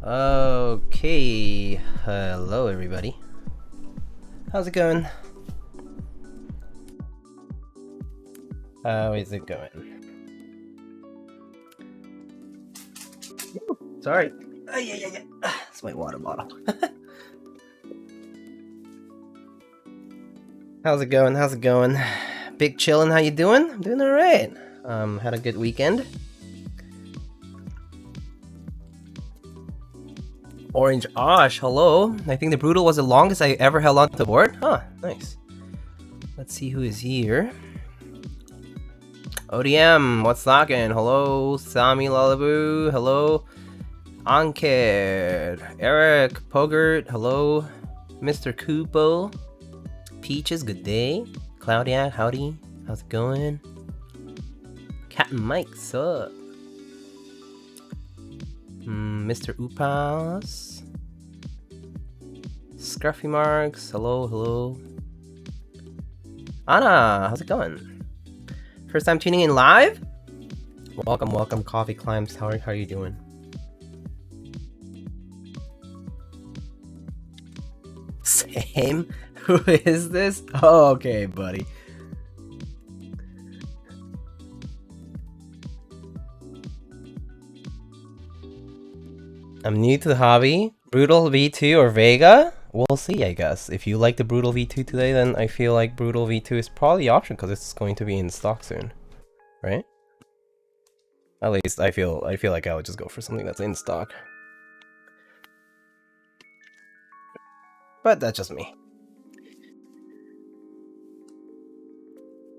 Okay, hello everybody. How's it going? How is it going? Ooh, sorry. It's my water bottle. How's it going? How's it going? Big chillin', how you doing? I'm doing alright. Had a good weekend. Orange Osh, hello. I think the Brutal was the longest I ever held on to the board. Huh, nice. Let's see who is here. ODM, what's knocking? Hello, Sami Lullabu, hello. Anked, Eric, Pogert, hello. Mr. Kupo, Peaches, good day. Claudia, howdy, how's it going? Captain Mike, sup? Mr. Upas, Scruffy Marks, hello, hello. Anna, how's it going? First time tuning in live? Welcome, welcome, Coffee Climbs. How are you doing? Same? Who is this? Oh, okay, buddy. I'm new to the hobby. Brutal V2 or Vega? We'll see, I guess. If you like the Brutal V2 today, then I feel like Brutal V2 is probably the option because it's going to be in stock soon, right? At least I feel like I would just go for something that's in stock. But that's just me.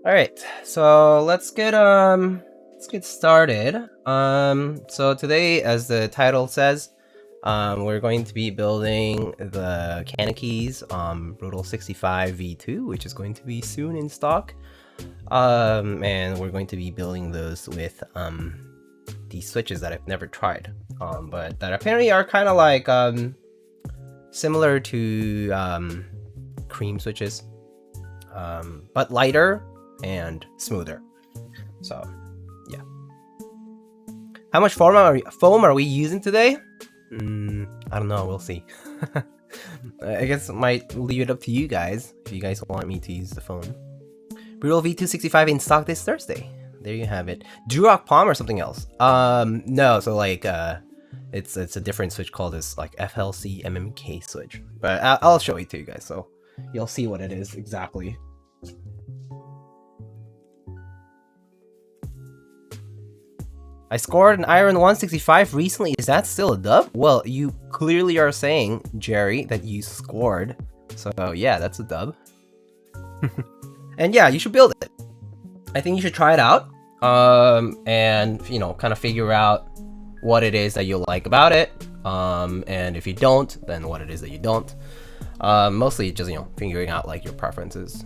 All right, so let's get started. So today, as the title says, we're going to be building the CannonKeys Brutal 65 V2, which is going to be soon in stock. And we're going to be building those with these switches that I've never tried, but that apparently are kind of like similar to cream switches, but lighter and smoother. So yeah. How much foam are we using today? I don't know, we'll see. I guess I might leave it up to you guys if you guys want me to use the foam. Brutal V265 in stock this Thursday. There you have it. Durock Palm or something else? No, so like it's a different switch called this like FLCMMK switch. But I'll show it to you guys so you'll see what it is exactly. I scored an Iron 165 recently. Is that still a dub? Well, you clearly are saying, Jerry, that you scored. So yeah, that's a dub. And yeah, you should build it. I think you should try it out. And, you know, kind of figure out what it is that you like about it. And if you don't, then what it is that you don't. Mostly just, you know, figuring out like your preferences.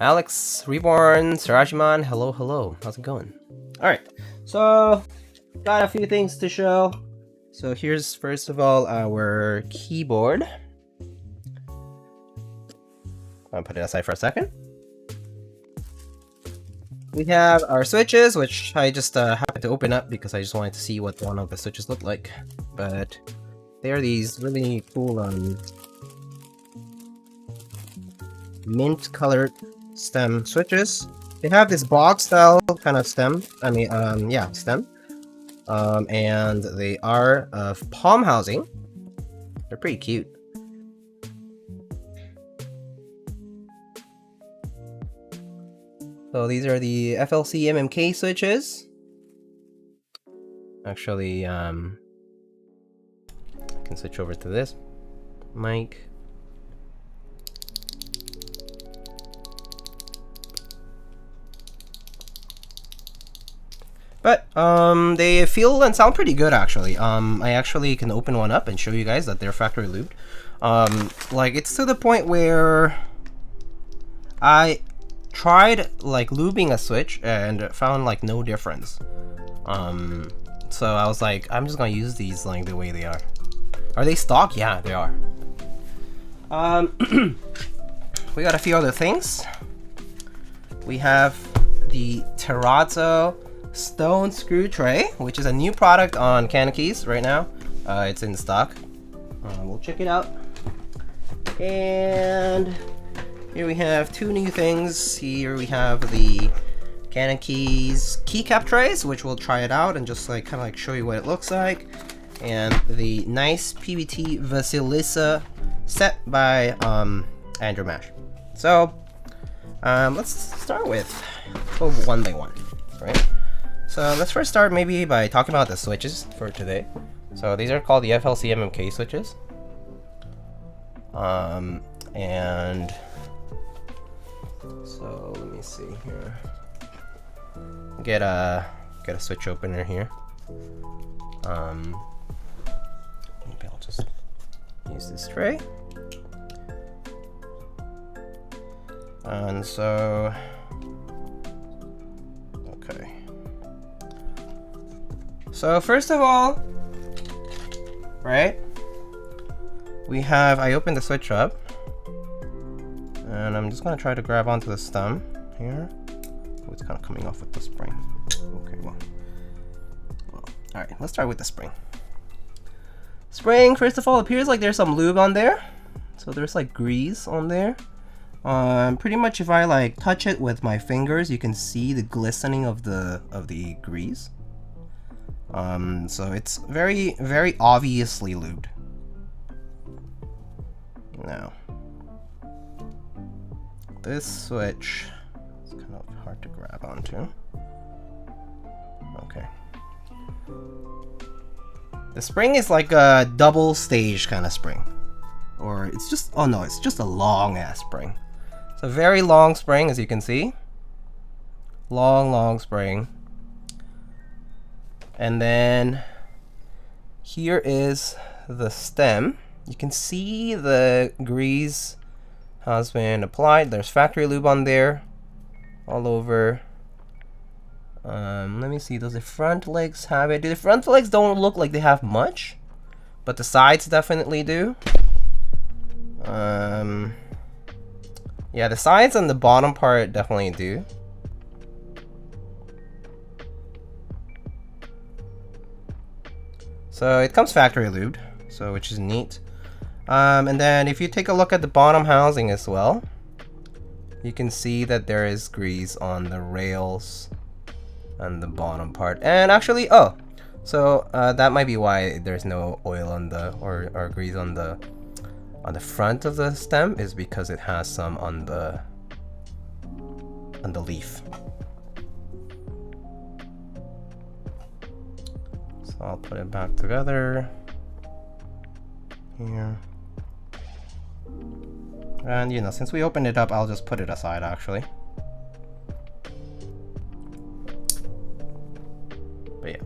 Alex, Reborn, Sirajiman, hello, hello. How's it going? Alright, so got a few things to show. So here's first of all our keyboard. I'll put it aside for a second. We have our switches, which I just happened to open up because I just wanted to see what one of the switches looked like. But they are these really cool mint colored stem switches. They have this box style kind of stem. Stem. And they are of palm housing. They're pretty cute. So these are the FLCMMK switches. Actually, I can switch over to this mic. But they feel and sound pretty good actually. I actually can open one up and show you guys that they're factory lubed. Like it's to the point where I tried like lubing a switch and found like no difference. So I was like, I'm just gonna use these like the way they are. Are they stock? Yeah, they are. We got a few other things. We have the Terrazzo stone screw tray, which is a new product on CannonKeys right now. It's in stock. We'll check it out. And here we have two new things. Here we have the CannonKeys Keycap trays, which we'll try it out and just like kind of like show you what it looks like. And the NicePBT Vasilisa set by Andrew Mash. So let's start with one by one, right? So let's first start maybe by talking about the switches for today. So these are called the FLCMMK switches. And so let me see here. Get a switch opener here. Maybe I'll just use this tray. And so, okay. So first of all, right, we have, I opened the switch up, and I'm just gonna try to grab onto the stem here. Oh, it's kind of coming off with the spring. Okay, well, all right, let's start with the spring. Spring, first of all, appears like there's some lube on there. So there's like grease on there. Pretty much if I like touch it with my fingers, you can see the glistening of the grease. So it's very, very obviously lubed. Now, this switch is kind of hard to grab onto. Okay. The spring is like a double stage kind of spring. Or it's just, oh no, it's just a long ass spring. It's a very long spring, as you can see. Long spring. And then here is the stem. You can see the grease has been applied. There's factory lube on there, all over. Let me see, does the front legs have it? The front legs don't look like they have much, but the sides definitely do. Yeah, the sides and the bottom part definitely do. So it comes factory lubed, so which is neat. And then if you take a look at the bottom housing as well, you can see that there is grease on the rails and the bottom part. And actually, oh, so that might be why there's no oil on the or grease on the front of the stem, is because it has some on the leaf. So I'll put it back together here. And you know, since we opened it up, I'll just put it aside actually. But yeah.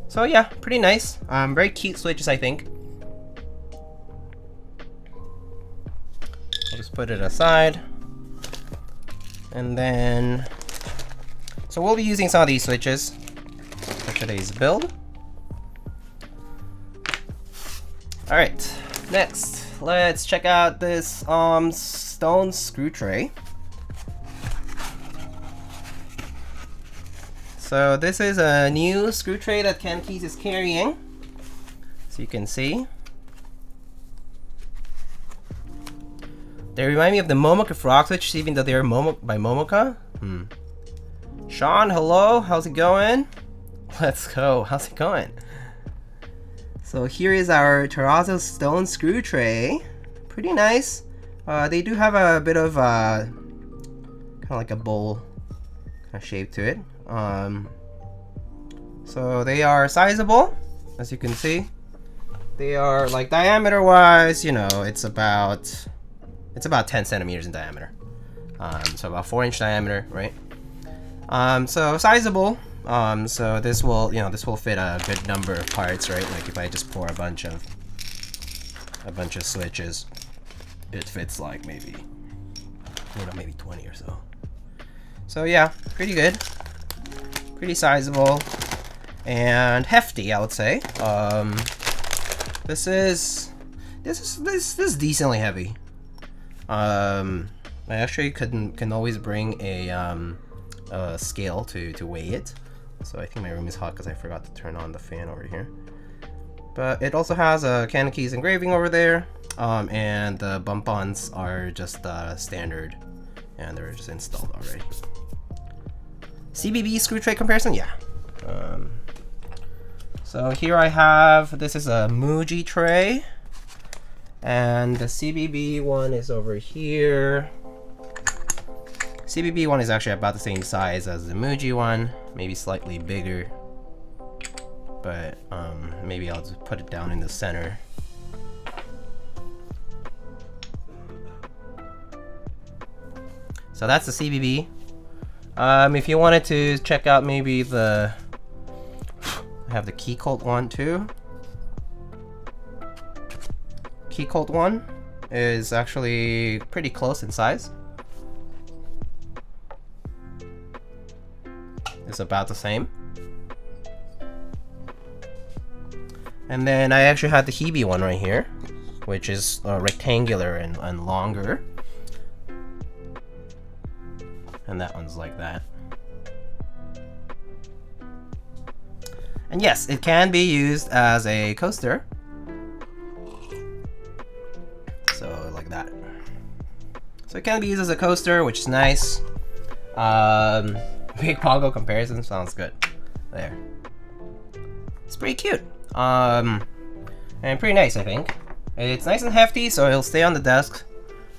So yeah, pretty nice. Very cute switches, I think. I'll just put it aside. And then, so we'll be using some of these switches for today's build. All right, next, let's check out this stone screw tray. So this is a new screw tray that CannonKeys is carrying, so you can see. They remind me of the Momoka frog switches, even though they're by Momoka. Sean, hello, how's it going? Let's go, how's it going? So here is our terrazzo stone screw tray. Pretty nice. They do have a bit of kind of like a bowl kind of shape to it. So they are sizable, as you can see. They are like diameter wise, you know, it's about 10 centimeters in diameter. So about 4-inch diameter, right? So sizable. So this will, you know, this will fit a good number of parts, right? Like if I just pour a bunch of switches, it fits like maybe, you know, maybe 20 or so. So yeah, pretty good, pretty sizable, and hefty, I would say. This is decently heavy. I actually can always bring a scale to weigh it. So I think my room is hot because I forgot to turn on the fan over here. But it also has a CannonKeys engraving over there, and the bump-ons are just standard, and they're just installed already. CBB screw tray comparison, yeah. So here I have, this is a Muji tray, and the CBB one is over here. CBB one is actually about the same size as the Muji one, maybe slightly bigger, but maybe I'll just put it down in the center. So that's the CBB. If you wanted to check out maybe I have the Keycap one too. Keycap one is actually pretty close in size. It's about the same. And then I actually had the Hebe one right here, which is rectangular and longer. And that one's like that. And yes, it can be used as a coaster. So like that. So it can be used as a coaster, which is nice. Big Pongo comparison sounds good. There. It's pretty cute. And pretty nice, I think. It's nice and hefty, so it'll stay on the desk.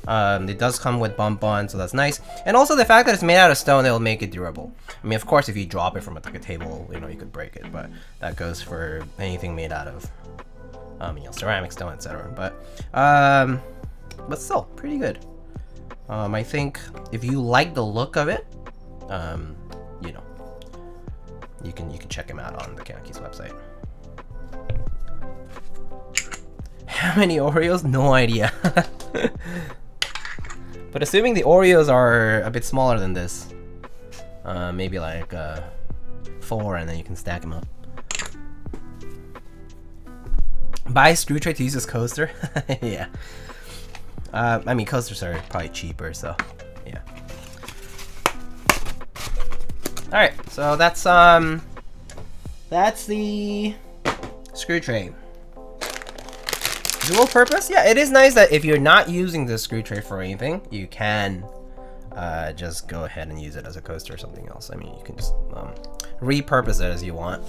It does come with bump on, so that's nice. And also the fact that it's made out of stone, it'll make it durable. I mean, of course, if you drop it from like a table, you know, you could break it, but that goes for anything made out of, you know, ceramic, stone, etc. But still, pretty good. I think if you like the look of it, you know, you can check him out on the CannonKeys website. How many Oreos? No idea. But assuming the Oreos are a bit smaller than this, maybe like 4, and then you can stack them up. Buy a screw tray to use as coaster? Yeah. I mean, coasters are probably cheaper, so yeah. All right, so that's the screw tray. Dual purpose? Yeah, it is nice that if you're not using the screw tray for anything, you can just go ahead and use it as a coaster or something else. I mean, you can just repurpose it as you want.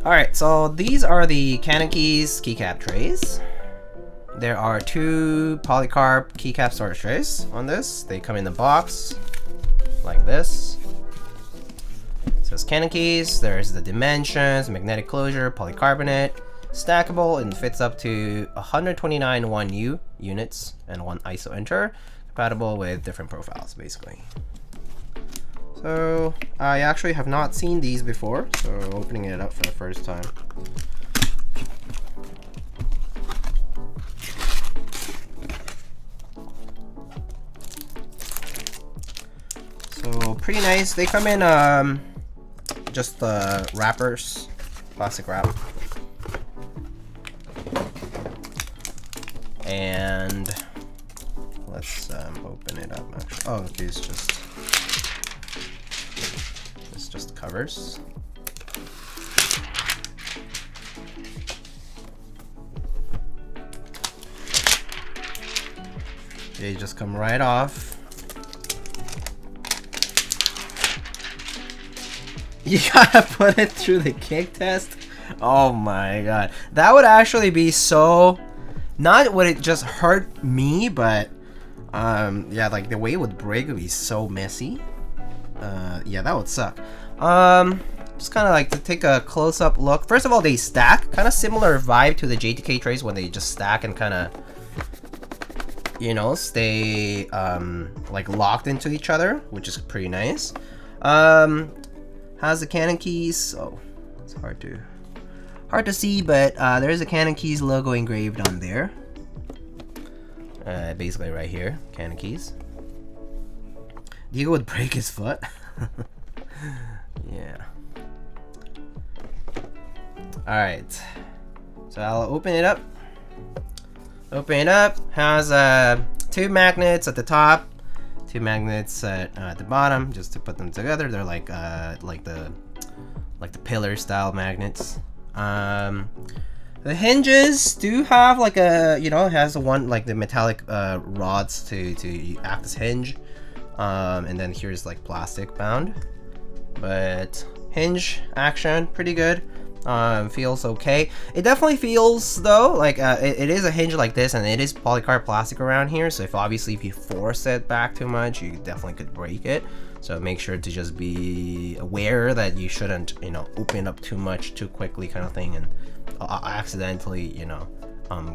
Alright, so these are the CannonKeys keycap trays. There are 2 polycarb keycap storage trays on this. They come in the box like this. It says CannonKeys. There's the dimensions, magnetic closure, polycarbonate, stackable, and fits up to 129 1U units and 1 ISO enter, compatible with different profiles, basically. So I actually have not seen these before, so opening it up for the first time. So pretty nice. They come in just the wrappers, plastic wrap. And let's open it up. Actually, oh, okay, it's just covers. They just come right off. You gotta put it through the kick test. Oh my god, that would actually be so. Not would it just hurt me, but yeah, like the way it would break would be so messy. Yeah, that would suck. Just kind of like to take a close-up look. First of all, they stack, kind of similar vibe to the JTK trays when they just stack and kind of, you know, stay like locked into each other, which is pretty nice. Has the CannonKeys. Oh, it's hard to see, but there's a CannonKeys logo engraved on there. Basically right here, CannonKeys. Diego would break his foot. Yeah. Alright. So I'll open it up. Open it up. Has 2 magnets at the top, 2 magnets at the bottom, just to put them together. They're like the pillar style magnets. The hinges do have like a, you know, it has like the metallic rods to act as hinge. And then here's like plastic bound, but hinge action pretty good. Feels okay. It definitely feels though like it is a hinge like this, and it is polycarbonate plastic around here, so if you force it back too much, you definitely could break it. So make sure to just be aware that you shouldn't, you know, open up too much too quickly kind of thing, and accidentally, you know,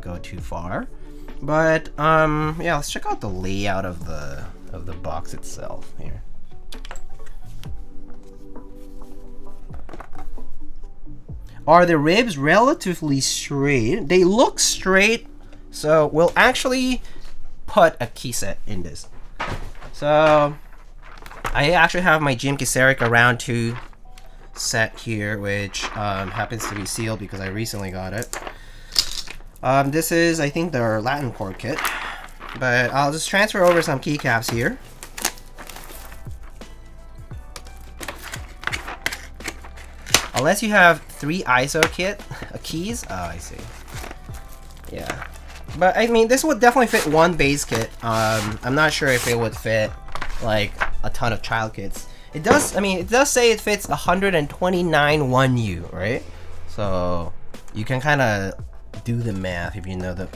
go too far. But yeah, let's check out the layout of the box itself here. Are the ribs relatively straight? They look straight, so we'll actually put a key set in this. So I actually have my Jim Kiseric Round 2 set here, which happens to be sealed because I recently got it. This is, I think, their Latin cord kit, but I'll just transfer over some keycaps here. Unless you have 3 ISO keys. Oh, I see. Yeah. But I mean, this would definitely fit 1 base kit. I'm not sure if it would fit like a ton of child kits. It does, I mean, it does say it fits 129 1U, right? So you can kind of do the math if you know the...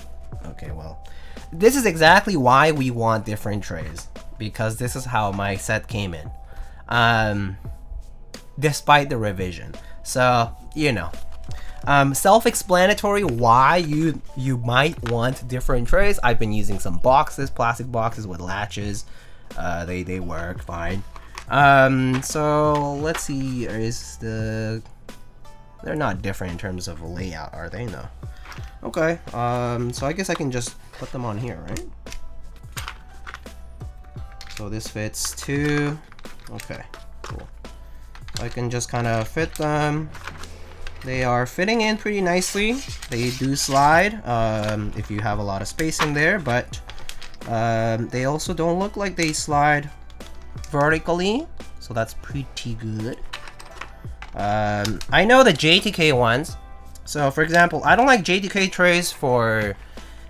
Okay, well, this is exactly why we want different trays, because this is how my set came in. Despite the revision. So, you know, self-explanatory why you might want different trays. I've been using some boxes, plastic boxes with latches. They work fine. So let's see, they're not different in terms of layout, are they? No. Okay, so I guess I can just put them on here, right? So this fits 2. Okay, cool. I can just kind of fit them. They are fitting in pretty nicely. They do slide if you have a lot of space in there, but they also don't look like they slide vertically, so that's pretty good. I know the JTK ones. So for example, I don't like JTK trays for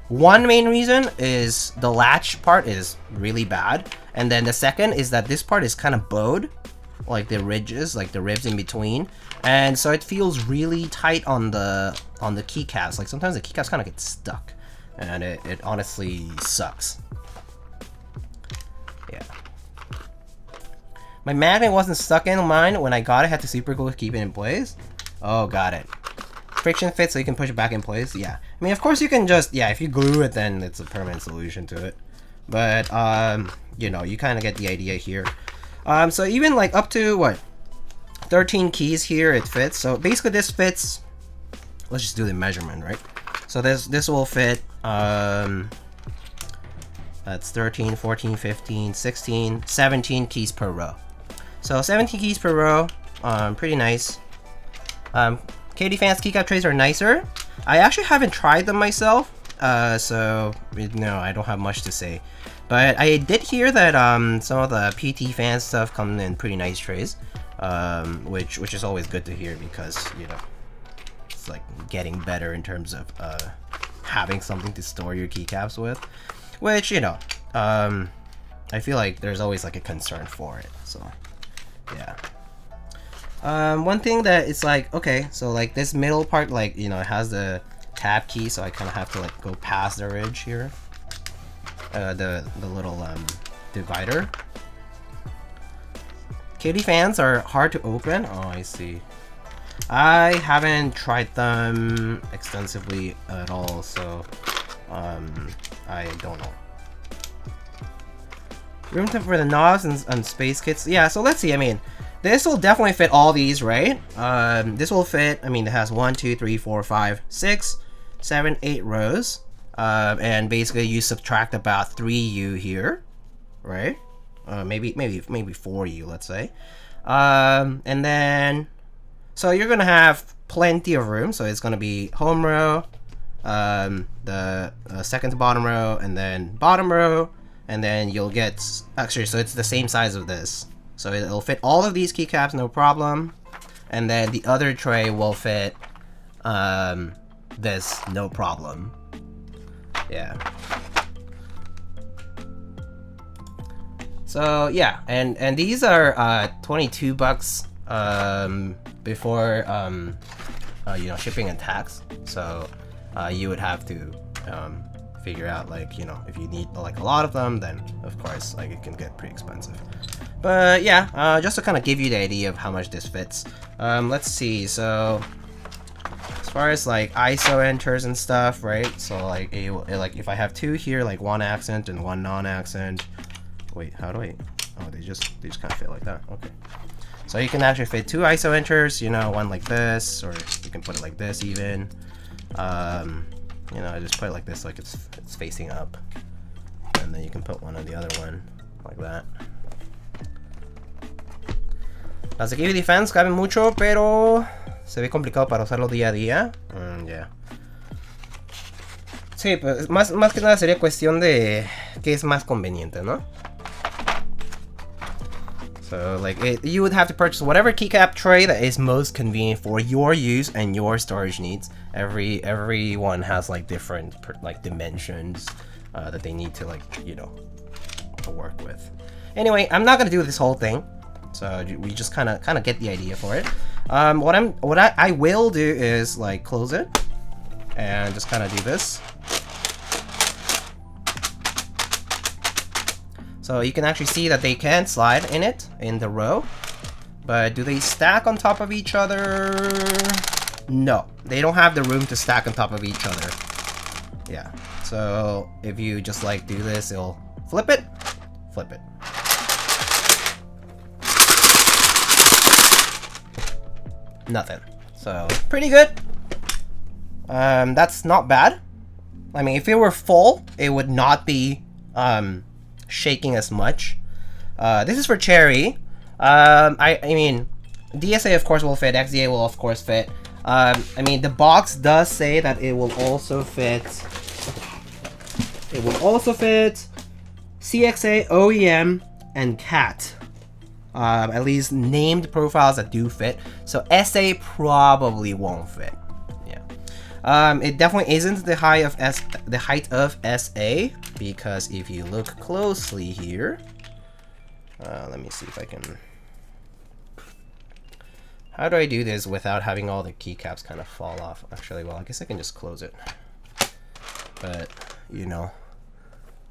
one main reason is the latch part is really bad, and then the second is that this part is kind of bowed, like the ridges, like the ribs in between, and so it feels really tight on the keycaps. Like sometimes the keycaps kind of get stuck, and it honestly sucks. Yeah. My magnet wasn't stuck in mine when I got it. Had to super glue to keep it in place. Oh, got it. Friction fit so you can push it back in place. Yeah. I mean, of course you can just, yeah, if you glue it, then it's a permanent solution to it. But, you know, you kind of get the idea here. So even like up to, what, 13 keys here, it fits. So basically this fits, let's just do the measurement, right? So this will fit, that's 13, 14, 15, 16, 17 keys per row. So 17 keys per row, pretty nice. KD Fans keycap trays are nicer. I actually haven't tried them myself, so no, I don't have much to say. But I did hear that some of the PT fan stuff come in pretty nice trays, which is always good to hear, because, you know, it's like getting better in terms of having something to store your keycaps with, which, you know, I feel like there's always like a concern for it. So yeah. One thing that it's like, okay, so like this middle part, like, you know, it has the tab key, so I kind of have to like go past the ridge here, the little divider. KD fans are hard to open. Oh, I see. I haven't tried them extensively at all, so I don't know. Room temp for the knobs and space kits. Yeah, so let's see. I mean, this will definitely fit all these, right? This will fit, I mean, it has 1, 2, 3, 4, 5, 6, 7, 8 rows. And basically you subtract about 3U here, right? Maybe 4U, let's say. And then, so you're gonna have plenty of room. So it's gonna be home row, the second to bottom row, and then bottom row, and then you'll get, actually, so it's the same size of this. So it'll fit all of these keycaps, no problem. And then the other tray will fit this, no problem. Yeah. So yeah, and these are $22 before you know, shipping and tax. So you would have to figure out, like, you know, if you need like a lot of them, then of course like it can get pretty expensive. But yeah, just to kind of give you the idea of how much this fits. Let's see. So as far as like ISO enters and stuff, right? So like like if I have two here, like one accent and one non-accent. Wait, how do I? Oh, they just kind of fit like that. Okay. So you can actually fit two ISO enters, you know, one like this, or you can put it like this even. You know, I just put it like this, like it's facing up, and then you can put one on the other one like that. Las de KBD fans caben mucho, pero se ve complicado para usarlo día a día. Yeah. Sí, pues más que nada sería cuestión de qué es más conveniente, ¿no? So like you would have to purchase whatever keycap tray that is most convenient for your use and your storage needs. Every one has like different like dimensions that they need to, like, you know, to work with. Anyway, I'm not gonna do this whole thing, so we just kind of get the idea for it. What I will do is like close it and just kind of do this. So you can actually see that they can slide in it, in the row. But do they stack on top of each other? No, they don't have the room to stack on top of each other. Yeah, so if you just like do this, it'll flip it, flip it. Nothing. So pretty good. That's not bad. I mean, if it were full, it would not be shaking as much. This is for cherry. I mean, DSA of course will fit, XDA will of course fit. I mean, the box does say that it will also fit. It will also fit CXA, OEM, and CAT. At least named profiles that do fit. So SA probably won't fit. Yeah. It definitely isn't the height of SA, because if you look closely here, let me see if I can. How do I do this without having all the keycaps kind of fall off? Actually, well, I guess I can just close it. But you know,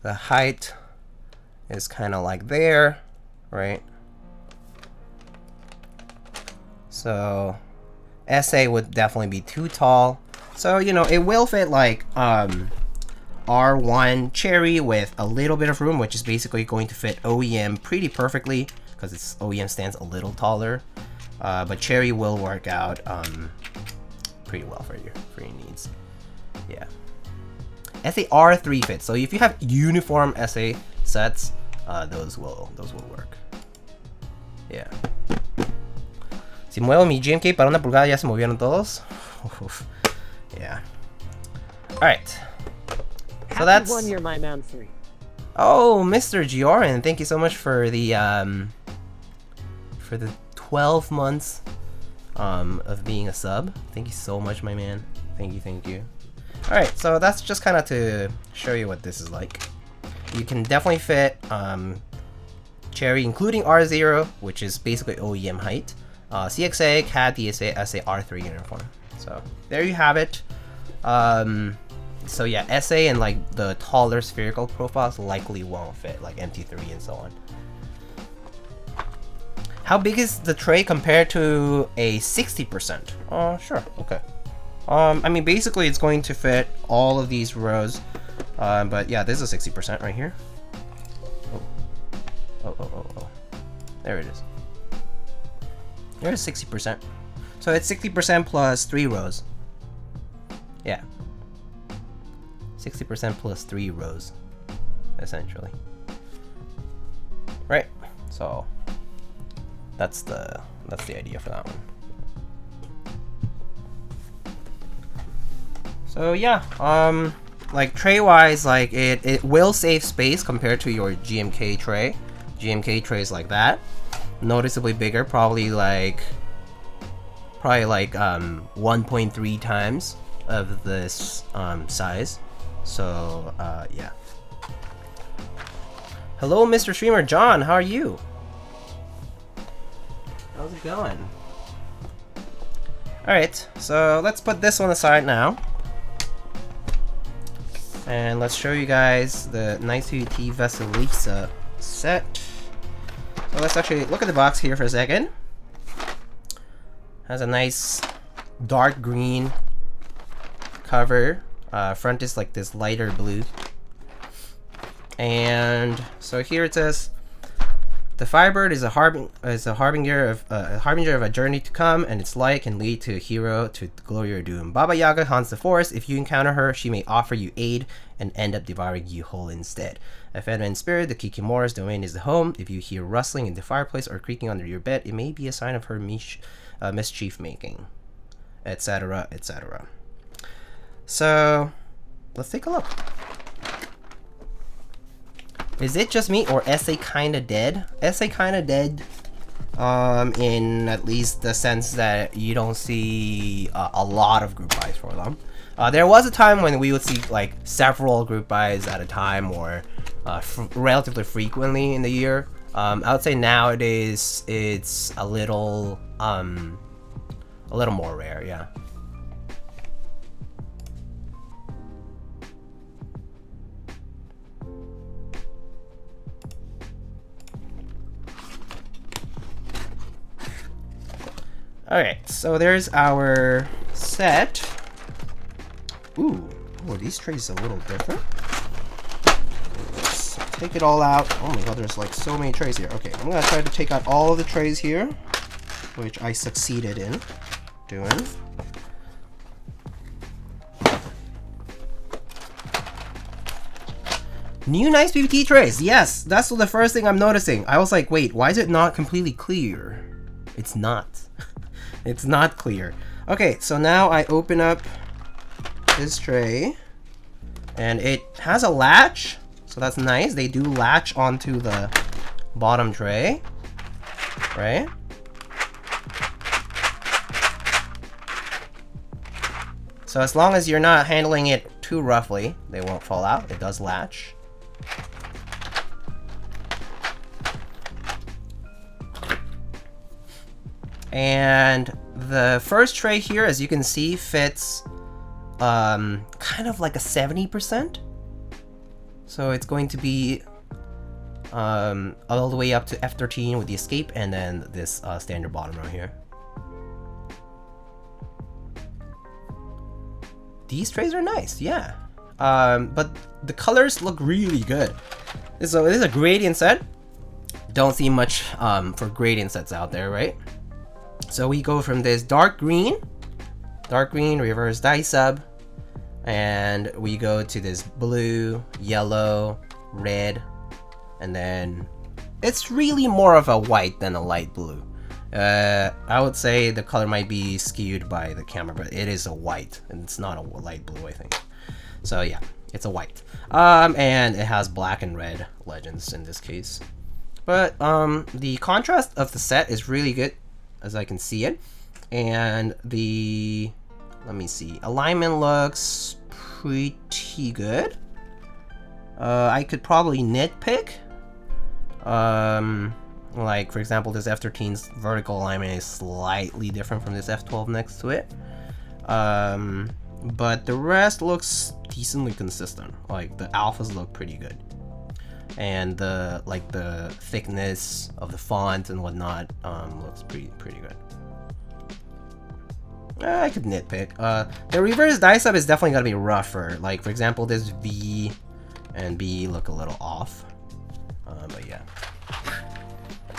the height is kind of like there, right? So SA would definitely be too tall. So, you know, it will fit like R1 cherry with a little bit of room, which is basically going to fit OEM pretty perfectly because its OEM stands a little taller. But cherry will work out pretty well for your needs. Yeah. SA R3 fits. So if you have uniform SA sets, those will work. Yeah. Si muevo mi GMK para una pulgada, ya se movieron todos. Yeah. All right. So that's 1 year, my man 3. Oh, Mr. Gioran, thank you so much for the 12 months of being a sub. Thank you so much, my man. Thank you. All right, so that's just kind of to show you what this is like. You can definitely fit cherry, including R0, which is basically OEM height. CXA, CAD, DSA, SA, R3 uniform. So there you have it. So yeah, SA and like the taller spherical profiles likely won't fit, like MT3 and so on. How big is the tray compared to a 60%? Sure, okay. I mean, basically it's going to fit all of these rows. But yeah, this is 60% right here. Oh. There it is. There's 60%. So it's 60% plus 3 rows. Yeah. 60% plus 3 rows, essentially. Right. So that's the idea for that one. So yeah, like tray wise, like it will save space compared to your GMK tray. GMK trays like that, noticeably bigger, probably like 1.3 times of this size. So yeah. Hello, Mr. Streamer John. How are you? How's it going? All right, so let's put this one aside now. And let's show you guys the NicePBT Vasilisa set. So let's actually look at the box here for a second. Has a nice dark green cover. Front is like this lighter blue. And so here it says, the Firebird is a harbinger of a journey to come, and its light can lead to a hero to glory or doom. Baba Yaga haunts the forest. If you encounter her, she may offer you aid and end up devouring you whole instead. A feminine spirit, the Kikimora's domain is the home. If you hear rustling in the fireplace or creaking under your bed, it may be a sign of her mischief making, etc., etc. So let's take a look. Is it just me, or SA kinda dead? SA kinda dead, in at least the sense that you don't see a lot of group buys for them. There was a time when we would see like several group buys at a time, or relatively frequently in the year. I would say nowadays it's a little more rare, yeah. Alright, so there's our set. Ooh, these trays are a little different. Let's take it all out. Oh my god, there's like so many trays here. Okay, I'm gonna try to take out all of the trays here, which I succeeded in doing. New NicePBT trays. Yes, that's the first thing I'm noticing. I was like, wait, why is it not completely clear? It's not. It's not clear. Okay, so now I open up this tray, and it has a latch, so that's nice. They do latch onto the bottom tray, right? So as long as you're not handling it too roughly, they won't fall out. It does latch. And the first tray here, as you can see, fits kind of like a 70%. So it's going to be all the way up to F13 with the escape, and then this standard bottom row here. These trays are nice, yeah. But the colors look really good. So it is a gradient set. Don't see much for gradient sets out there, right? So we go from this dark green, reverse dye sub, and we go to this blue, yellow, red, and then it's really more of a white than a light blue. I would say the color might be skewed by the camera, but it is a white, and it's not a light blue, I think. So yeah, it's a white. And it has black and red legends in this case. But the contrast of the set is really good, as I can see it. And the, let me see, alignment looks pretty good. I could probably nitpick. Like, for example, this F13's vertical alignment is slightly different from this F12 next to it. But the rest looks decently consistent. Like, the alphas look pretty good. And the, like, the thickness of the font and whatnot looks pretty good. I could nitpick. The reverse dye sub is definitely gonna be rougher. Like, for example, this V and B look a little off. But yeah.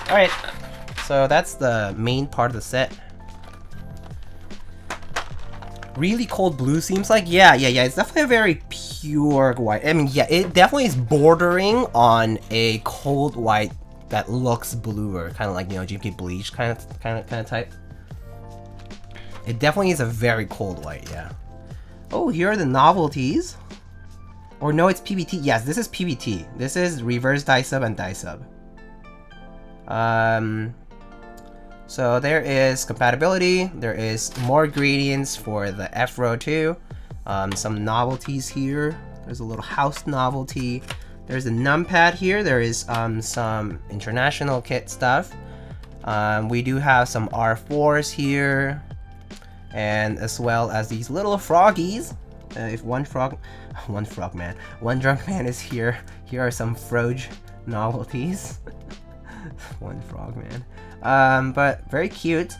Alright, so that's the main part of the set. Really cold blue seems like? Yeah, it's definitely a very pure white. I mean, yeah, it definitely is bordering on a cold white that looks bluer, kind of like, you know, GMK bleach kind of type. It definitely is a very cold white, yeah. Oh, here are the novelties. Or no, it's PBT. Yes, this is PBT. This is reverse die sub and die sub. So there is compatibility. There is more gradients for the FRO2. Some novelties here. There's a little house novelty. There's a numpad here. There is some international kit stuff. We do have some R4s here, and as well as these little froggies. If one drunk man is here, here are some Froge novelties. One frog man. But very cute.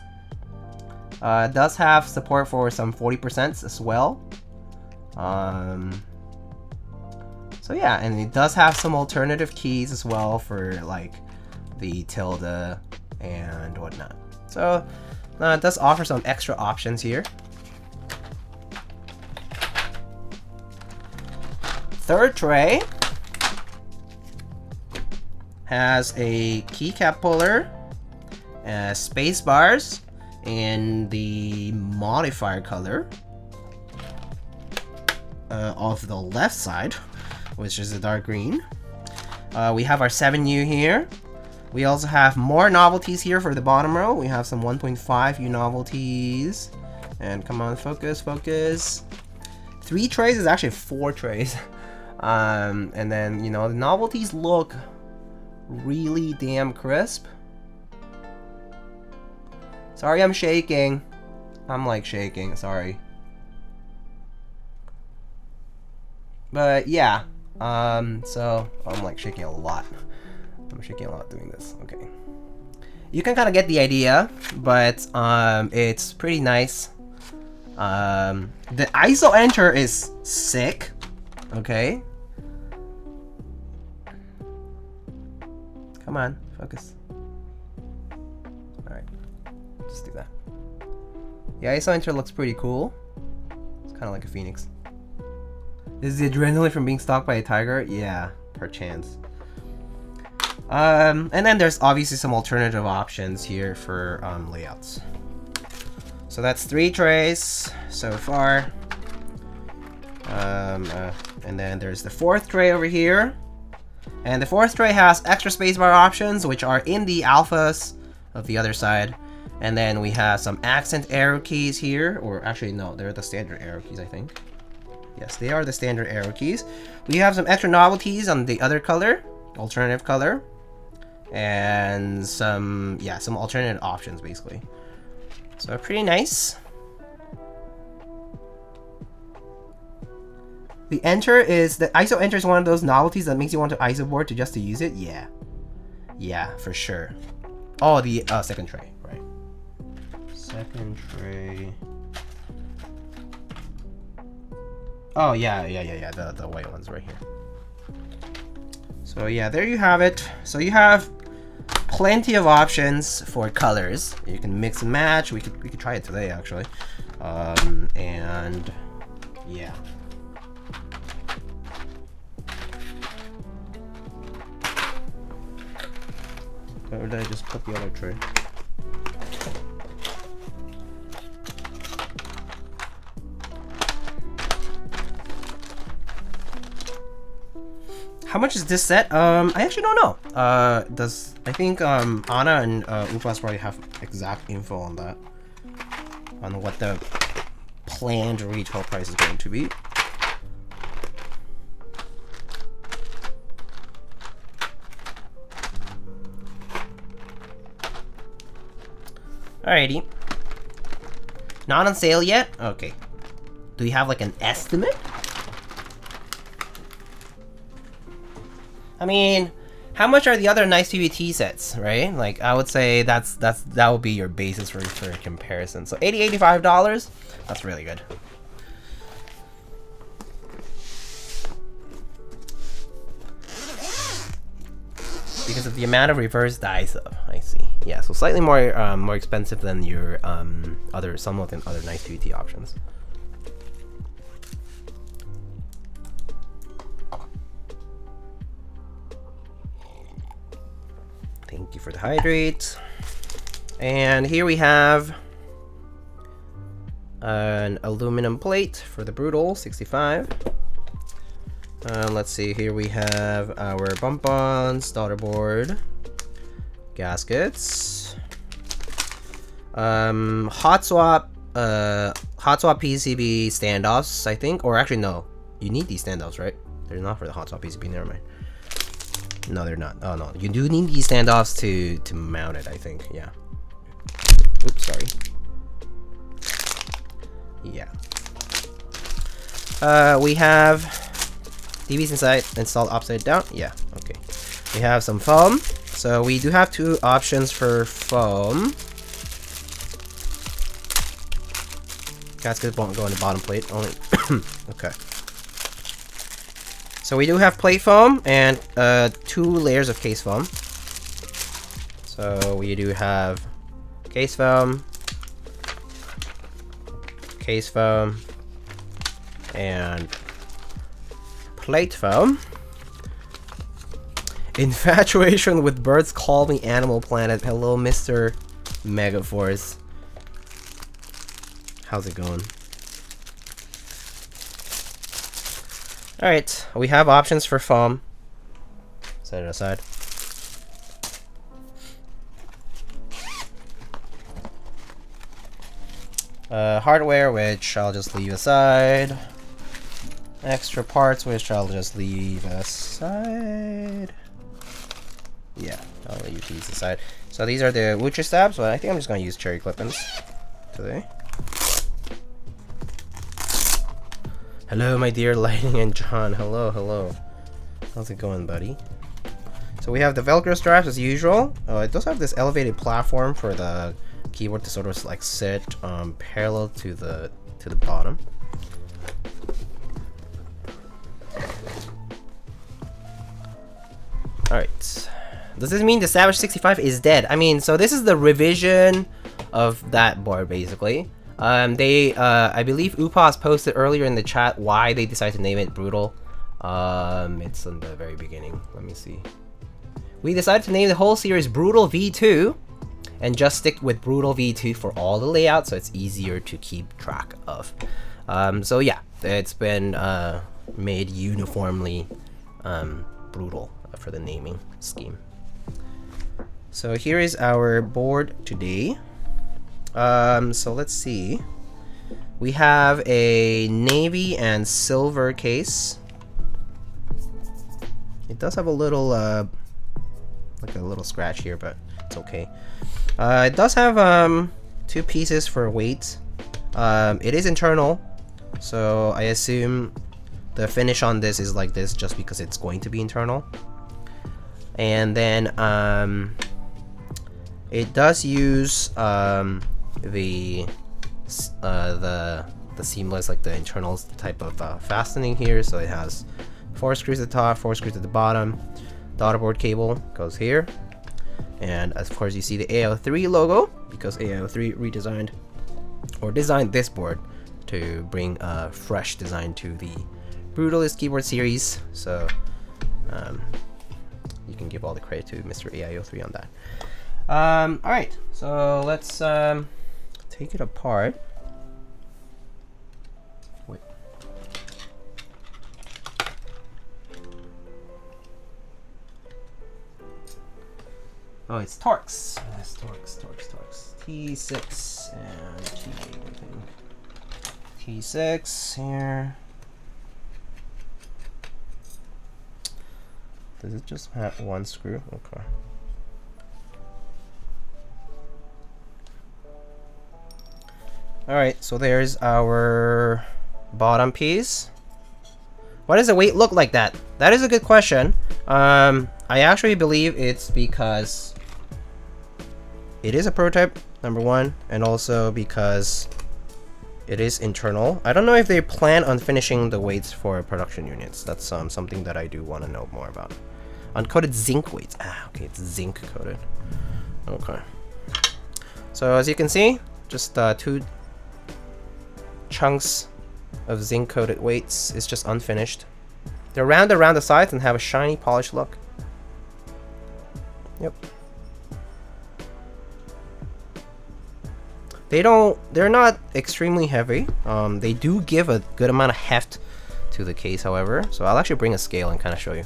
It does have support for some 40% as well. So yeah, and it does have some alternative keys as well for like the tilde and whatnot. So it does offer some extra options here. Third tray has a keycap puller, space bars in the modifier color of the left side, which is a dark green. We have our 7U here. We also have more novelties here for the bottom row. We have some 1.5U novelties. And come on, focus, focus. 3 trays is actually 4 trays. And then, you know, the novelties look really damn crisp. Sorry, I'm shaking. I'm like shaking, sorry. But yeah, so I'm like shaking a lot. I'm shaking a lot doing this. Okay. You can kind of get the idea, but it's pretty nice. The ISO enter is sick. Okay. Come on, focus. Alright, just do that. The ISO enter looks pretty cool. It's kind of like a phoenix. Is the adrenaline from being stalked by a tiger? Yeah, perchance. And then there's obviously some alternative options here for layouts. So that's 3 trays so far. And then there's the 4th tray over here. And the 4th tray has extra spacebar options, which are in the alphas of the other side. And then we have some accent arrow keys here, or actually no, they're the standard arrow keys, I think. Yes, they are the standard arrow keys. We have some extra novelties on the other color, alternative color, and some alternative options basically. So pretty nice. The ISO enter is one of those novelties that makes you want to ISO board just to use it. Yeah. Yeah, for sure. Oh, the second tray, right. Second tray. Oh, yeah, the white ones right here. So yeah, there you have it. So you have plenty of options for colors. You can mix and match. We could try it today, actually. And yeah. Or did I just put the other tray? How much is this set? I actually don't know. I think Anna and Upas probably have exact info on that. On what the planned retail price is going to be. Alrighty. Not on sale yet? Okay. Do we have like an estimate? I mean, how much are the other NicePBT sets, right? Like, I would say that would be your basis for comparison. So $85. That's really good. Because of the amount of reverse dice, I see. Yeah, so slightly more expensive than your some of the other NicePBT options. Thank you for the hydrate. And here we have an aluminum plate for the Brutal 65. Let's see, here we have our bump-ons, daughter board, gaskets, hot swap PCB standoffs, I think, or actually no, you need these standoffs, right? They're not for the hot swap PCB, never mind. No, they're not. Oh no, you do need these standoffs to mount it, I think. Yeah. Oops, sorry. Yeah. We have DBs inside, installed upside down. Yeah, okay. We have some foam. So we do have two options for foam. Gaskets won't go in the bottom plate, only. Okay. So we do have plate foam and 2 layers of case foam. So we do have case foam, and plate foam. Infatuation with birds, call me Animal Planet. Hello, Mr. Megaforce. How's it going? Alright, we have options for foam. Set it aside. Hardware, which I'll just leave aside. Extra parts, which I'll just leave aside. Yeah, I'll leave these aside. So these are the Wucha stabs, but I think I'm just going to use cherry clip-ins today. Hello, my dear Lightning and John. Hello, hello. How's it going, buddy? So we have the Velcro straps as usual. It does have this elevated platform for the keyboard to sort of like sit parallel to the bottom. All right. Does this mean the Savage 65 is dead? I mean, so this is the revision of that board basically. I believe Upas posted earlier in the chat why they decided to name it Brutal. It's in the very beginning. Let me see. We decided to name the whole series Brutal V2 and just stick with Brutal V2 for all the layouts so it's easier to keep track of. So yeah, it's been made uniformly Brutal for the naming scheme. So here is our board today. So let's see. We have a navy and silver case. It does have a little, like a little scratch here, but it's okay. It does have 2 pieces for weight. It is internal, so I assume the finish on this is like this just because it's going to be internal. And then it does use the seamless, like the internal type of fastening here. So it has 4 screws at the top, 4 screws at the bottom. Daughterboard cable goes here, and of course you see the AO3 logo because AO3 redesigned or designed this board to bring a fresh design to the Brutalist keyboard series. So you can give all the credit to Mr. AIO3 on that. All right, so let's take it apart. Wait. Oh, it's Torx. Yes, Torx. T6 and T8, I think. T6 here. Does it just have 1 screw? Okay. Alright, so there's our bottom piece. Why does the weight look like that? That is a good question. I actually believe it's because it is a prototype, number 1, and also because it is internal. I don't know if they plan on finishing the weights for production units. That's something that I do want to know more about. Uncoated zinc weights. Ah, okay, it's zinc coated. Okay. So as you can see, just 2 chunks of zinc coated weights. It's just unfinished. They're round around the sides and have a shiny polished look. Yep. they're not extremely heavy. They do give a good amount of heft to the case, however. So I'll actually bring a scale and kind of show you.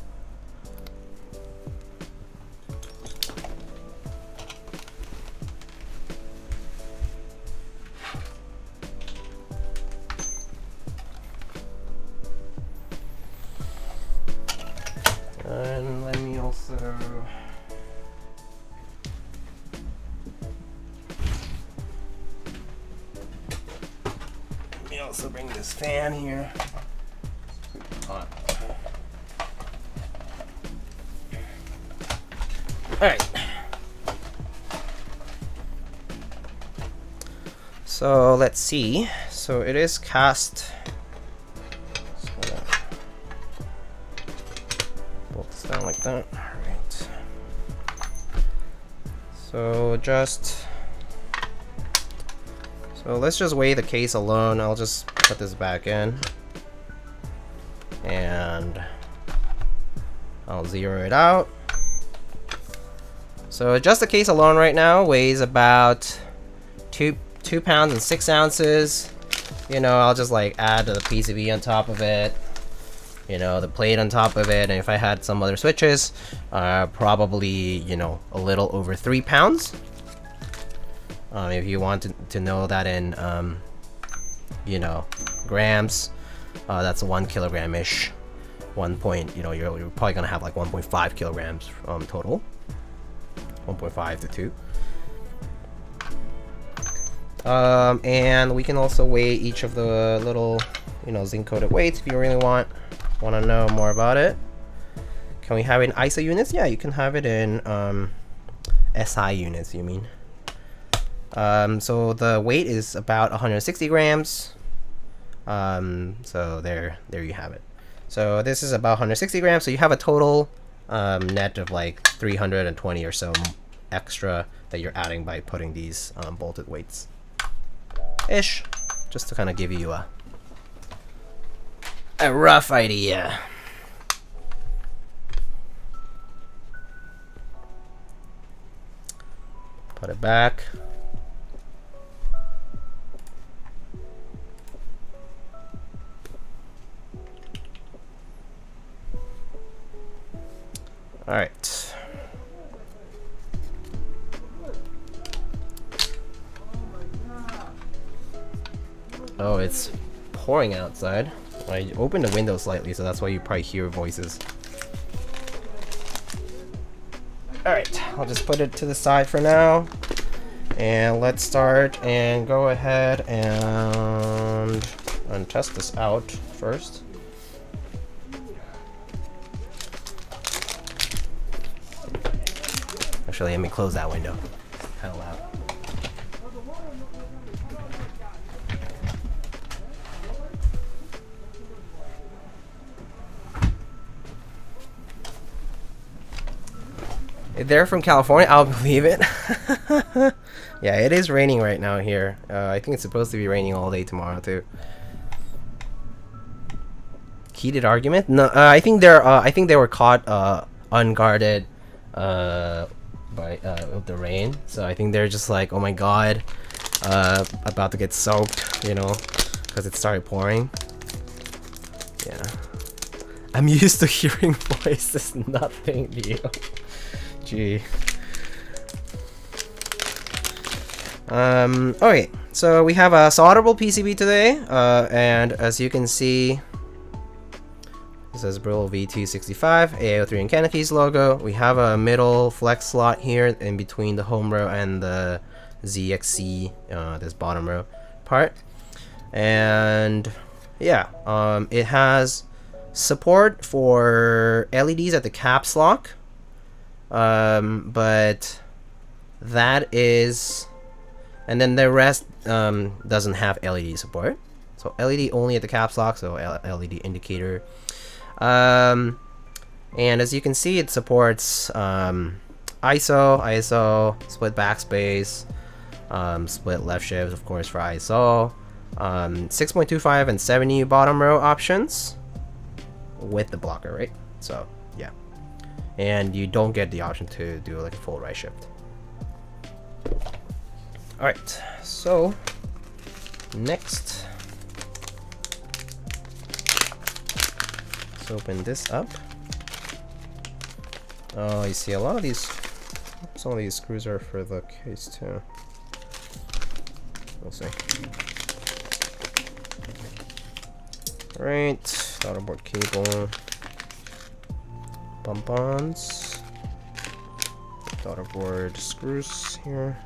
And let me also bring this fan here. All right. So let's see. So it is cast. Bolt this down like that. All right. So let's just weigh the case alone. I'll just put this back in and I'll zero it out. So just the case alone right now weighs about 2 pounds and 6 ounces. You know, I'll just like add the PCB on top of it, you know, the plate on top of it, and if I had some other switches, probably, you know, a little over 3 pounds. If you want to know that in, you know, grams, that's 1 kilogram-ish. You know, you're probably gonna have like 1.5 kilograms total. 1.5 to 2. And we can also weigh each of the little, you know, zinc-coated weights if you really want to know more about it. Can we have it in ISO units? Yeah, you can have it in SI units, you mean. So the weight is about 160 grams. So there you have it. So this is about 160 grams. So you have a total net of like 320 or so extra that you're adding by putting these bolted weights. Ish, just to kind of give you a rough idea. Put it back. All right. Oh, it's pouring outside. I opened the window slightly, so that's why you probably hear voices. All right, I'll just put it to the side for now. And let's start and go ahead and test this out first. Actually, let me close that window. Kind of loud. They're from California. I'll believe it. Yeah, it is raining right now here. I think it's supposed to be raining all day tomorrow too. Heated argument? No, I think they were caught unguarded by the rain. So I think they're just like, oh my god, about to get soaked, you know, because it started pouring. Yeah, I'm used to hearing voices. Nothing new. Gee. Okay, so we have a solderable PCB today, and as you can see, it says Brittle V265, A03 and CannonKeys logo. We have a middle flex slot here in between the home row and the ZXC, this bottom row part. And yeah, it has support for LEDs at the caps lock. But that is, and then the rest doesn't have LED support. So LED only at the caps lock, so LED indicator. And as you can see, it supports ISO, split backspace, split left shift, of course, for ISO, 6.25 and 70 bottom row options with the blocker, right? So yeah. And you don't get the option to do like a full right shift. All right, so next, let's open this up. Oh, you see a lot of these, some of these screws are for the case too. We'll see. All right, daughterboard cable, bump-ons, daughterboard screws here.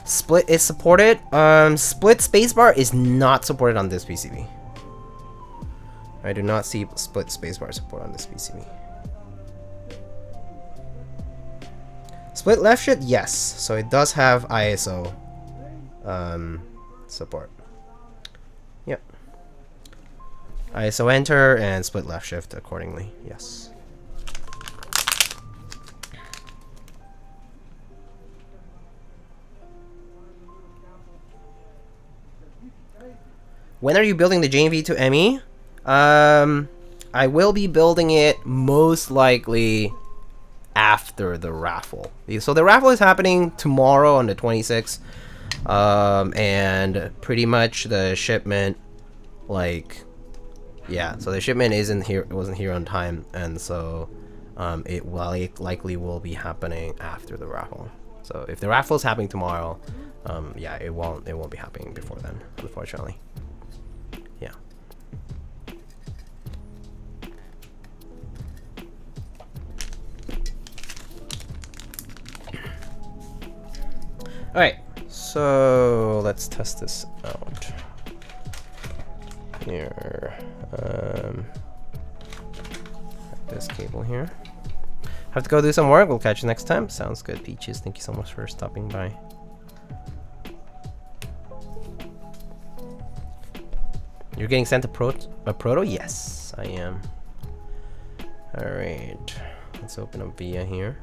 Split is supported. Split spacebar is not supported on this PCB. I do not see split spacebar support on this PCB. Split left shift, yes. So it does have ISO support. Yep. ISO enter and split left shift accordingly. Yes. When are you building the JMV to ME? I will be building it most likely after the raffle. So the raffle is happening tomorrow on the 26th. And pretty much the shipment, like, yeah, so the shipment isn't here, it wasn't here on time, and so it likely will be happening after the raffle. So if the raffle is happening tomorrow, yeah, it won't be happening before then, unfortunately. Yeah. All right, so let's test this out here. This cable here. Have to go do some work. We'll catch you next time. Sounds good, Peaches. Thank you so much for stopping by. You're getting sent a proto? Yes, I am. All right, let's open up VIA here.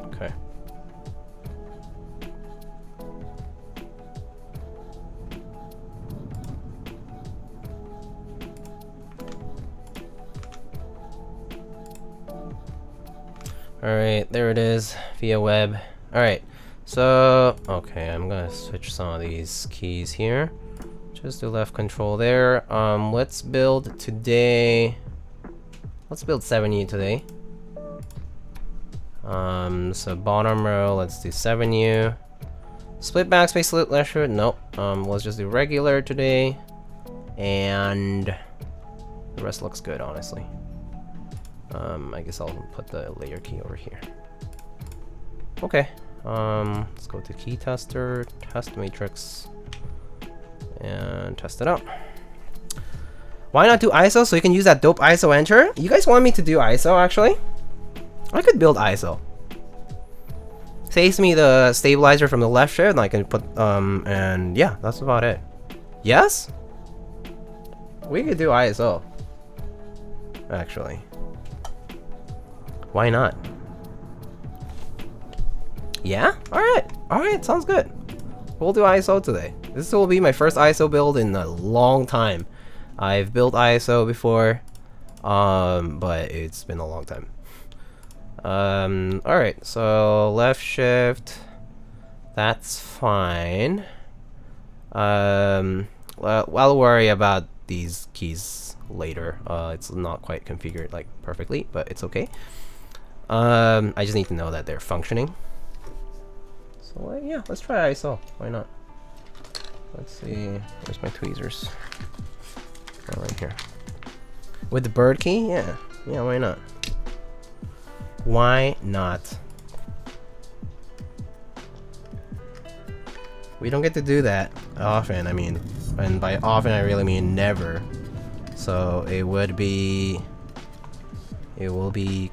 Okay. Alright, there it is, via web. Alright, so, okay, I'm gonna switch some of these keys here. Just do left control there. Let's build today. Let's build 7U today. So bottom row, let's do 7U. Split backspace, split left shift, nope. Let's just do regular today. And the rest looks good, honestly. I guess I'll put the layer key over here. Okay. Let's go to key tester, test matrix, and test it out. Why not do ISO so you can use that dope ISO enter? You guys want me to do ISO actually? I could build ISO. Saves me the stabilizer from the left shift, and I can put and yeah, that's about it. Yes? We could do ISO. Actually. Why not? Yeah? Alright, sounds good. We'll do ISO today. This will be my first ISO build in a long time. I've built ISO before, but it's been a long time. Alright, so left shift, that's fine. Well, I'll worry about these keys later. It's not quite configured like perfectly, but it's okay. I just need to know that they're functioning. So yeah, let's try ISO. Why not? Let's see. Where's my tweezers? Oh, right here. With the bird key? Yeah. Yeah, why not? Why not? We don't get to do that often. I mean, and by often I really mean never. So it will be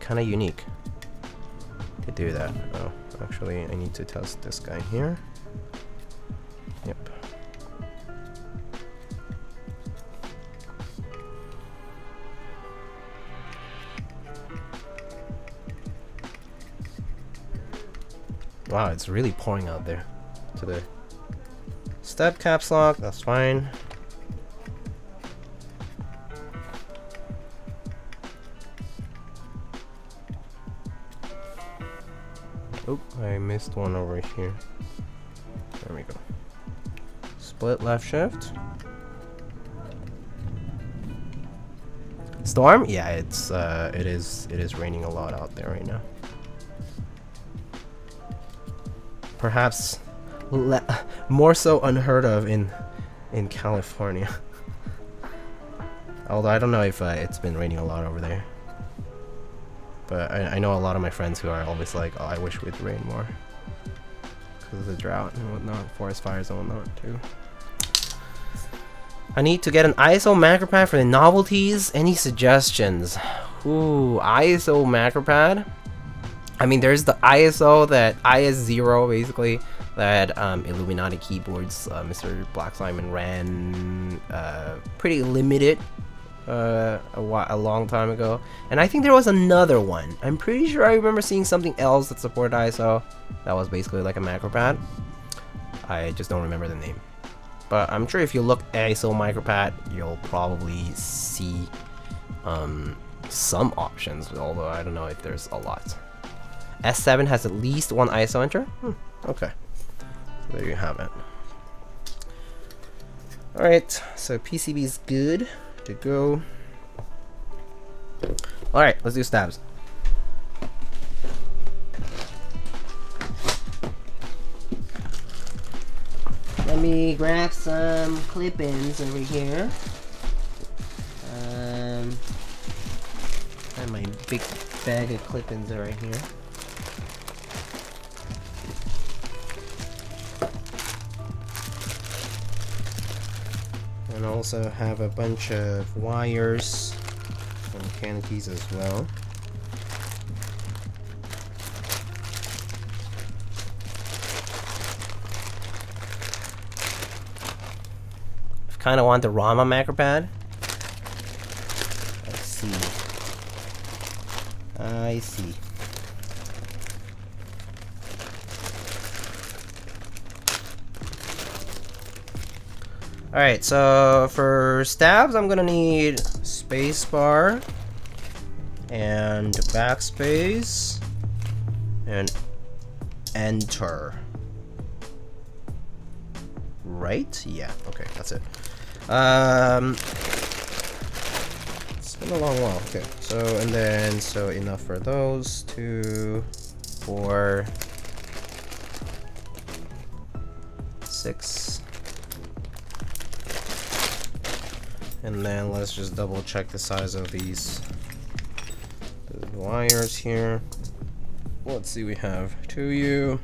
kind of unique to do that. Oh, actually, I need to test this guy here. Yep. Wow, it's really pouring out there. To the step caps lock, that's fine. Oh, I missed one over here. There we go. Split left shift. Storm? Yeah, it is raining a lot out there right now. Perhaps more so unheard of in California. Although I don't know if it's been raining a lot over there. But I know a lot of my friends who are always like, oh, I wish it would rain more. Because of the drought and whatnot, forest fires and whatnot too. I need to get an ISO macro pad for the novelties. Any suggestions? Ooh, ISO macro pad. I mean, there's the ISO that IS0 basically that Illuminati Keyboards, Mr. Black Simon ran pretty limited a long time ago, and I think there was another one. I'm pretty sure I remember seeing something else that supported ISO that was basically like a macro pad. I just don't remember the name. But I'm sure if you look at ISO micropad, you'll probably see some options, although I don't know if there's a lot. S7 has at least one ISO enter? Okay. There you have it. Alright, so PCB is good to go. Alright, let's do stabs. Let me grab some clip-ins over here. And my big bag of clip-ins are right here. And also have a bunch of wires from CannonKeys as well. Kind of want the Rama macro pad. Let's see. I see. Alright, so for stabs, I'm gonna need spacebar and backspace and enter. Right? Yeah, okay, that's it. It's been a long while. Okay, so and then so enough for those 2, 4, 6. And then let's just double check the size of these wires here. Let's see, we have 2U,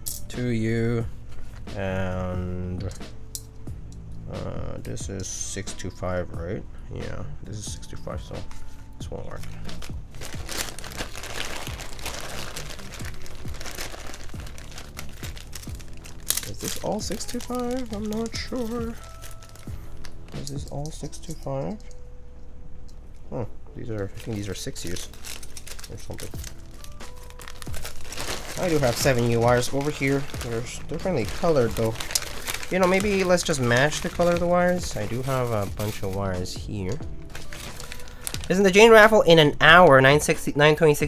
2U, and this is 625, right? Yeah, this is 625, so this won't work. Is this all 625? I'm not sure. Is this all 625? Oh, these are, I think these are 6Us or something. I do have 7U wires over here. They're differently colored though. You know, maybe let's just match the color of the wires. I do have a bunch of wires here. Isn't the Jane raffle in an hour? 926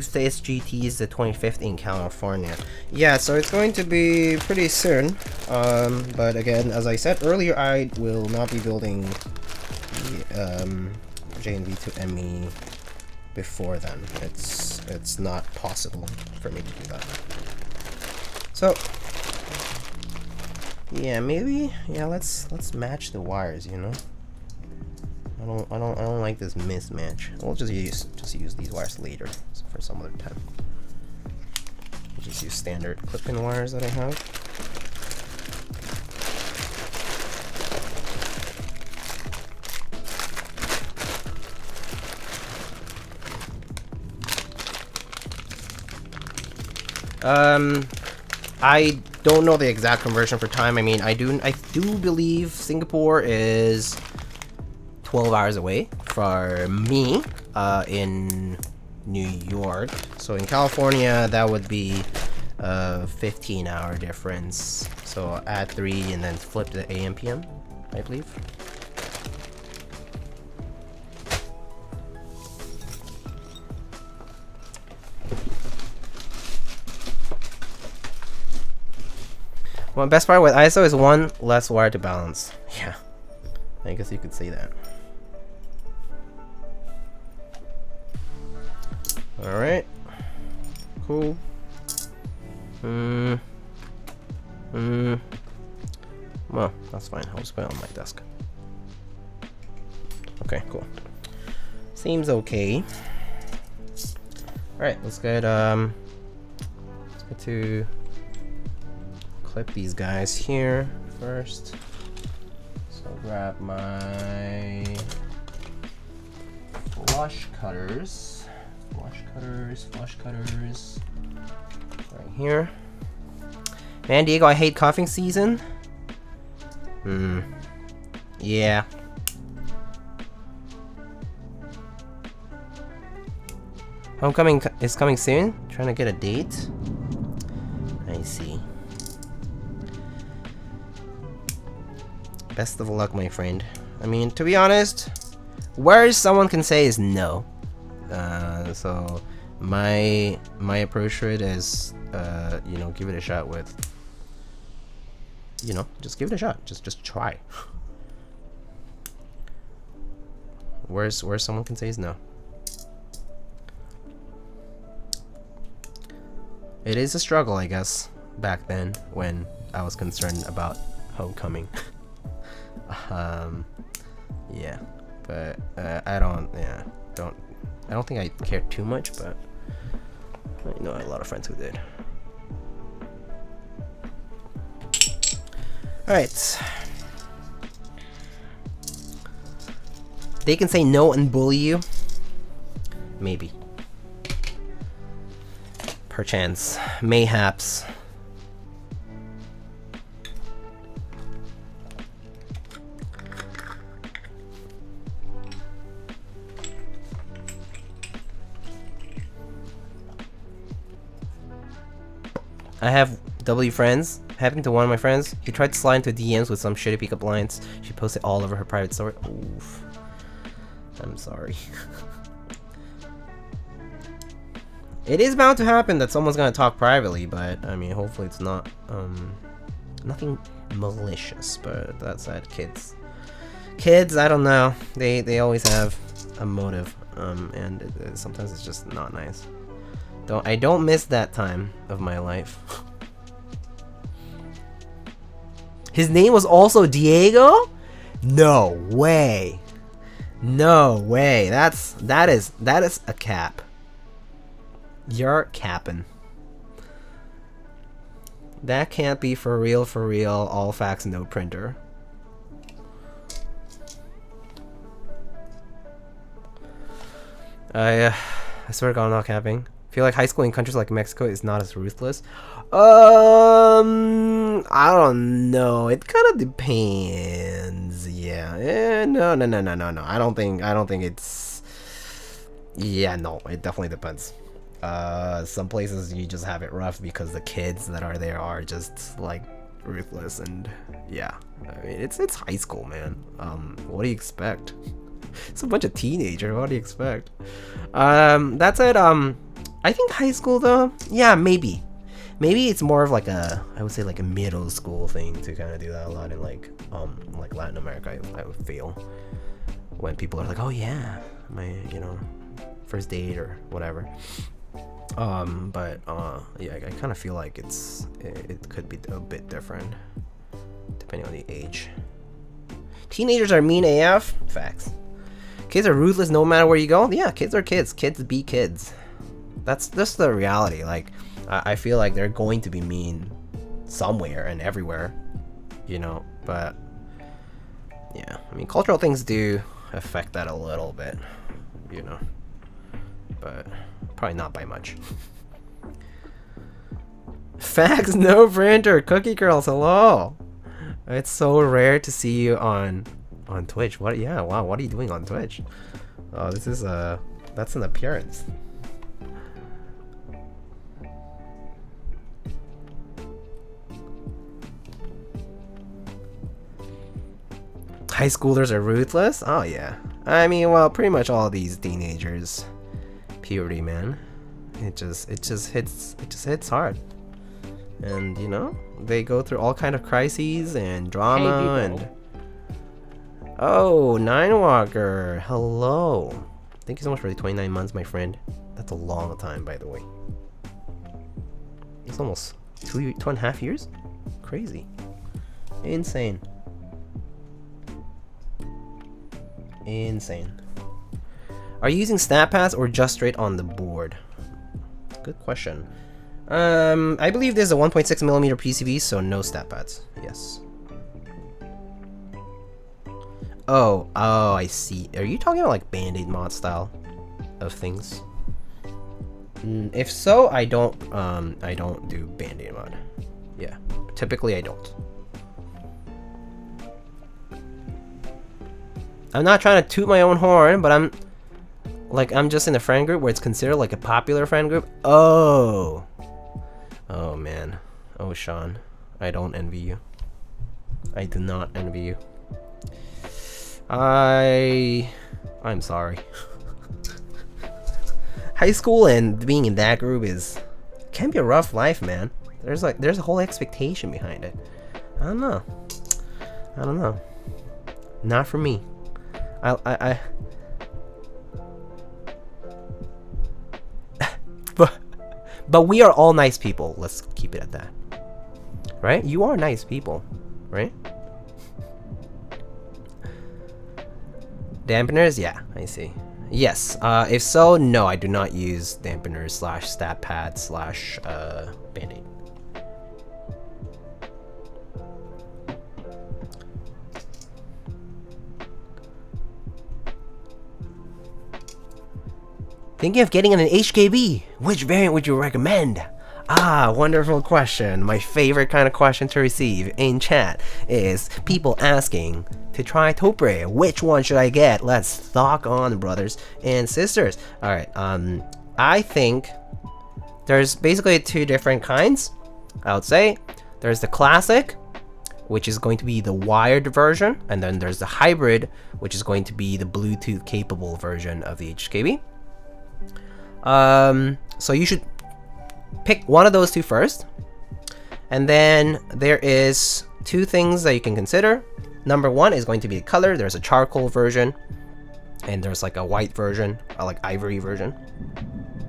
to SGT is the 25th in California. Yeah, so it's going to be pretty soon. But again, as I said earlier, I will not be building the JNV to ME before then. It's not possible for me to do that. So yeah, maybe let's match the wires, you know. I don't like this mismatch. We'll just use these wires later for some other time. We'll just use standard clip-in wires that I have. I don't know the exact conversion for time. I mean, I do believe Singapore is 12 hours away for me in New York. So in California, that would be a 15-hour difference. So add 3 and then flip the AM PM, I believe. Well, best part with ISO is 1 less wire to balance. Yeah, I guess you could say that. All right, cool. Well, that's fine. I'll just put it on my desk. Okay, cool. Seems okay. All right, let's get to clip these guys here first. So grab my flush cutters, right here. Man, Diego, I hate cuffing season. Yeah. Homecoming is coming soon. Trying to get a date. I see. Best of luck, my friend. I mean, to be honest, worst someone can say is no. So my approach to it is, you know, give it a shot with, you know, just give it a shot. Just try. Worst someone can say is no. It is a struggle, I guess, back then when I was concerned about homecoming. Yeah, but I don't think I care too much, but I know a lot of friends who did. All right, they can say no and bully you, maybe, perchance, mayhaps. I have W friends. Happened to one of my friends. He tried to slide into DMs with some shitty pickup lines. She posted all over her private story. Oof. I'm sorry. It is bound to happen that someone's gonna talk privately, but I mean, hopefully it's not nothing malicious. But that said, kids, I don't know. They always have a motive, and sometimes it's just not nice. I don't miss that time of my life. His name was also Diego? No way. No way. That is a cap. You're capping. That can't be for real, all facts, no printer. I swear to God, I'm not capping. I feel like high school in countries like Mexico is not as ruthless. I don't know. It kind of depends. Yeah. No. I don't think it's. Yeah, no. It definitely depends. Some places you just have it rough because the kids that are there are just like ruthless, and yeah. I mean, it's high school, man. What do you expect? It's a bunch of teenagers. What do you expect? That said, I think high school though, yeah, maybe it's more of like I would say like a middle school thing to kind of do that a lot in like Latin America. I would feel when people are like, oh yeah, my first date or whatever. But yeah, I kind of feel like it could be a bit different depending on the age. Teenagers are mean AF. Facts. Kids are ruthless no matter where you go. Yeah, kids are kids. Kids be kids. That's just the reality. Like, I feel like they're going to be mean somewhere and everywhere, but yeah, I mean, cultural things do affect that a little bit, but probably not by much. Facts, no printer. Cookie girls, hello. It's so rare to see you on Twitch. What? Yeah, wow, what are you doing on Twitch? Oh, this is that's an appearance. High schoolers are ruthless? Oh yeah. I mean, well, pretty much all these teenagers. Puberty, man. It just hits hard. And you know, they go through all kind of crises and drama and oh, Ninewalker, hello. Thank you so much for the 29 months, my friend. That's a long time, by the way. It's almost 2.5 years? Crazy. Insane. Insane. Are you using snap pads or just straight on the board? Good question. I believe there's a 1.6mm PCB, so no snap pads. Yes. Oh, I see. Are you talking about like Band-Aid mod style of things? If so, I don't do Band-Aid mod. Yeah, typically I don't. I'm not trying to toot my own horn, but I'm just in a friend group where it's considered like a popular friend group. Oh man. Oh, Sean, I don't envy you. I do not envy you. I'm sorry. High school and being in that group can be a rough life, man. There's a whole expectation behind it. I don't know. Not for me. But we are all nice people. Let's keep it at that. Right? You are nice people, right? Dampeners? Yeah, I see. Yes. If so, no, I do not use dampeners / stat pad / Band-Aid. Thinking of getting an HKB. Which variant would you recommend? Ah, wonderful question. My favorite kind of question to receive in chat is people asking to try Topre. Which one should I get? Let's talk on, brothers and sisters. All right. I think there's basically two different kinds. I would say there's the classic, which is going to be the wired version, and then there's the hybrid, which is going to be the Bluetooth capable version of the HKB. So you should pick one of those two first, and then there is two things that you can consider. Number one is going to be the color. There's a charcoal version, and there's like a white version, or like ivory version.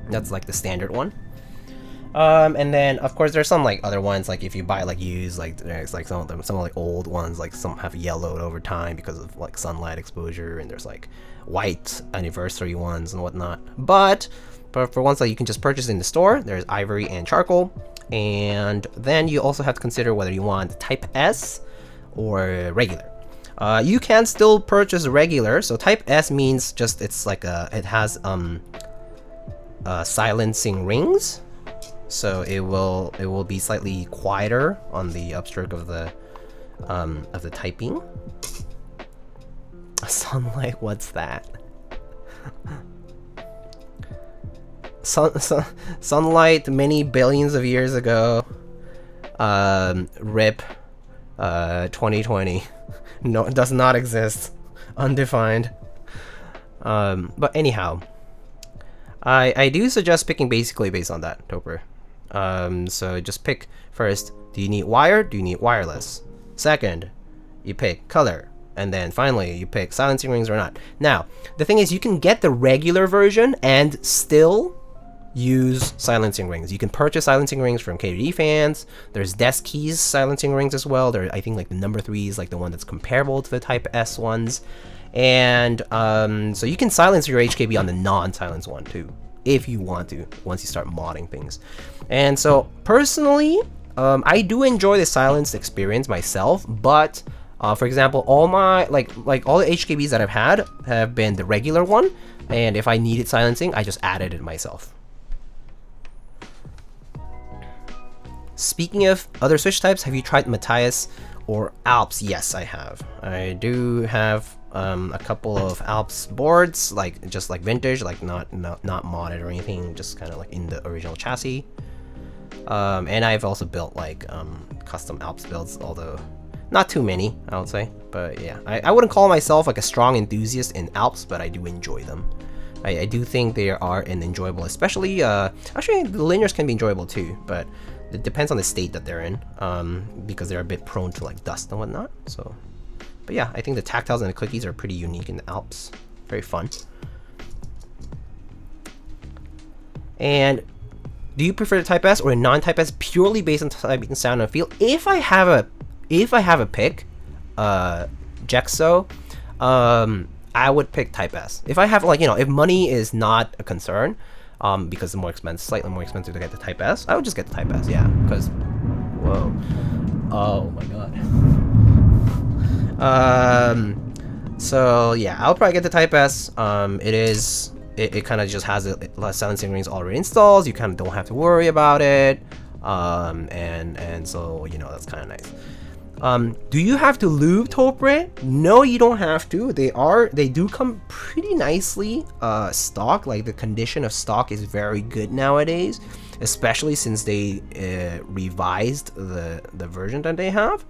That's like the standard one. And then of course there's some like other ones, like if you buy like used, like there's like some of the like old ones, like some have yellowed over time because of like sunlight exposure, and there's like white anniversary ones and whatnot. But for ones that you can just purchase in the store, there's ivory and charcoal. And then you also have to consider whether you want Type S or regular. You can still purchase regular. So Type S means just it has silencing rings, so it will be slightly quieter on the upstroke of the typing. Sunlight, what's that? Sunlight many billions of years ago. RIP 2020. No, it does not exist. Undefined. But anyhow, I do suggest picking basically based on that, Topper. So just pick first, do you need wired? Do you need wireless? Second, you pick color. And then finally, you pick silencing rings or not. Now, the thing is, you can get the regular version and still use silencing rings. You can purchase silencing rings from KDD fans. There's Desk Keys silencing rings as well. I think like the number 3 is like the one that's comparable to the Type S ones. And so you can silence your HKB on the non-silence one too, if you want to, once you start modding things. And so personally, I do enjoy the silenced experience myself, but for example, all my like all the HKBs that I've had have been the regular one, and if I needed silencing, I just added it myself. Speaking of other switch types, have you tried Modifiers or Alps? Yes, I have. I do have a couple of Alps boards, just like vintage, like not modded or anything, just kind of like in the original chassis. And I've also built like custom Alps builds, although Not too many, I would say. But yeah, I wouldn't call myself like a strong enthusiast in Alps, but I do enjoy them. I do think they are an enjoyable, especially, actually the linears can be enjoyable too, but it depends on the state that they're in, because they're a bit prone to like dust and whatnot, so. But yeah, I think the tactiles and the clickies are pretty unique in the Alps. Very fun. And do you prefer the Type S or a non-Type S purely based on typing, sound, and feel? If I have a pick, Jexo, I would pick Type S. If I have like, you know, if money is not a concern, because it's more expensive, slightly more expensive to get the Type S, I would just get the Type S, yeah. Because, whoa, oh my god. So yeah, I'll probably get the Type S. It kind of just has a silencing rings already installed. You kind of don't have to worry about it. And so, you know, that's kind of nice. Do you have to lube Topre? No, you don't have to. They do come pretty nicely stock. Like the condition of stock is very good nowadays, especially since they revised the version that they have.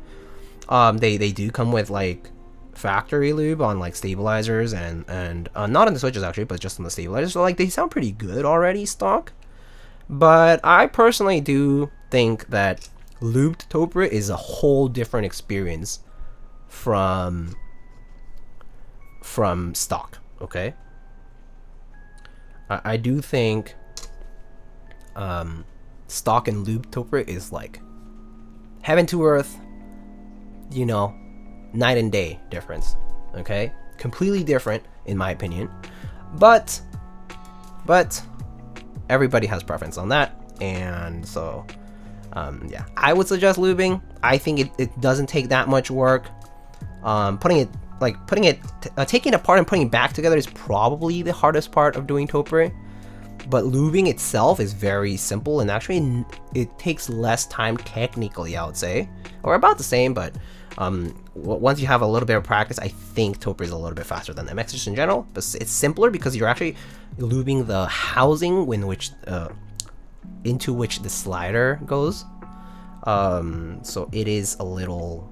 They do come with like factory lube on like stabilizers and not on the switches actually, but just on the stabilizers. So like they sound pretty good already stock. But I personally do think that lubed Topre is a whole different experience from stock. Okay, I do think stock and lubed Topre is like heaven to earth, you know, night and day difference. Okay, completely different in my opinion, but everybody has preference on that, and so yeah, I would suggest lubing. I think it doesn't take that much work. Taking it apart and putting it back together is probably the hardest part of doing Topre, but lubing itself is very simple, and actually it takes less time technically, I would say, or about the same, but once you have a little bit of practice, I think Topre is a little bit faster than MX just in general, but it's simpler because you're actually lubing the housing into which the slider goes, so it is a little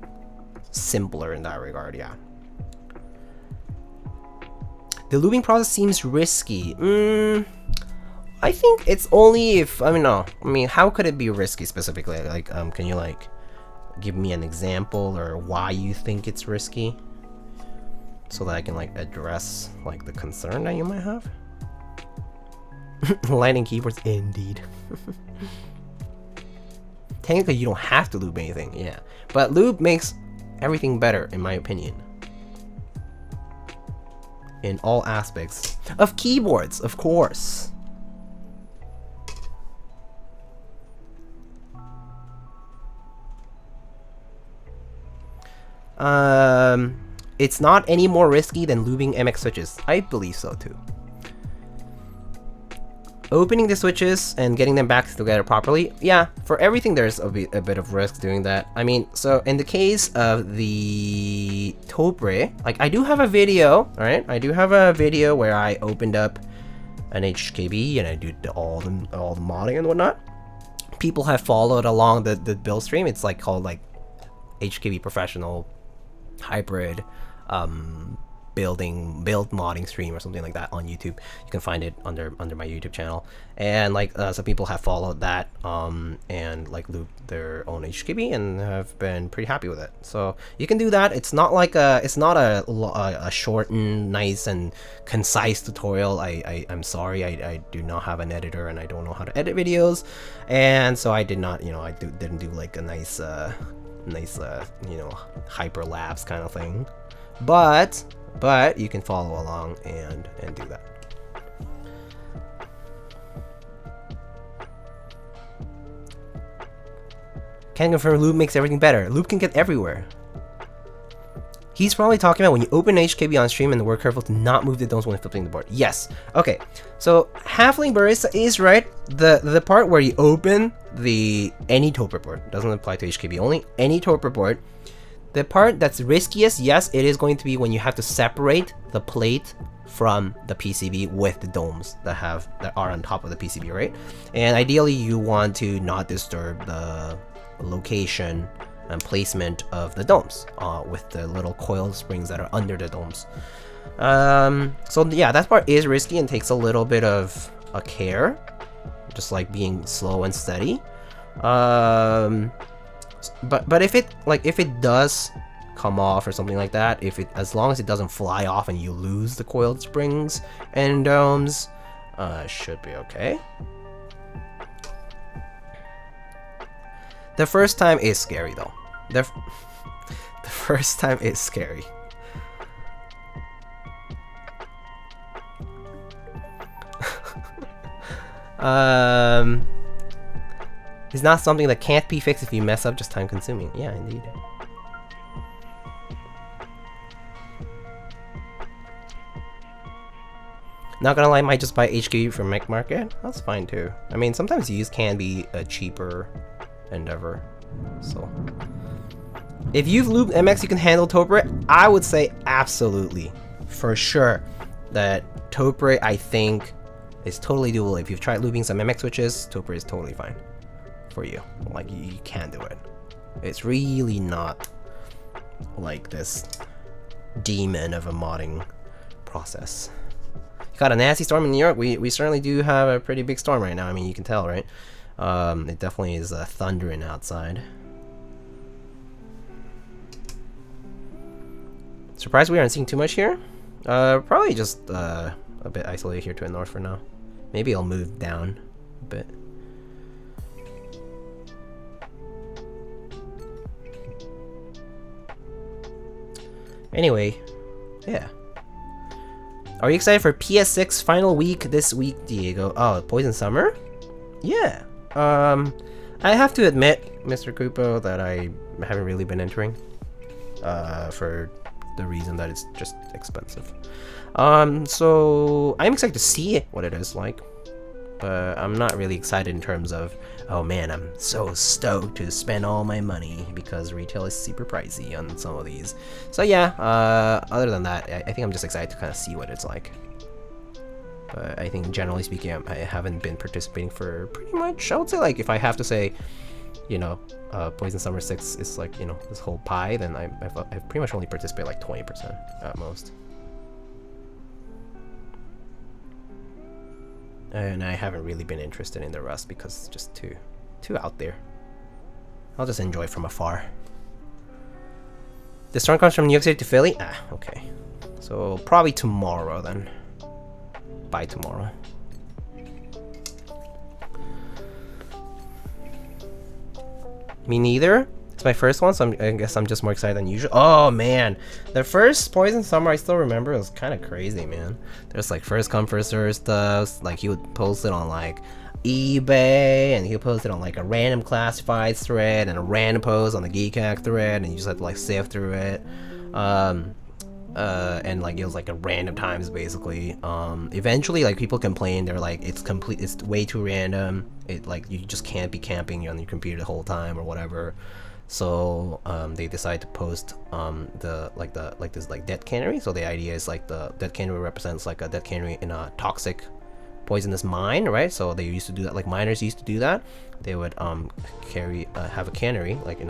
simpler in that regard. Yeah, the lubing process seems risky. I think it's only if, how could it be risky specifically? Like, can you like give me an example or why you think it's risky, so that I can like address like the concern that you might have? Lightning keyboards, indeed. Technically, you don't have to lube anything, yeah, but lube makes everything better, in my opinion, in all aspects of keyboards, of course. It's not any more risky than lubing MX switches. I believe so too. Opening the switches and getting them back together properly, yeah, for everything there's a bit of risk doing that. I mean, so in the case of the Topre, like I do have a video, alright? I do have a video where I opened up an HKB and I did all the modding and whatnot. People have followed along the build stream. It's like called like HKB Professional Hybrid build modding stream or something like that on YouTube. You can find it under my YouTube channel, and like some people have followed that and like looped their own HKB and have been pretty happy with it. So you can do that. It's not like a shortened, nice and concise tutorial. I'm sorry, I do not have an editor and I don't know how to edit videos, and so I did not, didn't do like a nice hyperlapse kind of thing, but you can follow along and do that. Can confirm lube makes everything better. Lube can get everywhere. He's probably talking about when you open HKB on stream and work careful to not move the domes when flipping the board. Yes. Okay. So Halfling Barista is right. The part where you open any Topre board, doesn't apply to HKB only, any Topre board. The part that's riskiest, yes, it is going to be when you have to separate the plate from the PCB with the domes that are on top of the PCB, right? And ideally you want to not disturb the location and placement of the domes with the little coil springs that are under the domes. So yeah, that part is risky and takes a little bit of a care, just like being slow and steady. But if it does come off or something like that, as long as it doesn't fly off and you lose the coiled springs and domes, should be okay. The first time is scary though. The first time is scary. It's not something that can't be fixed if you mess up, just time consuming. Yeah, indeed. Not gonna lie, might just buy HQ from Mech Market. That's fine too. I mean, sometimes used can be a cheaper endeavor. So, if you've lubed MX, you can handle Topre. I would say absolutely, for sure, that Topre I think is totally doable. If you've tried lubing some MX switches, Topre is totally fine for you. Like you can do it. It's really not like this demon of a modding process. Got a nasty storm in New York. We certainly do have a pretty big storm right now. I mean, you can tell, right? It definitely is thundering outside. Surprised we aren't seeing too much here. Probably just a bit isolated here to the north for now. Maybe I'll move down a bit. Anyway, yeah. Are you excited for PS6 final week this week, Diego? Oh, Poison Summer? Yeah. I have to admit, Mr. Kupo, that I haven't really been entering. For the reason that it's just expensive. So I'm excited to see what it is like. But I'm not really excited in terms of, oh man, I'm so stoked to spend all my money because retail is super pricey on some of these. So yeah, other than that, I think I'm just excited to kind of see what it's like. But I think generally speaking, I haven't been participating for pretty much, I would say, like, if I have to say, you know, Poison Summer 6 is like, you know, this whole pie, then I've pretty much only participated like 20% at most. And I haven't really been interested in the rest because it's just too out there. I'll just enjoy from afar. The storm comes from New York City to Philly? Ah, okay. So probably tomorrow then. By tomorrow. Me neither. It's my first one, so I guess I'm just more excited than usual. Oh man, the first Poison Summer I still remember, it was kind of crazy, man. There's like first come first serve stuff. Like he would post it on like eBay, and he would post it on like a random classifieds thread and a random post on the Keycap thread, and you just had to like sift through it. And like it was like at random times basically. Eventually like people complained, they're like it's way too random. It like you just can't be camping on your computer the whole time or whatever. So they decided to post this dead cannery. So the idea is like the dead cannery represents like a dead cannery in a toxic poisonous mine, right? So they used to do that, like miners used to do that. They would have a cannery like in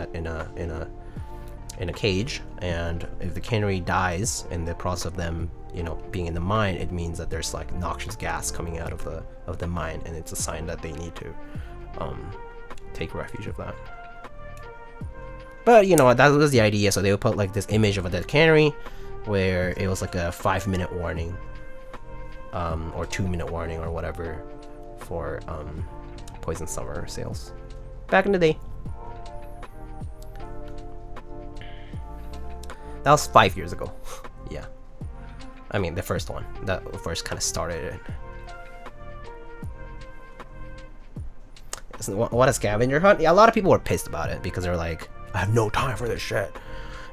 a cage, and if the cannery dies in the process of them, you know, being in the mine, it means that there's like noxious gas coming out of the mine, and it's a sign that they need to take refuge of that. But you know, that was the idea. So they would put like this image of a dead cannery where it was like a 5-minute warning or 2-minute warning or whatever for Poison Summer sales back in the day. That was 5 years ago. Yeah. I mean, the first one. That first kind of started it. What a scavenger hunt. Yeah, a lot of people were pissed about it because they're like, I have no time for this shit.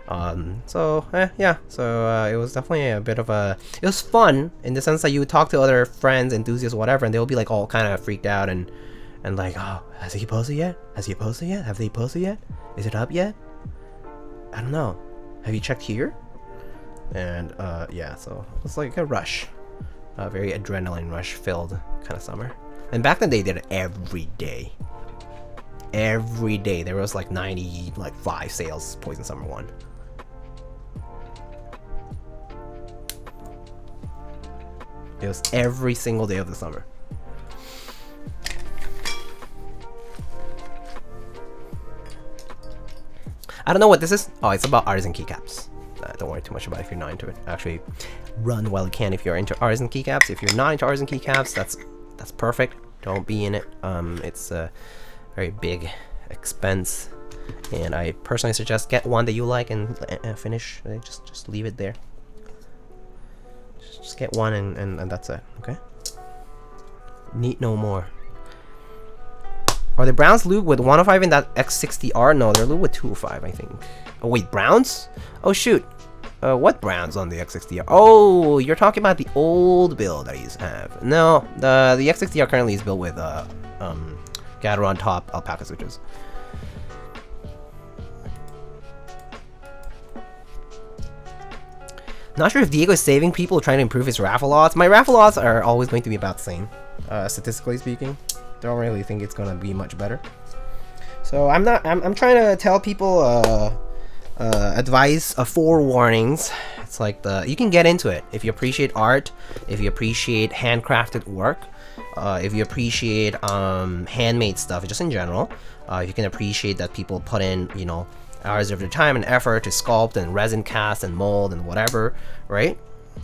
Yeah. So it was definitely a bit of a... It was fun in the sense that you would talk to other friends, enthusiasts, whatever, and they'll be like all kind of freaked out and like, oh, has he posted yet? Has he posted yet? Have they posted yet? Is it up yet? I don't know. Have you checked here? And yeah, so it was like a rush, a very adrenaline rush filled kind of summer. And back then they did it every day. every day. There was like 95 sales Poison Summer 1. It was every single day of the summer. I don't know what this is. Oh, it's about artisan keycaps. Don't worry too much about it if you're not into it. Actually, run while you can if you're into artisan keycaps. If you're not into artisan keycaps, that's perfect. Don't be in it. It's a very big expense, and I personally suggest get one that you like and finish. Just leave it there. Just get one and that's it. Okay. Need no more. Are the Browns lube with 105 in that X60R? No, they're lube with 205, I think. Oh wait, Browns? Oh shoot. What Browns on the X60R? Oh, you're talking about the old build I used to have. No, the X60R currently is built with Gateron top alpaca switches. Not sure if Diego is saving people trying to improve his raffle odds. My raffle odds are always going to be about the same, statistically speaking. Don't really think it's gonna be much better. So I'm trying to tell people advice, forewarnings. It's like you can get into it if you appreciate art, if you appreciate handcrafted work, if you appreciate handmade stuff just in general. If you can appreciate that people put in, you know, hours of their time and effort to sculpt and resin cast and mold and whatever, right?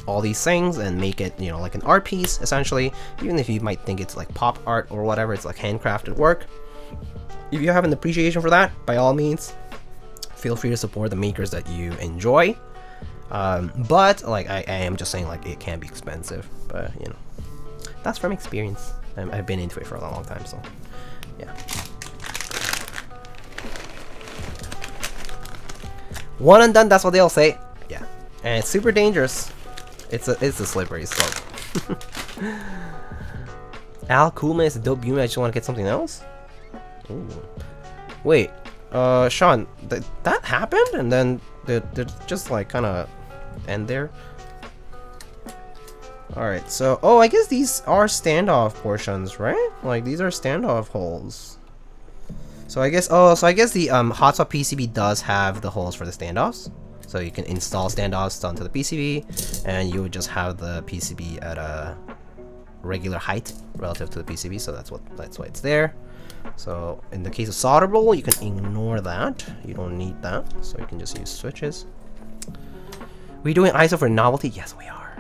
All these things and make it, you know, like an art piece essentially. Even if you might think it's like pop art or whatever, it's like handcrafted work. If you have an appreciation for that, by all means, feel free to support the makers that you enjoy. But like I am just saying, like, it can be expensive, but you know, that's from experience. I've been into it for a long time, so yeah. One and done, that's what they'll say. Yeah, and it's super dangerous. It's a slippery slope. Al Kuma is a dope unit. I just want to get something else. Ooh. Wait, Sean, that happened, and then they just like kind of end there. All right, so I guess these are standoff portions, right? Like these are standoff holes. So I guess I guess the hotspot PCB does have the holes for the standoffs. So you can install standoffs onto the PCB, and you would just have the PCB at a regular height relative to the PCB. So that's why it's there. So in the case of solderable, you can ignore that. You don't need that. So you can just use switches. We doing ISO for novelty? Yes, we are.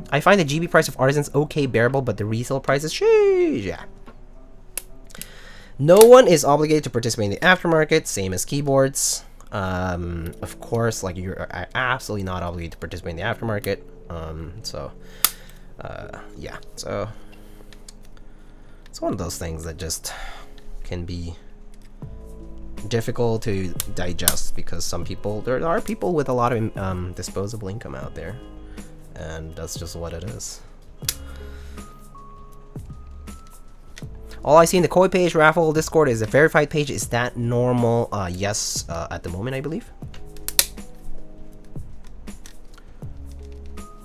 I find the GB price of Artisans okay bearable, but the resale price is sheesh. Yeah. No one is obligated to participate in the aftermarket, same as keyboards. Of course, like you're absolutely not obligated to participate in the aftermarket. Yeah, so it's one of those things that just can be difficult to digest because there are people with a lot of disposable income out there, and that's just what it is. All I see in the Koi page raffle Discord is a verified page. Is that normal? Yes, at the moment, I believe.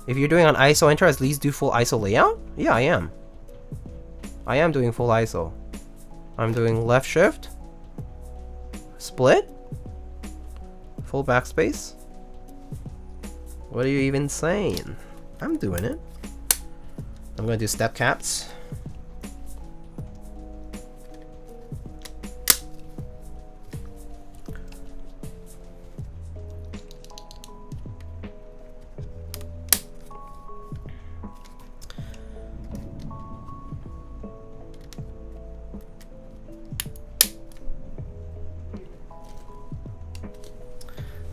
If you're doing on ISO enter, at least do full ISO layout. Yeah, I am. I am doing full ISO. I'm doing left shift, split, full backspace. What are you even saying? I'm doing it. I'm gonna do step caps.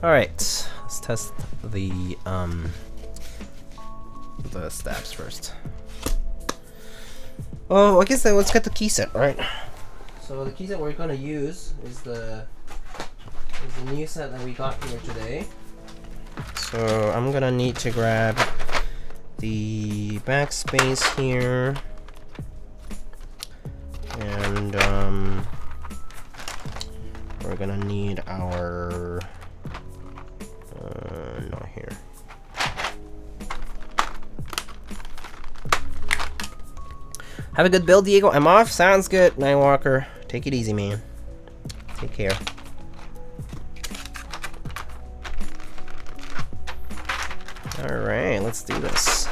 All right, let's test the stabs first. Oh, I guess let's get the key set, right? So the key set we're gonna use is the new set that we got here today. So I'm gonna need to grab the backspace here, and we're gonna need our not here. Have a good build, Diego. I'm off. Sounds good. Nightwalker. Take it easy, man. Take care. Alright, let's do this.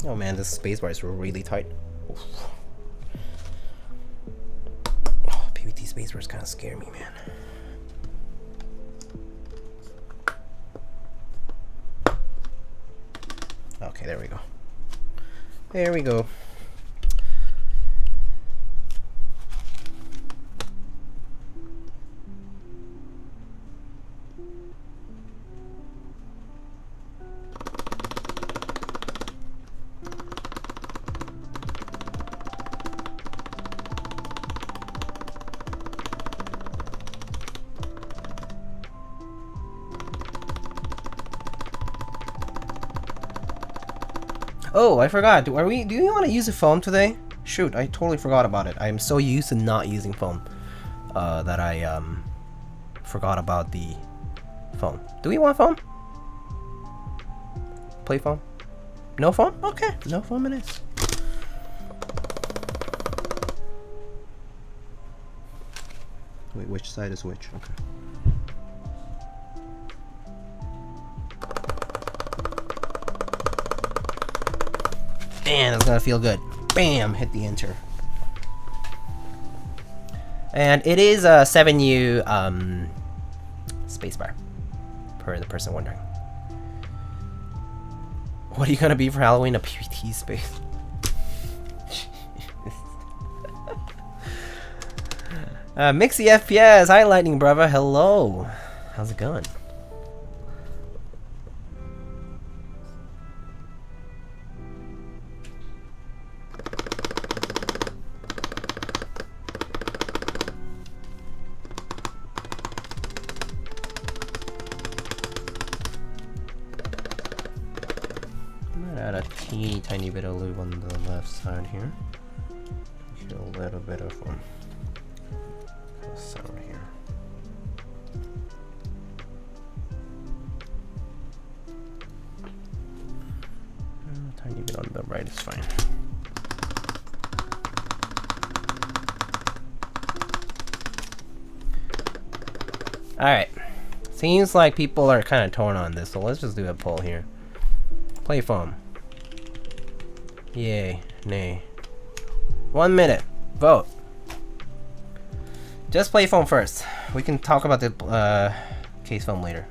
Oh man, this spacebar is really tight. Oof. Oh, PBT spacebars kind of scare me, man. Okay, there we go. There we go. Oh, I forgot. Do you want to use a phone today? Shoot, I totally forgot about it. I am so used to not using phone that I forgot about the phone. Do we want phone? Play phone? No phone? Okay, no phone it is. Wait, which side is which? Okay. Man, that's gonna feel good. Bam! Hit the enter. And it is a 7U spacebar, per the person wondering. What are you gonna be for Halloween? A PBT space. Mixy FPS, hi Lightning brother, hello. How's it going? Tiny bit of lube on the left side here. A little bit of sound here. Tiny bit on the right is fine. Alright. Seems like people are kind of torn on this, so let's just do a poll here. Play foam. Yay, nay. 1 minute. Vote. Just play foam first. We can talk about the case foam later.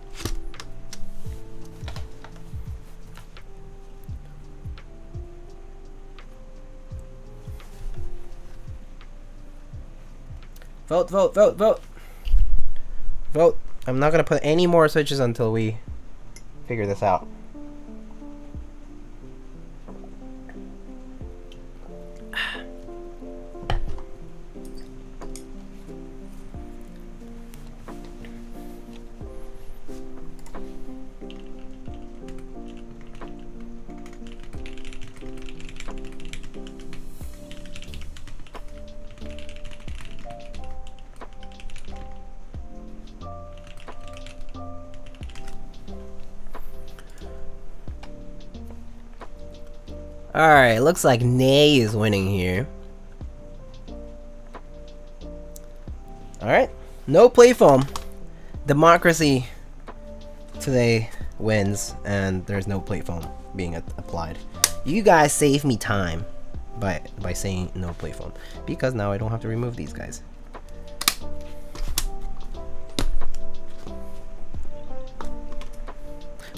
Vote, vote, vote, vote. Vote. I'm not gonna put any more switches until we figure this out. Alright, looks like Nay is winning here. Alright, no play foam. Democracy today wins, and there's no plate foam being applied. You guys save me time by saying no plate foam, because now I don't have to remove these guys.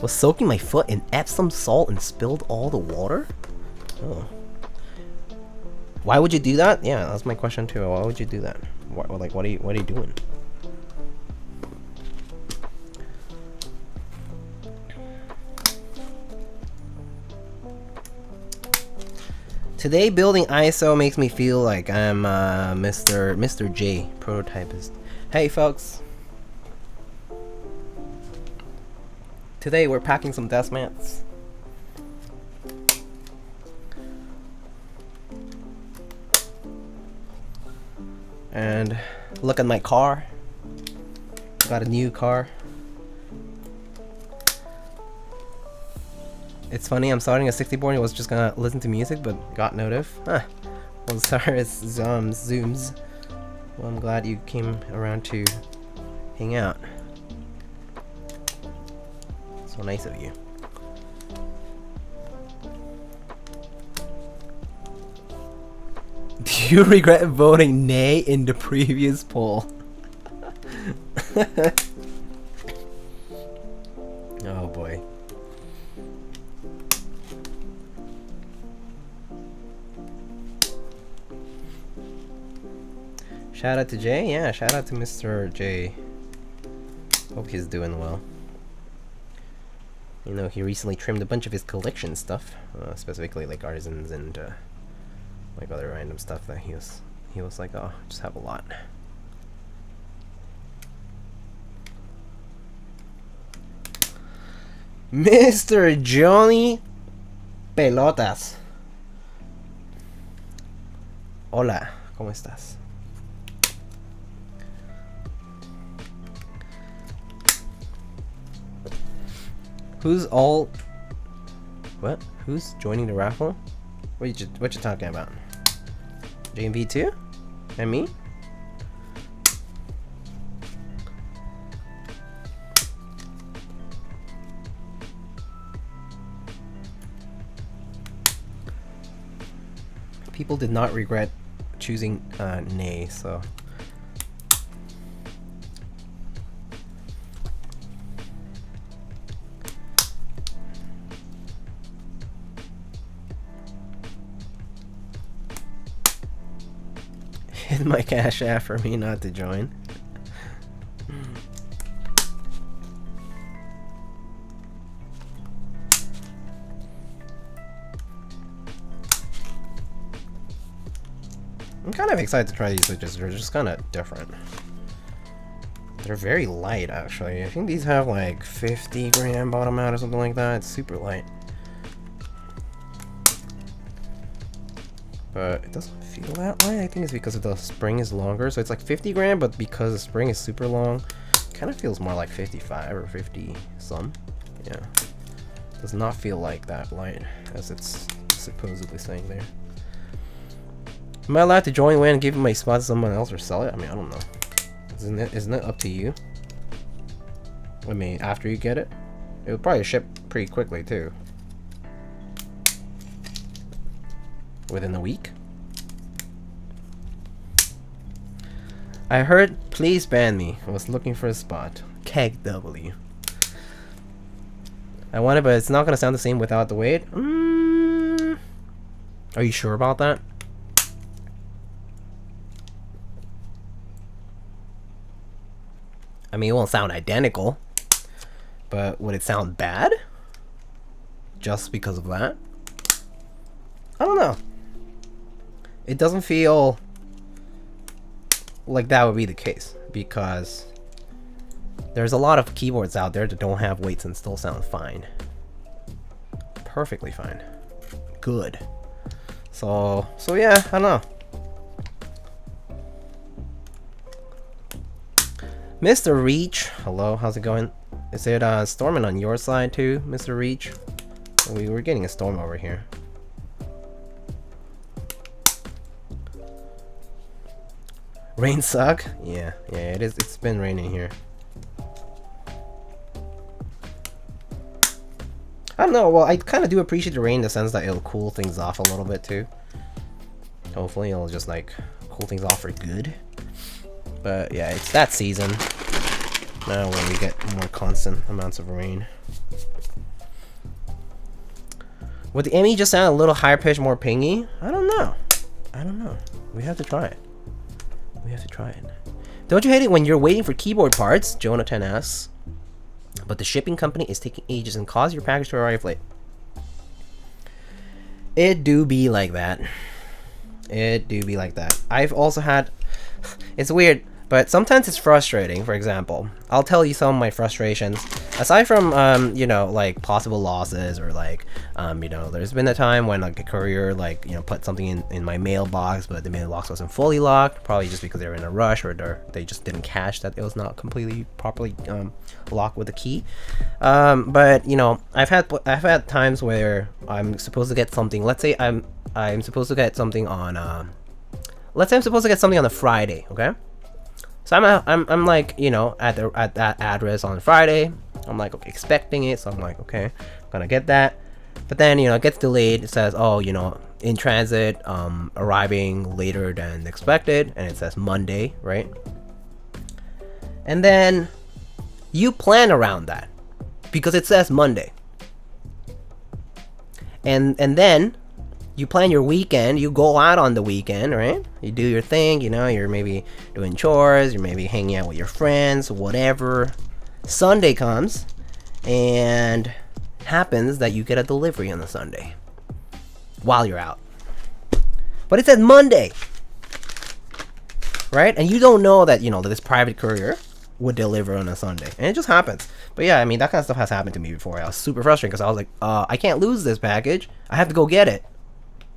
Was soaking my foot in Epsom salt and spilled all the water? Oh. Why would you do that? Yeah, that's my question too. Why would you do that? What are you doing? Today building ISO makes me feel like I'm Mr. J, prototypist. Hey folks. Today we're packing some desk mats. And look at my car. Got a new car. It's funny, I'm starting a 60 board. I was just gonna listen to music, but got notif. Huh. Well, sorry, it's zooms. Well, I'm glad you came around to hang out. So nice of you. Do you regret voting nay in the previous poll? Oh boy. Shout out to Jay? Yeah, shout out to Mr. J. Hope he's doing well. You know, he recently trimmed a bunch of his collection stuff, specifically like artisans and like other random stuff that he was like, oh, just have a lot. Mr. Johnny Pelotas. Hola, ¿cómo estás? Who's all? What? Who's joining the raffle? What you talking about? JMV2? And me? People did not regret choosing nay, so. Hit my cash app for me not to join. I'm kind of excited to try these switches. They're just kind of different. They're very light, actually. I think these have like 50 gram bottom out or something like that. It's super light. But it doesn't feel that light. I think it's because the spring is longer. So it's like 50 gram, but because the spring is super long, it kind of feels more like 55 or 50 some. Yeah. Does not feel like that light as it's supposedly saying there. Am I allowed to join when and give my spot to someone else or sell it? I mean, I don't know. Isn't it up to you? I mean, after you get it? It would probably ship pretty quickly too. Within a week? I heard please ban me. I was looking for a spot. Keg W. I want it, but it's not gonna sound the same without the weight. Are you sure about that? I mean, it won't sound identical, but would it sound bad? Just because of that? I don't know. It doesn't feel like that would be the case, because there's a lot of keyboards out there that don't have weights and still sound fine. Perfectly fine. Good. So yeah, I don't know. Mr. Reach, hello, how's it going? Is it storming on your side too, Mr. Reach? We're getting a storm over here. Rain suck? Yeah, it is. It's been raining here. I don't know. Well, I kind of do appreciate the rain in the sense that it'll cool things off a little bit too. Hopefully, it'll just like cool things off for good. But yeah, it's that season now when we get more constant amounts of rain. Would the ME just sound a little higher pitch, more pingy? I don't know. We have to try it. Don't you hate it when you're waiting for keyboard parts? Jonathan asks. But the shipping company is taking ages and cause your package to arrive late. It do be like that. It do be like that. I've also had, it's weird, but sometimes it's frustrating. For example, I'll tell you some of my frustrations. Aside from, you know, like possible losses or like, you know, there's been a time when like a courier like, you know, put something in my mailbox, but the mailbox wasn't fully locked, probably just because they were in a rush or they just didn't catch that it was not completely properly locked with the key. But you know, I've had times where I'm supposed to get something. Let's say I'm supposed to get something on let's say I'm supposed to get something on a Friday, okay? So I'm like, you know, at that address on Friday. I'm like, okay, expecting it, so I'm like, okay, I'm gonna get that. But then, you know, it gets delayed. It says, oh, you know, in transit, arriving later than expected, and it says Monday, right? And then you plan around that because it says Monday. And then you plan your weekend, you go out on the weekend, right? You do your thing, you know, you're maybe doing chores, you're maybe hanging out with your friends, whatever. Sunday comes, and happens that you get a delivery on the Sunday while you're out. But it says Monday, right? And you don't know that, you know, that this private courier would deliver on a Sunday, and it just happens. But yeah, I mean, that kind of stuff has happened to me before. I was super frustrated because I was like, I can't lose this package. I have to go get it.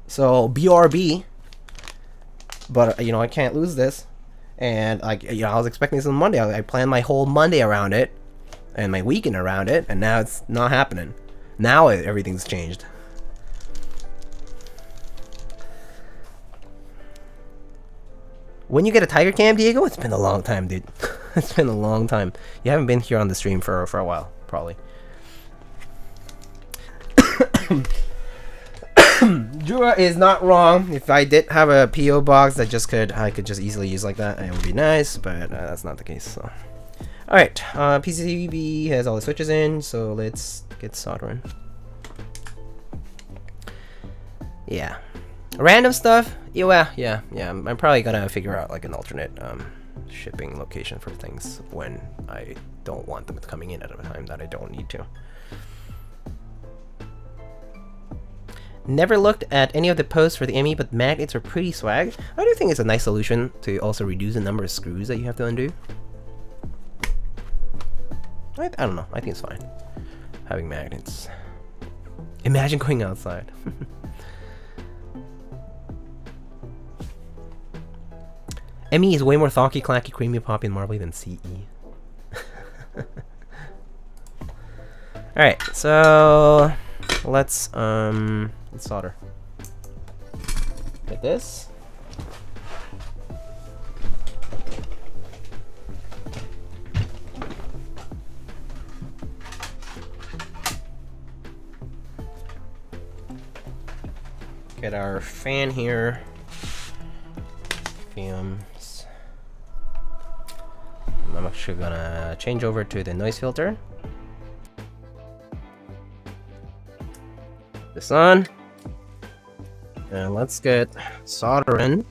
So BRB, but you know, I can't lose this. And like, you know, I was expecting this on Monday. I planned my whole Monday around it and my weekend around it, and now it's not happening. Now everything's changed. When you get a Tiger Cam, Diego? It's been a long time, dude. It's been a long time. You haven't been here on the stream for a while, probably. Jura is not wrong. If I did have a PO box that I could just easily use like that, it would be nice, but that's not the case. So, all right, PCB has all the switches in, so let's get soldering. Yeah, random stuff. Yeah. I'm probably gonna figure out like an alternate shipping location for things when I don't want them coming in at a time that I don't need to. Never looked at any of the posts for the ME, but magnets are pretty swag. I do think it's a nice solution to also reduce the number of screws that you have to undo. I don't know. I think it's fine having magnets. Imagine going outside. ME is way more thonky, clacky, creamy, poppy, and marbly than CE. Alright, so let's solder. Get this. Get our fan here. Fumes. I'm actually gonna change over to the noise filter. This on. And let's get soldering.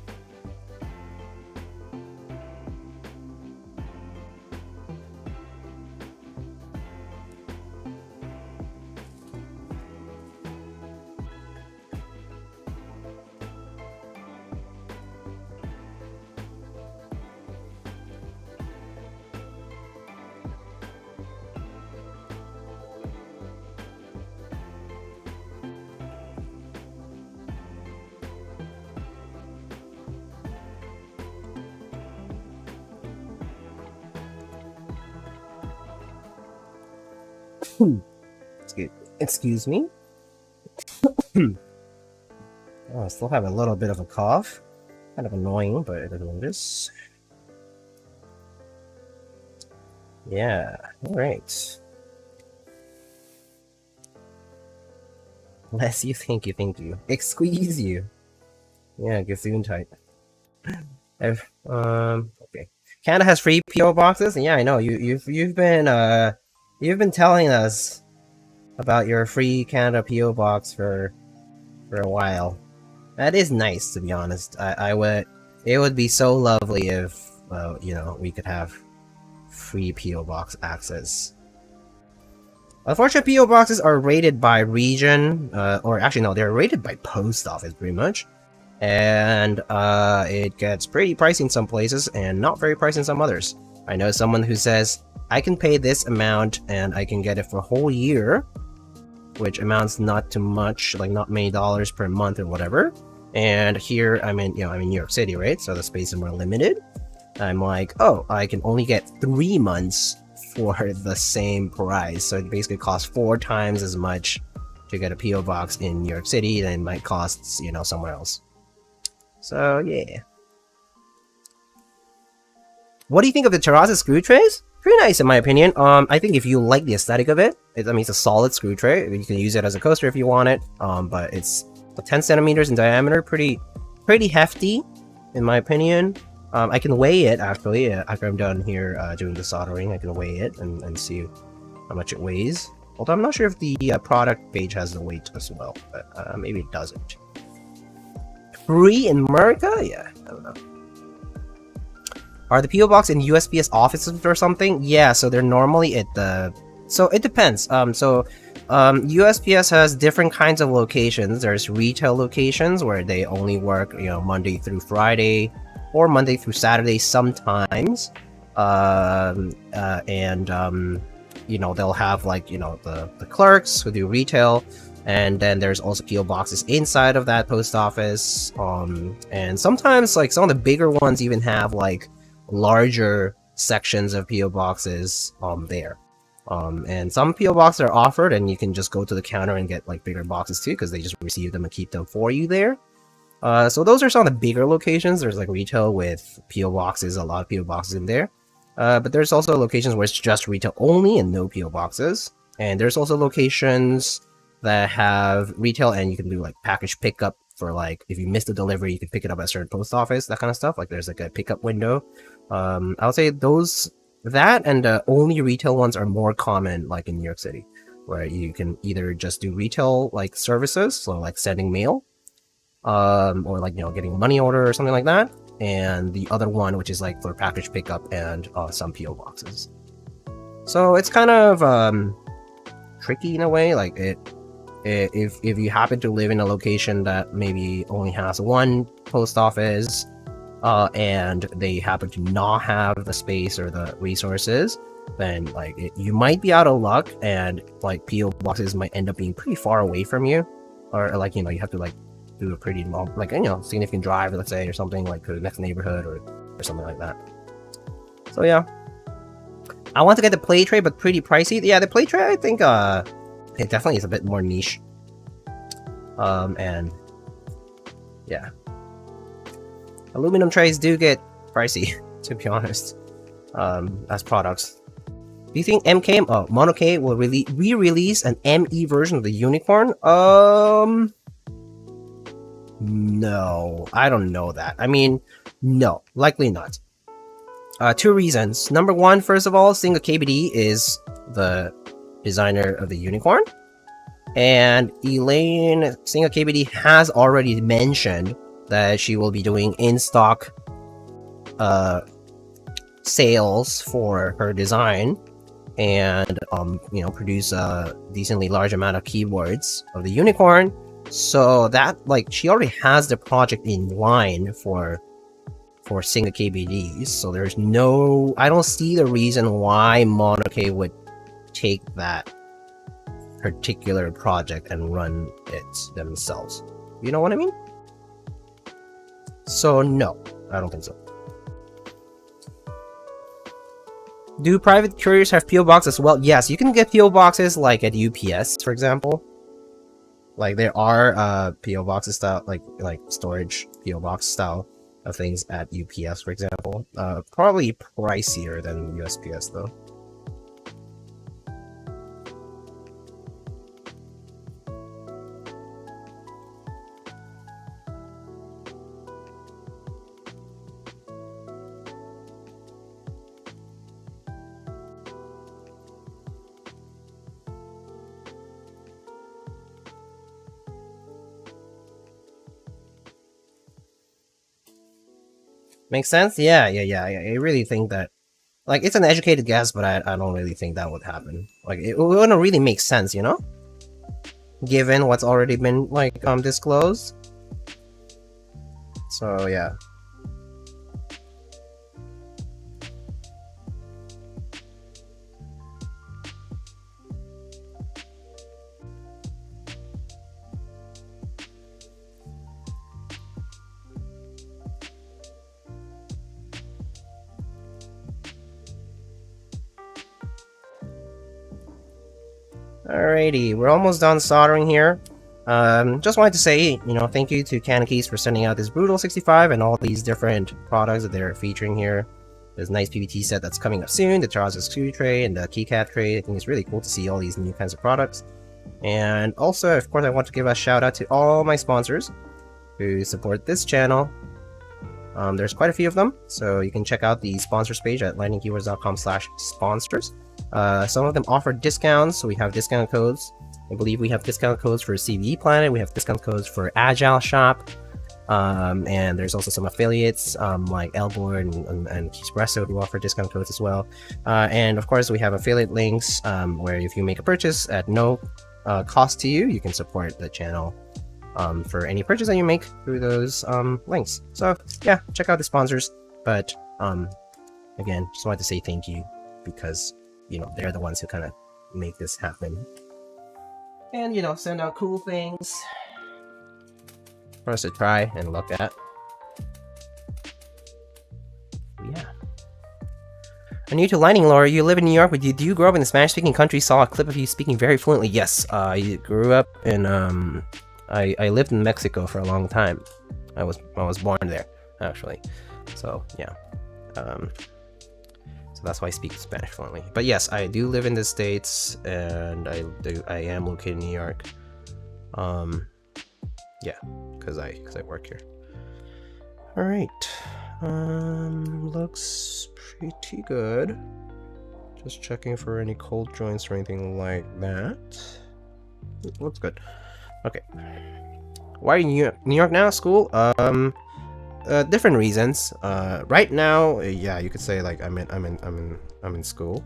Excuse me. Oh, I still have a little bit of a cough. Kind of annoying, but it doesn't notice. Yeah, alright. Less you think you. Squeeze you. Yeah, Gesundheit. Okay. Canada has free PO boxes? Yeah, I know. You've been telling us about your free Canada PO box for a while. That is nice, to be honest. It would be so lovely if you know, we could have free PO box access. Unfortunately, PO boxes are rated by region, or actually no, they're rated by post office pretty much, and it gets pretty pricey in some places and not very pricey in some others. I know someone who says I can pay this amount and I can get it for a whole year, which amounts not to much, like not many dollars per month or whatever. And here I'm in, I'm in New York City, right? So the space is more limited. I'm like, oh, I can only get 3 months for the same price. So it basically costs 4 times as much to get a PO box in New York City than it might cost, somewhere else. So yeah. What do you think of the terraza screw trays? Pretty nice in my opinion. I think if you like the aesthetic of it, it's a solid screw tray. You can use it as a coaster if you want it. But it's 10 centimeters in diameter, pretty hefty in my opinion. I can weigh it actually after I'm done here doing the soldering. I can weigh it and see how much it weighs. Although I'm not sure if the product page has the weight as well, but maybe it doesn't. Free in America? Yeah, I don't know. Are the PO box in USPS offices or something? Yeah, so they're normally at the. So it depends. USPS has different kinds of locations. There's retail locations where they only work, Monday through Friday, or Monday through Saturday sometimes. They'll have like the clerks who do retail, and then there's also PO boxes inside of that post office. And sometimes like some of the bigger ones even have like larger sections of PO boxes there. And some PO boxes are offered, and you can just go to the counter and get like bigger boxes too, because they just receive them and keep them for you there. So those are some of the bigger locations. There's like retail with PO boxes, a lot of PO boxes in there. But there's also locations where it's just retail only and no PO boxes. And there's also locations that have retail and you can do like package pickup for like if you miss the delivery, you can pick it up at a certain post office, that kind of stuff. Like there's like a pickup window. I would say that and the only retail ones are more common like in New York City, where you can either just do retail like services, so like sending mail, or like getting a money order or something like that, and the other one which is like for package pickup and some PO boxes. So it's kind of tricky in a way. Like if you happen to live in a location that maybe only has one post office, and they happen to not have the space or the resources, then like you might be out of luck, and like PO boxes might end up being pretty far away from you, or like you have to like do a pretty long, like significant drive, let's say, or something, like to the next neighborhood or something like that. So yeah, I want to get the plate tray, but pretty pricey. Yeah, the plate tray, I think it definitely is a bit more niche. And yeah, aluminum trays do get pricey, to be honest, as products. Do you think Mono-K will re-release an ME version of the unicorn? No, I don't know that. I mean, no, likely not. 2 reasons. Number 1, first of all, CannonKeys is the designer of the unicorn, and Elaine CannonKeys has already mentioned that she will be doing in-stock sales for her design, and produce a decently large amount of keyboards of the unicorn. So that like she already has the project in line for CannonKeys. So there's I don't see the reason why Mono-K would take that particular project and run it themselves. You know what I mean? So no, I don't think so. Do private couriers have PO boxes as well? Yes, you can get PO boxes like at UPS, for example. Like there are PO boxes style, like storage PO box style of things at UPS, for example. Probably pricier than USPS though. Makes sense? Yeah. I really think that Like, it's an educated guess, but I don't really think that would happen. Like, it wouldn't really make sense, you know? Given what's already been, like, disclosed. So, yeah. Alrighty, we're almost done soldering here. Just wanted to say, you know, thank you to CannonKeys for sending out this Brutal 65 and all these different products that they're featuring here. There's NicePBT set that's coming up soon, the Charles Screw tray, and the Keycap tray. I think it's really cool to see all these new kinds of products. And also, of course, I want to give a shout out to all my sponsors who support this channel. There's quite a few of them, so you can check out the sponsors page at lightningkeywords.com/sponsors. Some of them offer discounts, so we have discount codes. I believe we have discount codes for CVE Planet, we have discount codes for Agile Shop, and there's also some affiliates like Elboard and Espresso who offer discount codes as well. And of course, we have affiliate links where if you make a purchase at no cost to you, you can support the channel for any purchase that you make through those links. So yeah, check out the sponsors. But again, just wanted to say thank you because, you know, they're the ones who kind of make this happen. And, you know, send out cool things for us to try and look at. Yeah. I'm new to Lightning Lore. You live in New York, but do you grow up in a Spanish-speaking country? Saw a clip of you speaking very fluently. Yes, I grew up in I lived in Mexico for a long time. I was born there, actually. So yeah. So that's why I speak Spanish fluently. But yes, I do live in the States, and I am located in New York. Yeah, because I work here. All right. Looks pretty good. Just checking for any cold joints or anything like that. Looks good. Okay. Why are you in New York now? School? Different reasons. Right now, yeah, you could say like I'm in school.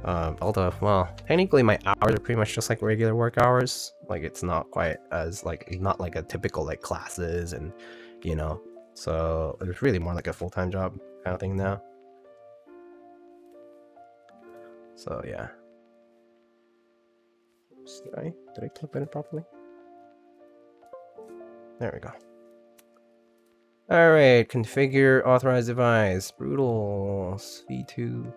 Although, well, technically my hours are pretty much just like regular work hours. Like it's not quite as not like a typical like classes and, you know. So it's really more like a full-time job kind of thing now. So yeah. Oops, did I clip it properly? There we go. Alright, configure authorized device. Brutal V2.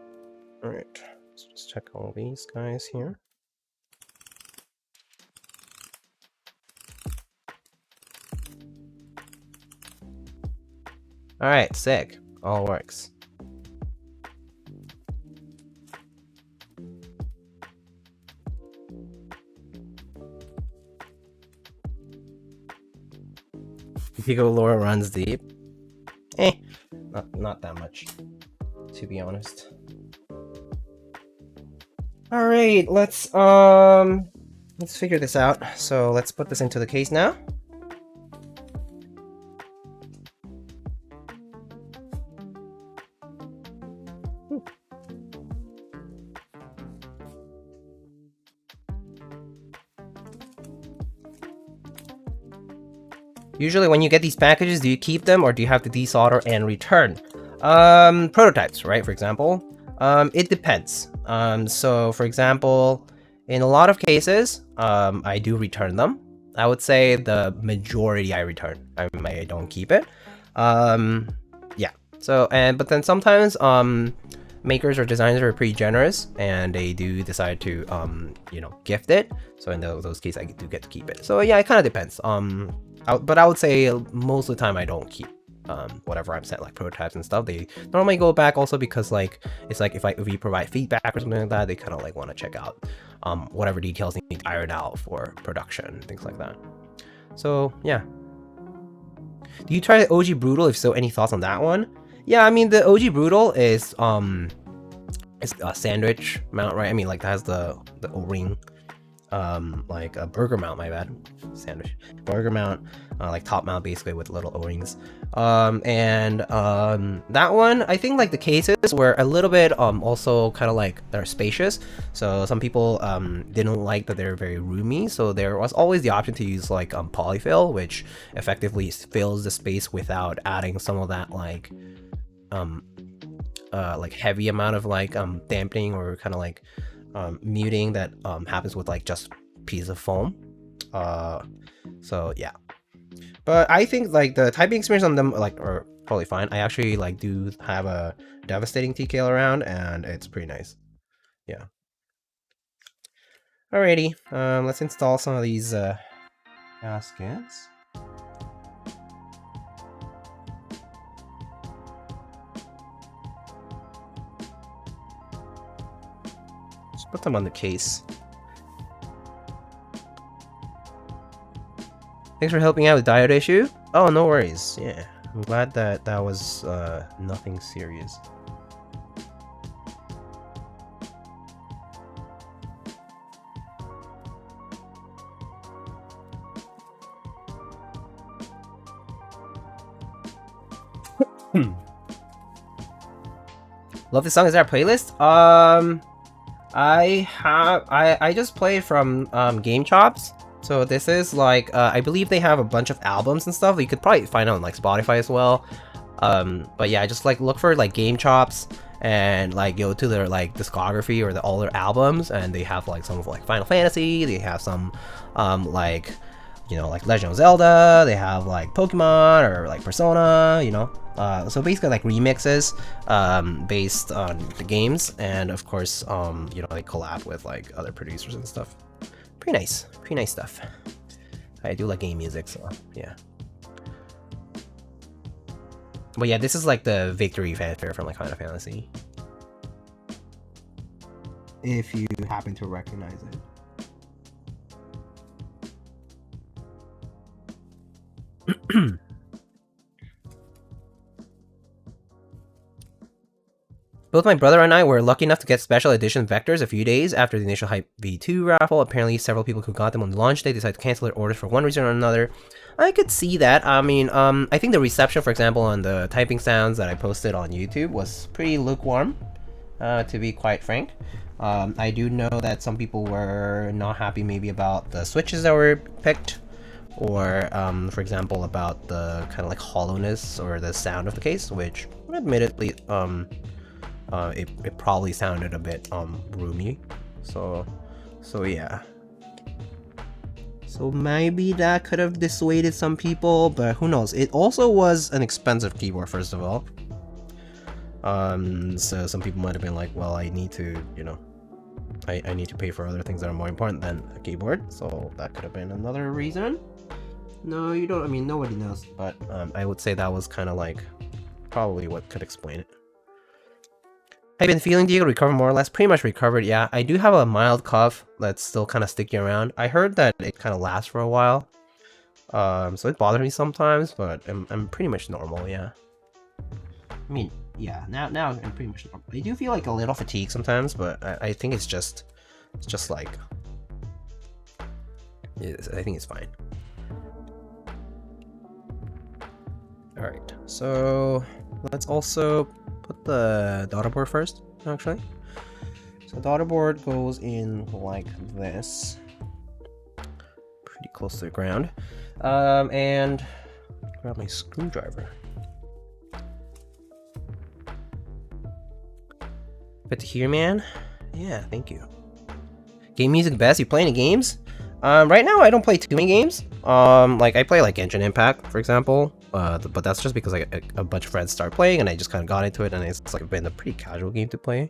Alright, let's just check all these guys here. Alright, sick. All works. Pico lore runs deep. Not that much, to be honest. All right, let's figure this out. So let's put this into the case now. Usually when you get these packages, do you keep them or do you have to desolder and return? Prototypes, right? For example, it depends. So for example, in a lot of cases, I do return them. I would say the majority I return. I don't keep it. Yeah. So but then sometimes makers or designers are pretty generous and they do decide to you know, gift it. So in those cases, I do get to keep it. So yeah, it kind of depends. But I would say most of the time I don't keep whatever I'm sent, like prototypes and stuff. They normally go back also because like it's like if we provide feedback or something like that, they kind of like want to check out whatever details need to iron out for production, things like that. So yeah. Do you try the OG Brutal? If so, any thoughts on that one? Yeah, I mean the OG Brutal is it's a sandwich mount, right? I mean like that has the O-ring like a burger mount, my bad, sandwich, burger mount, like top mount basically with little O-rings. That one, I think like the cases were a little bit also kind of like they're spacious, so some people didn't like that they're very roomy, so there was always the option to use like polyfill, which effectively fills the space without adding some of that like heavy amount of like dampening or kind of like muting that happens with like just pieces of foam. So yeah, but I think like the typing experience on them like are totally fine. I actually like do have a devastating TKL around, and it's pretty nice. Yeah. Alrighty, let's install some of these gaskets. Just put them on the case. Thanks for helping out with diode issue. Oh, no worries. Yeah, I'm glad that that was nothing serious. Love this song. Is there a playlist? I just play from Game Chops. So this is like I believe they have a bunch of albums and stuff. You could probably find out on like Spotify as well. But yeah, just like look for like Game Chops and like go to their like discography or all their albums, and they have like some of like Final Fantasy. They have some like, you know, like Legend of Zelda. They have like Pokemon or like Persona, you know. So basically like remixes based on the games, and of course you know, they collab with like other producers and stuff. Pretty nice stuff. I do like game music, so yeah. But yeah, this is like the victory fanfare from like Final Fantasy, if you happen to recognize it. Both my brother and I were lucky enough to get special edition vectors a few days after the initial Hype V2 raffle. Apparently, several people who got them on the launch day decided to cancel their orders for one reason or another. I could see that. I mean, I think the reception, for example, on the typing sounds that I posted on YouTube was pretty lukewarm, to be quite frank. I do know that some people were not happy maybe about the switches that were picked, or for example about the kind of like hollowness or the sound of the case, which admittedly it probably sounded a bit roomy, so yeah. So maybe that could have dissuaded some people, but who knows. It also was an expensive keyboard, first of all. So some people might have been like, well, I need to, you know, I need to pay for other things that are more important than a keyboard, so that could have been another reason. No, you don't, I mean, nobody knows, but I would say that was kind of like probably what could explain it. I've been feeling Diego recover more or less. Pretty much recovered, yeah. I do have a mild cough that's still kind of sticking around. I heard that it kind of lasts for a while. So it bothers me sometimes, but I'm pretty much normal, yeah. I mean, yeah, now I'm pretty much normal. I do feel like a little fatigue sometimes, but I think it's just like, I think it's fine. Alright, so let's also put the daughter board first, actually. So daughter board goes in like this, pretty close to the ground. And grab my screwdriver. Good to hear, man. Yeah, thank you. Game music best? You play any games? Right now I don't play too many games. Like I play like Genshin Impact, for example. But that's just because like a bunch of friends start playing and I just kind of got into it, and it's like been a pretty casual game to play,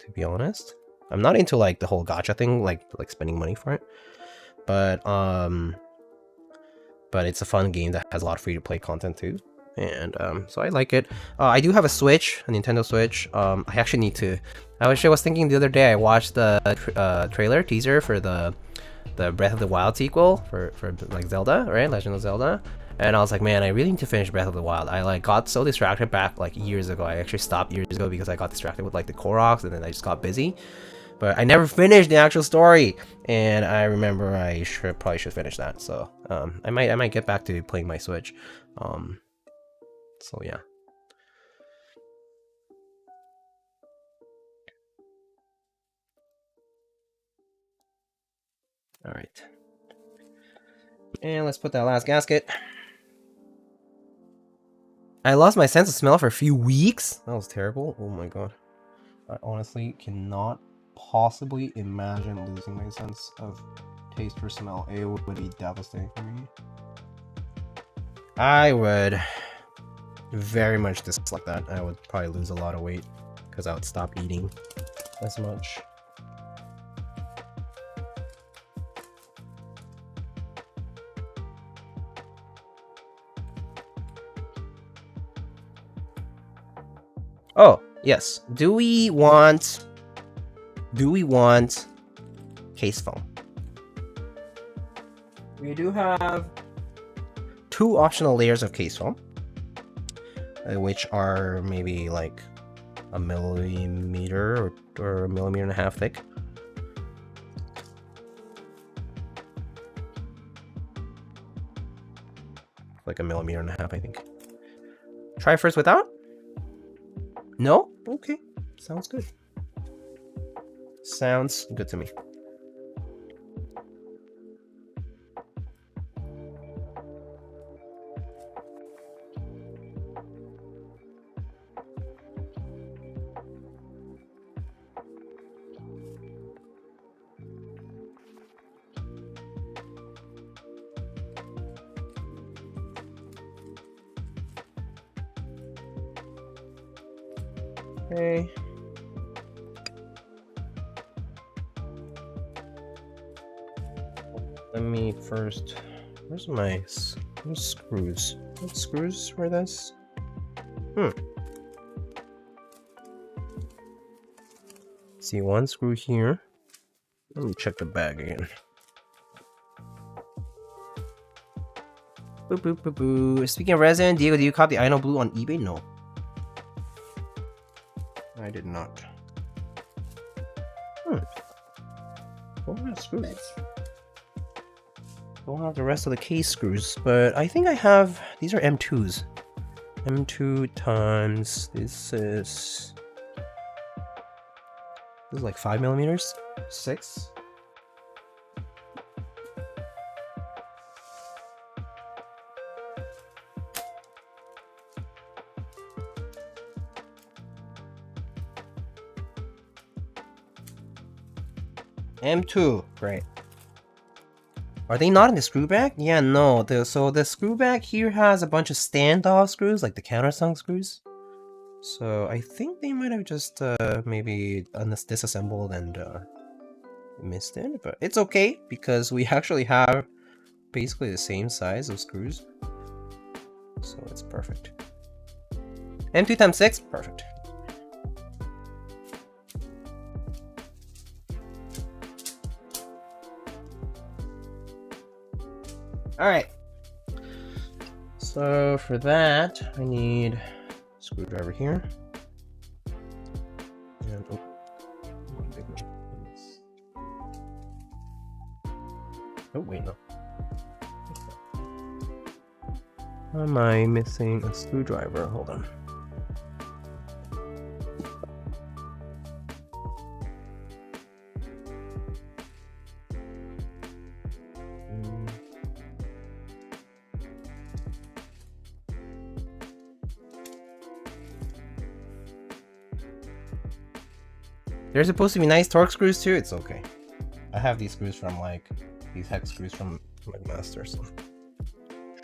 to be honest. I'm not into like the whole gacha thing, like spending money for it. But it's a fun game that has a lot of free to play content too. And so I like it. I do have a Switch, a Nintendo Switch. I actually need to. I was thinking the other day. I watched the trailer teaser for the Breath of the Wild sequel for like Zelda, right? Legend of Zelda. And I was like, man, I really need to finish Breath of the Wild. I like got so distracted back like years ago. I actually stopped years ago because I got distracted with like the Koroks, and then I just got busy. But I never finished the actual story, and I remember I probably should finish that. So I might get back to playing my Switch. So yeah. All right, and let's put that last gasket. I lost my sense of smell for a few weeks. That was terrible. Oh my god. I honestly cannot possibly imagine losing my sense of taste or smell. It would be devastating for me. I would very much dislike that. I would probably lose a lot of weight because I would stop eating as much. Oh, yes. Do we want case foam? We do have 2 optional layers of case foam, which are maybe like a millimeter or a millimeter and a half thick. Like a millimeter and a half, I think. Try first without? No? Okay. Sounds good. Sounds good to me. Okay. Let me first. Where's screws? What screws were this? See, 1 screw here. Let me check the bag again. Boop boop boop boo. Speaking of resin, Diego, do you cop the Ino Blue on eBay? No. I did not. What are the screws? Don't have the rest of the case screws, but I think I have. These are M2s. M2 times. This is like 5 millimeters. 6. M2, great. Are they not in the screw bag? Yeah, no. So the screw bag here has a bunch of standoff screws, like the countersunk screws. So I think they might have just maybe disassembled and missed it, but it's okay because we actually have basically the same size of screws. So it's perfect. M2 times 6, perfect. Alright, so for that, I need a screwdriver here. And, oh, one big one. Oh, wait, no. Am I missing a screwdriver? Hold on. They're supposed to be nice torque screws too. It's okay. I have these screws from like these hex screws from my master, so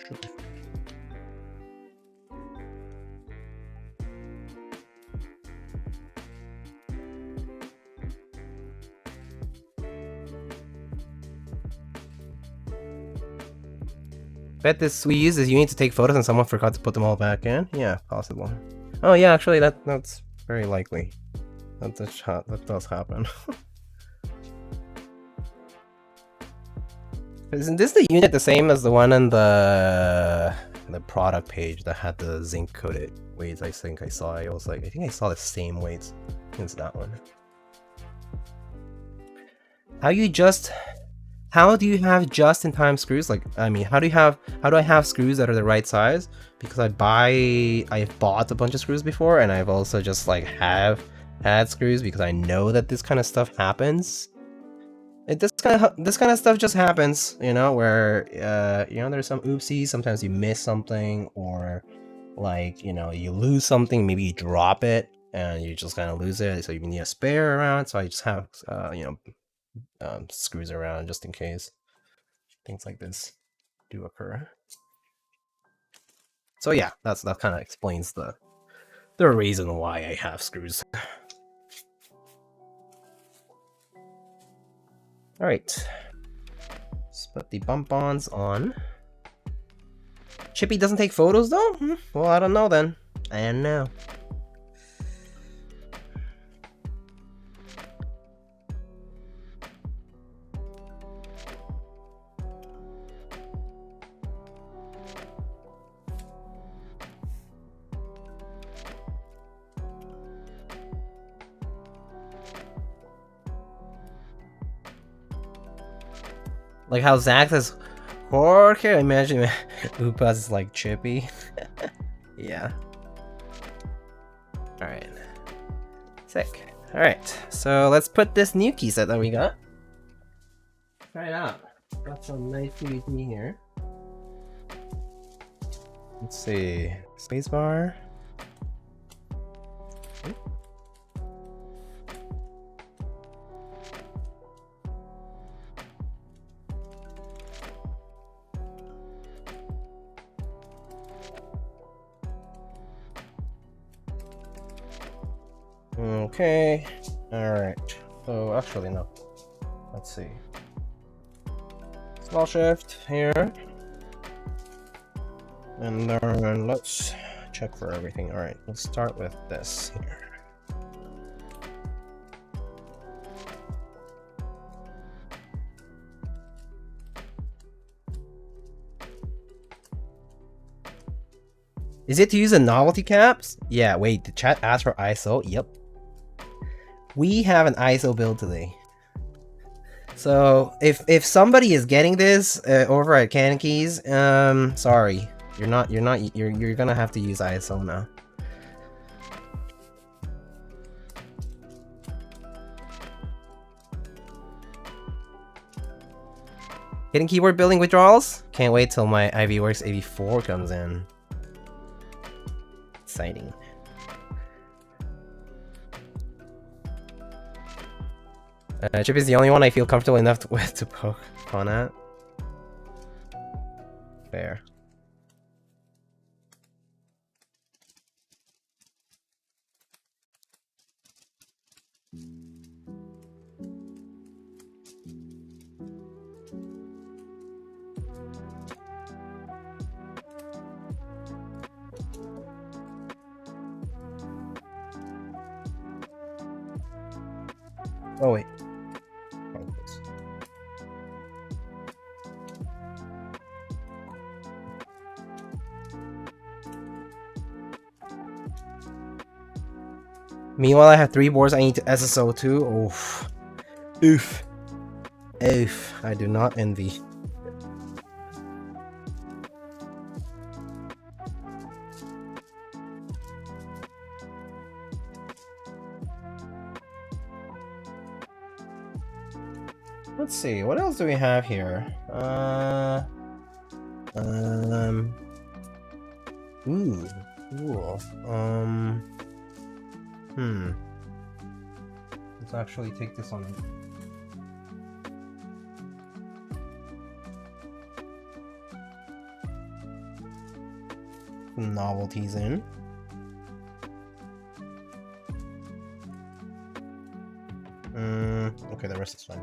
should be fine. Bet this squeeze is you need to take photos and someone forgot to put them all back in. Yeah, possible. Oh yeah, actually that's very likely. That does happen. Isn't this the unit the same as the one on the product page that had the zinc coated weights? I think I saw. I think I saw the same weights as that one. How do you have just-in-time screws? Like, I mean, how do I have screws that are the right size? Because I've bought a bunch of screws before, and I've also just like have had screws because I know that this kind of stuff happens. This kind of stuff just happens, you know, where you know, there's some oopsies. Sometimes you miss something, or like, you know, you lose something. Maybe you drop it and you just kind of lose it, so you need a spare around. So I just have you know, screws around just in case things like this do occur. So yeah, that kind of explains the reason why I have screws. All right, let's put the bump-ons on. Chippy doesn't take photos though? Well, I don't know then. I don't know. Like how Zach says, Jorge, imagine Upas is like Chippy. Yeah. Alright. Sick. Alright, so let's put this new key set that we got. Try it out. Got some NicePBT here. Let's see. Spacebar. Okay, alright. So actually no. Let's see. Small shift here. And then let's check for everything. Alright, let's start with this here. Is it to use the novelty caps? Yeah, wait, the chat asked for ISO. Yep. We have an ISO build today. So if somebody is getting this over at CannonKeys, sorry. You're gonna have to use ISO now. Getting keyboard building withdrawals? Can't wait till my IVWorks 84 comes in. Exciting. Chip is the only one I feel comfortable enough to poke fun at. Fair. Oh wait. Meanwhile, I have 3 boards I need to SSO too. Oof. Oof. Oof. I do not envy. Let's see, what else do we have here? Ooh, cool. Let's actually take this on. Novelties in. Okay, the rest is fine.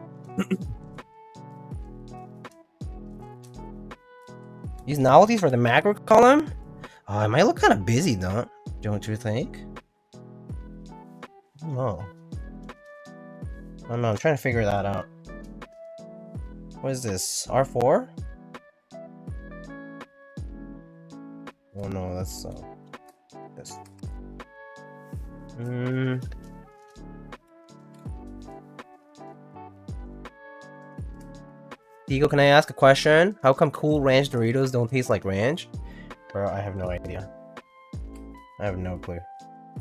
These novelties for the macro column? Oh, it might look kind of busy, don't you think? I don't know. I don't know, I'm trying to figure that out. What is this? R4? Oh no, that's this. Diego, can I ask a question? How come Cool Ranch Doritos don't taste like ranch? Bro, I have no idea. I have no clue.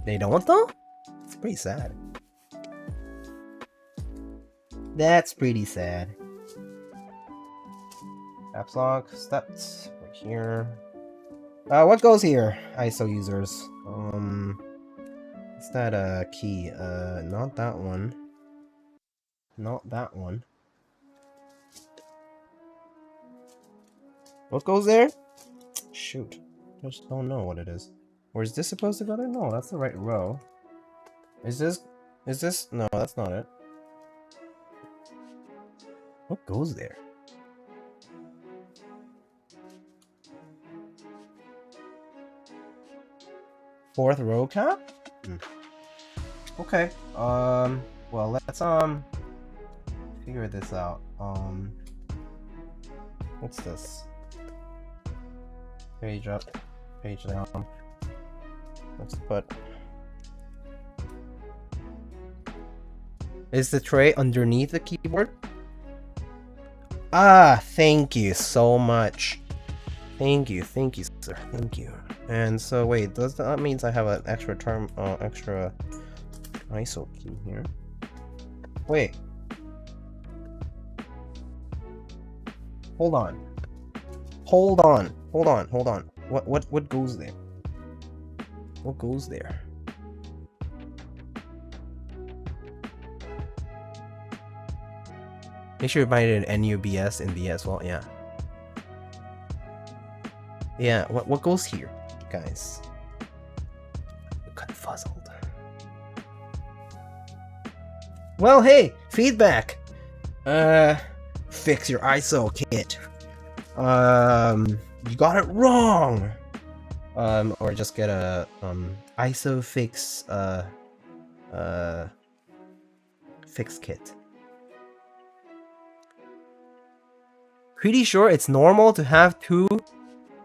They don't though? It's pretty sad. That's pretty sad. Caps lock, steps, right here. What goes here, ISO users? Is that a key? Not that one. Not that one. What goes there? Shoot. Just don't know what it is. Or is this supposed to go there? No, that's the right row. Is this... No, that's not it. What goes there? Fourth row cap? Okay. Well, let's, figure this out. What's this? Page up, page down. Let's put... Is the tray underneath the keyboard? Ah, thank you so much. Thank you, sir. Thank you. And so, wait, that means I have an extra extra ISO key here. Wait. Hold on. Hold on. What goes there? What goes there? Make sure you buy it in NUBS and BS. Well, yeah. Yeah, what goes here, guys? I'm confuzzled. Well, hey, feedback. Fix your ISO kit. You got it wrong. Or just get a ISO fix fix kit. Pretty sure it's normal to have two.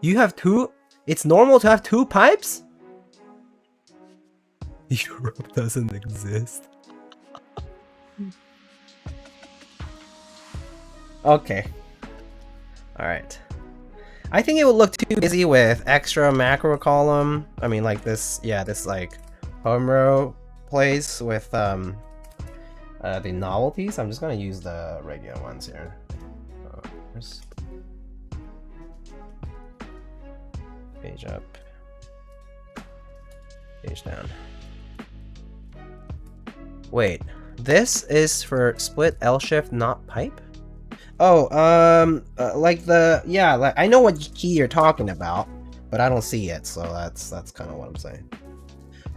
You have two? It's normal to have two pipes? Europe doesn't exist. Okay. Alright. I think it would look too busy with extra macro column. I mean, like this, yeah, this like home row place with the novelties. I'm just gonna use the regular ones here. Page up, page down. Wait, this is for split L shift, not pipe? Oh, like the, yeah, like I know what key you're talking about, but I don't see it, so that's kind of what I'm saying.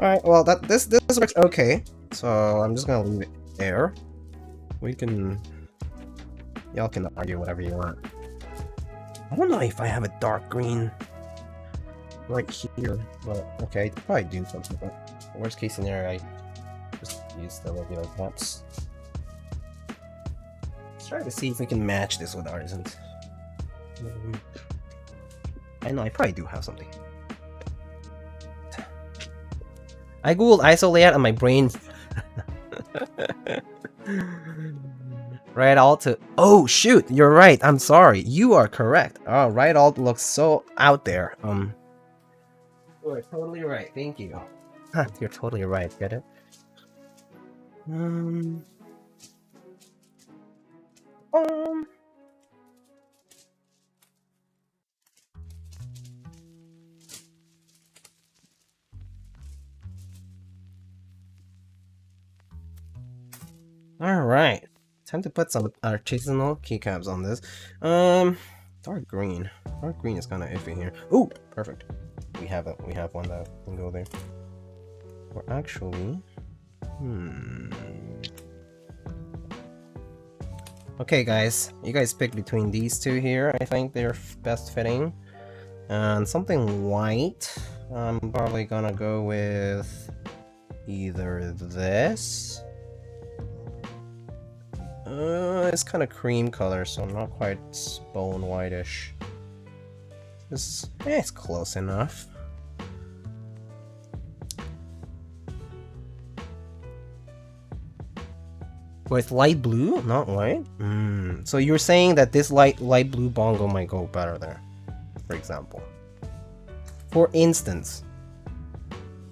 All right, well this works okay, so I'm just gonna leave it there. Y'all can argue whatever you want. I don't know if I have a dark green right here, but okay, probably do something. But worst case scenario, I just use the regular caps. Let's try to see if we can match this with Artisans. I know I probably do have something. I googled ISO layout and my brain. Right alt to... Oh shoot, you're right. I'm sorry. You are correct. Oh, right alt looks so out there. You're totally right. Thank you. You're totally right. Get it? All right. Time to put some artisanal keycaps on this. Dark green. Dark green is kind of iffy here. Ooh, perfect. We have it. We have one that can go there. Or actually, okay, guys. You guys pick between these two here. I think they're best fitting. And something white. I'm probably gonna go with either this. It's kind of cream color, so not quite bone whitish. It's close enough. With light blue, not white? So you're saying that this light blue bongo might go better there, for example. For instance,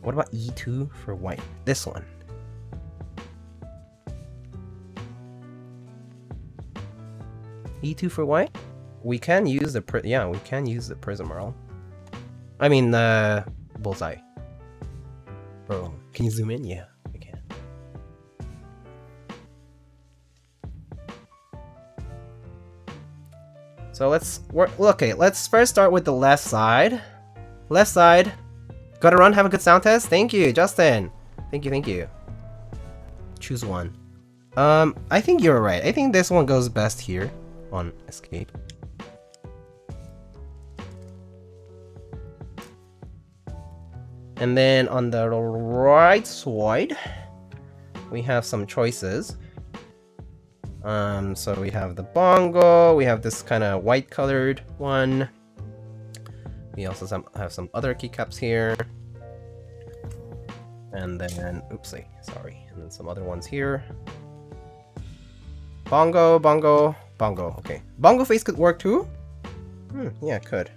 what about E2 for white? This one. E2 for white? We can use the we can use the Prismarl. I mean the bullseye. Bro, can you zoom in? Yeah, I can. So let's work. Okay, let's first start with the left side. Left side. Gotta run. Have a good sound test. Thank you, Justin. Thank you. Thank you. Choose one. I think you're right. I think this one goes best here on escape. And then on the right side, we have some choices. So we have the bongo, we have this kind of white colored one. We also have some other keycaps here. And then, oopsie, sorry. And then some other ones here. Bongo, bongo, bongo. Okay. Bongo face could work too? Yeah, it could.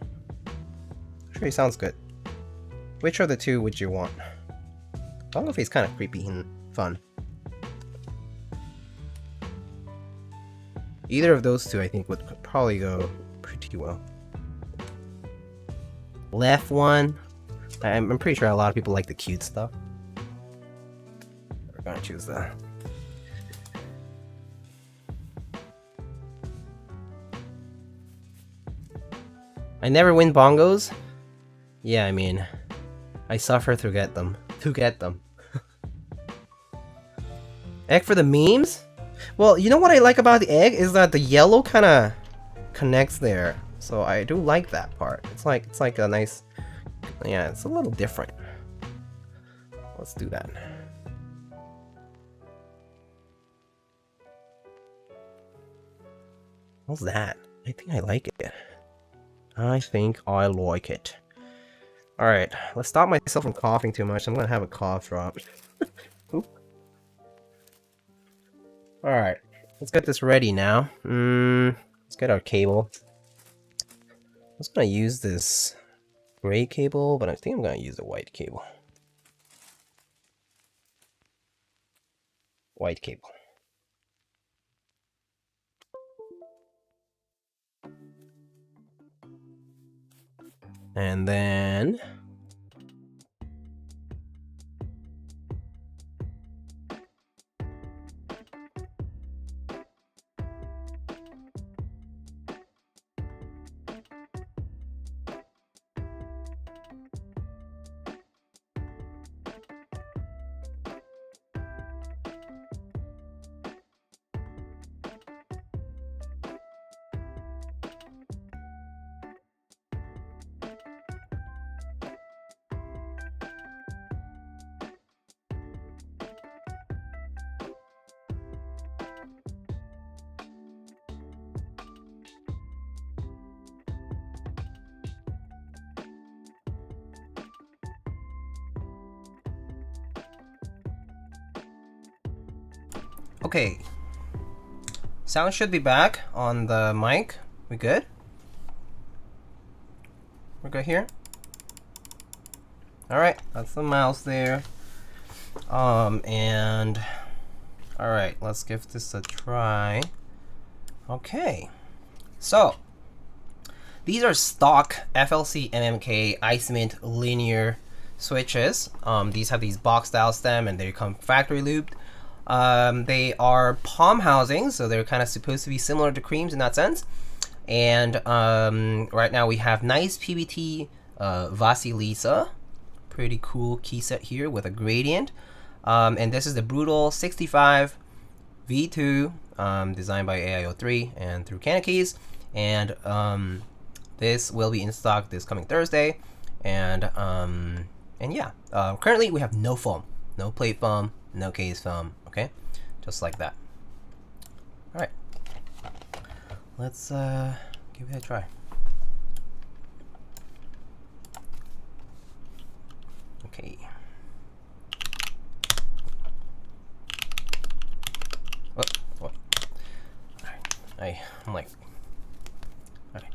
Actually sounds good. Which of the two would you want? Bongo face kind of creepy and fun. Either of those two I think would probably go pretty well. Left one. I'm pretty sure a lot of people like the cute stuff. We're gonna choose that. I never win bongos. Yeah, I mean, I suffer to get them. Egg for the memes? Well, you know what I like about the egg is that the yellow kind of connects there. So I do like that part. It's like a nice, yeah, it's a little different. Let's do that. What's that? I think I like it. I think I like it. Alright, let's stop myself from coughing too much. I'm gonna have a cough drop. Alright, let's get this ready now. Let's get our cable. I was gonna use this gray cable, but I think I'm gonna use the white cable. White cable. And then okay, sound should be back on the mic. We good? We're good here? Alright, that's the mouse there. And alright, let's give this a try. Okay, so these are stock FLCMMK Ice Mint linear switches. These have these box style stem and they come factory lubed. They are palm housings, so they're kind of supposed to be similar to creams in that sense. And right now we have NicePBT Vasilisa, pretty cool key set here with a gradient. And this is the Brutal 65 V2, designed by AIO3 and through CannonKeys. And this will be in stock this coming Thursday. And yeah, currently we have no foam, no plate foam, no case foam. Okay, just like that. All right, let's give it a try. Okay. Oh, I'm like, alright.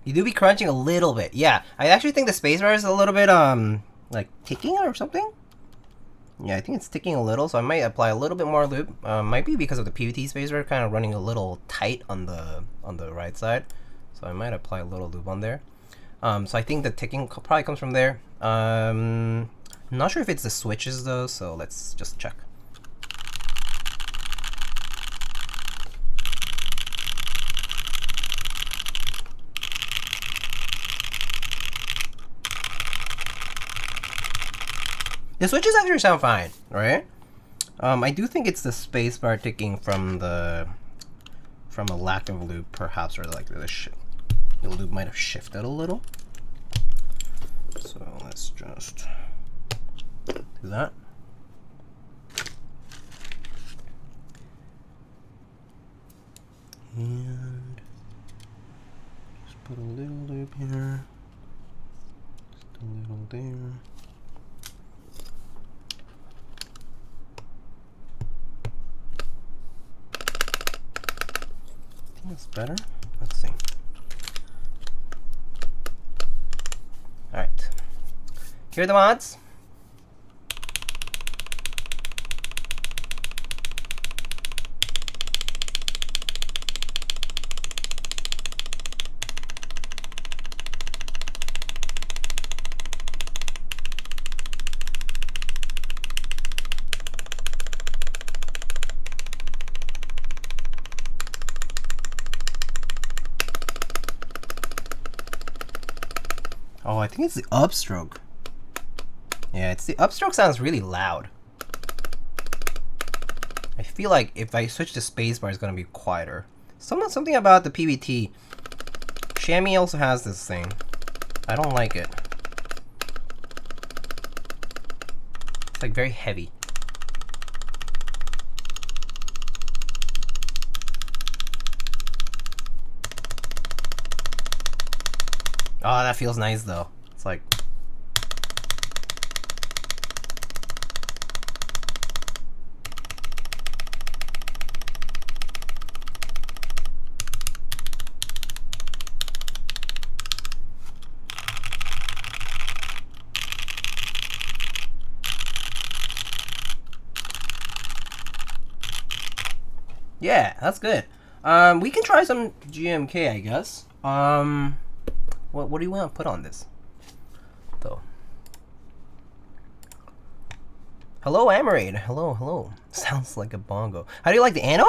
You do be crunching a little bit. Yeah, I actually think the spacebar is a little bit, like ticking or something. Yeah, I think it's ticking a little, so I might apply a little bit more lube. Might be because of the PBT spacebar kind of running a little tight on the right side. So I might apply a little lube on there. So I think the ticking probably comes from there. I'm not sure if it's the switches though, so let's just check. The switches actually sound fine, right? I do think it's the spacebar ticking from a lack of lube, perhaps, or like the lube might have shifted a little. So let's just do that. And just put a little lube here, just a little there. That's better. Let's see. Alright. Here are the mods. Oh, I think it's the upstroke. Yeah, it's the upstroke sounds really loud. I feel like if I switch to spacebar, it's gonna be quieter. Something about the PBT. Xiaomi also has this thing. I don't like it. It's like very heavy. Oh, that feels nice though. It's like... Yeah, that's good. We can try some GMK, I guess. What do you want to put on this, though? Hello, Amarade. Hello. Sounds like a bongo. How do you like the ano?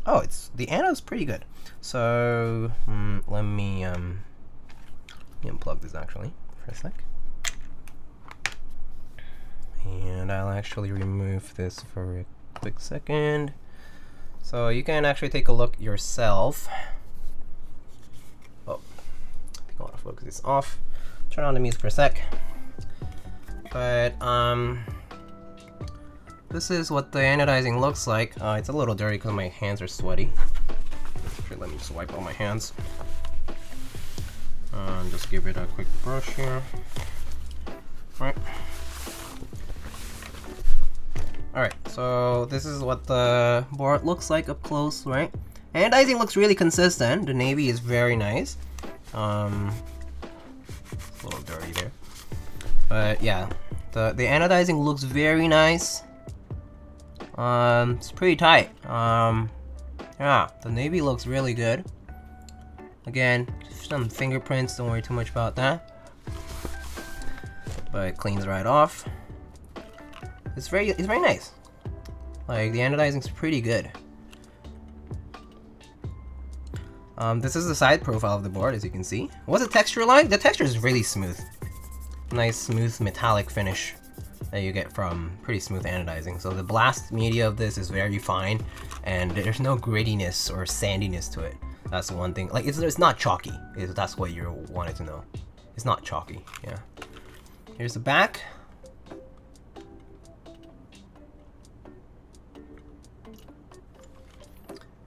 Oh, the ano's pretty good. So let me unplug this actually for a sec, and I'll actually remove this for a quick second, so you can actually take a look yourself. I want to focus this off. Turn on the music for a sec. But this is what the anodizing looks like. It's a little dirty because my hands are sweaty. Actually, let me just wipe all my hands. Just give it a quick brush here. Alright, so this is what the board looks like up close, right? Anodizing looks really consistent. The navy is very nice. It's a little dirty there, but yeah, the anodizing looks very nice. It's pretty tight. Yeah, the navy looks really good. Again, some fingerprints, don't worry too much about that. But it cleans right off. It's very nice. Like, the anodizing's pretty good. This is the side profile of the board, as you can see. What's the texture like? The texture is really smooth. Nice, smooth, metallic finish that you get from pretty smooth anodizing. So the blast media of this is very fine, and there's no grittiness or sandiness to it. That's the one thing. Like, it's not chalky. That's what you wanted to know. It's not chalky, yeah. Here's the back.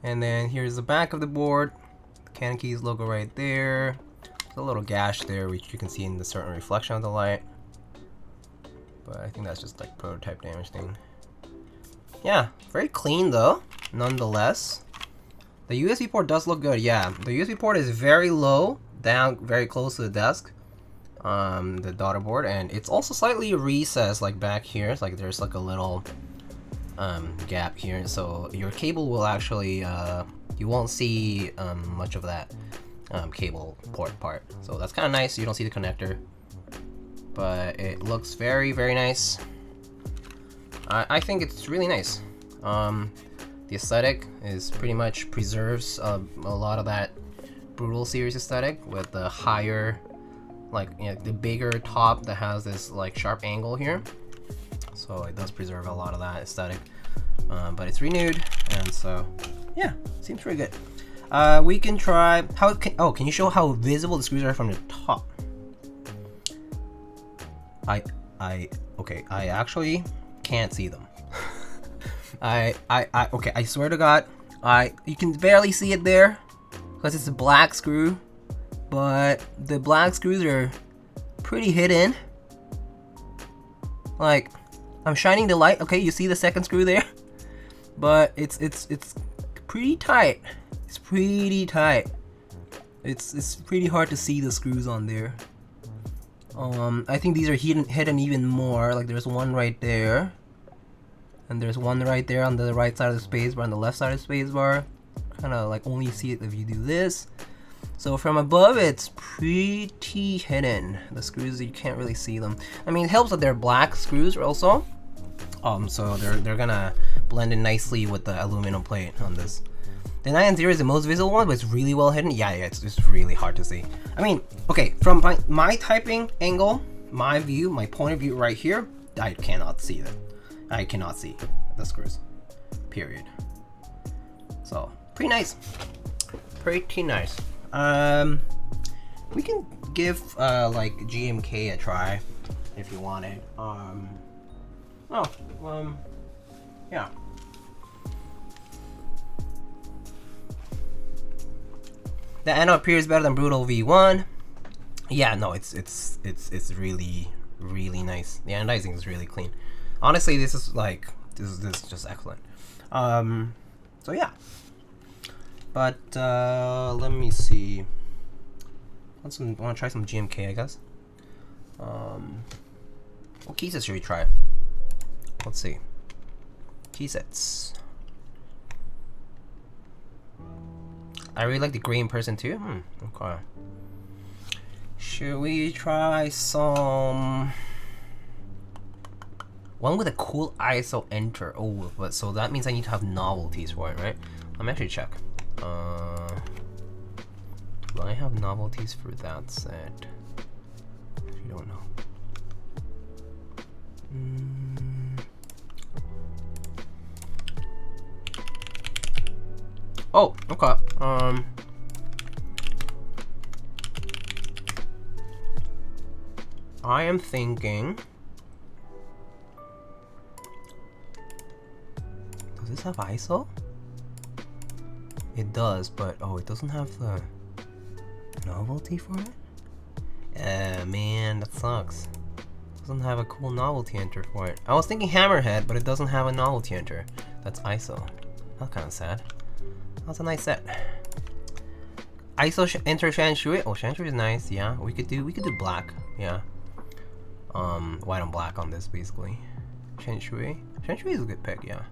And then here's the back of the board. The CannonKeys logo right there. There's a little gash there, which you can see in the certain reflection of the light. But I think that's just like prototype damage thing. Yeah, very clean though, nonetheless. The USB port does look good, yeah. The USB port is very low, down very close to the desk. The daughter board, and it's also slightly recessed, like back here. It's like there's like a little gap here, so your cable will actually you won't see much of that cable port part. So that's kind of nice. You don't see the connector, but it looks very nice. I think it's really nice. The aesthetic is pretty much preserves a lot of that Brutal series aesthetic with the higher, like, you know, the bigger top that has this like sharp angle here. So it does preserve a lot of that aesthetic, but it's renewed, and so yeah, seems pretty good. We can try how can you show how visible the screws are from the top? Okay, I actually can't see them. Okay, I swear to God, you can barely see it there because it's a black screw, but the black screws are pretty hidden. Like, I'm shining the light. Okay, you see the second screw there, but it's pretty tight. It's pretty tight. It's pretty hard to see the screws on there. I think these are hidden even more. Like, there's one right there, and there's one right there on the right side of the spacebar, on the left side of the spacebar. Kind of like only see it if you do this. So from above, it's pretty hidden. The screws, you can't really see them. I mean, it helps that they're black screws also. So they're gonna blend in nicely with the aluminum plate on this. The 990 is the most visible one, but it's really well hidden. Yeah, it's really hard to see. I mean, okay, from my typing angle, my view, my point of view right here, I cannot see them. I cannot see the screws, period. So, pretty nice. Pretty nice. We can give like GMK a try if you want it. Yeah. The anode appears better than Brutal V1. Yeah, no, it's really nice. The anodizing is really clean. Honestly, this is just excellent. So yeah. But let me see. I want to try some GMK, I guess. What key sets should we try? Let's see. Key sets. I really like the gray in person too. Okay. Should we try some one with a cool ISO enter? Oh, but so that means I need to have novelties for it, right? Let me actually check. Do I have novelties for that set? I don't know. Oh, okay. I am thinking. Does this have ISO? It does, but oh, it doesn't have the novelty for it? Man, that sucks. It doesn't have a cool novelty enter for it. I was thinking Hammerhead, but it doesn't have a novelty enter. That's ISO. That's kind of sad. That's a nice set. ISO enter Shanshui. Oh, Shanshui is nice. Yeah, we could do black. Yeah. White on black on this basically. Shanshui is a good pick. Yeah.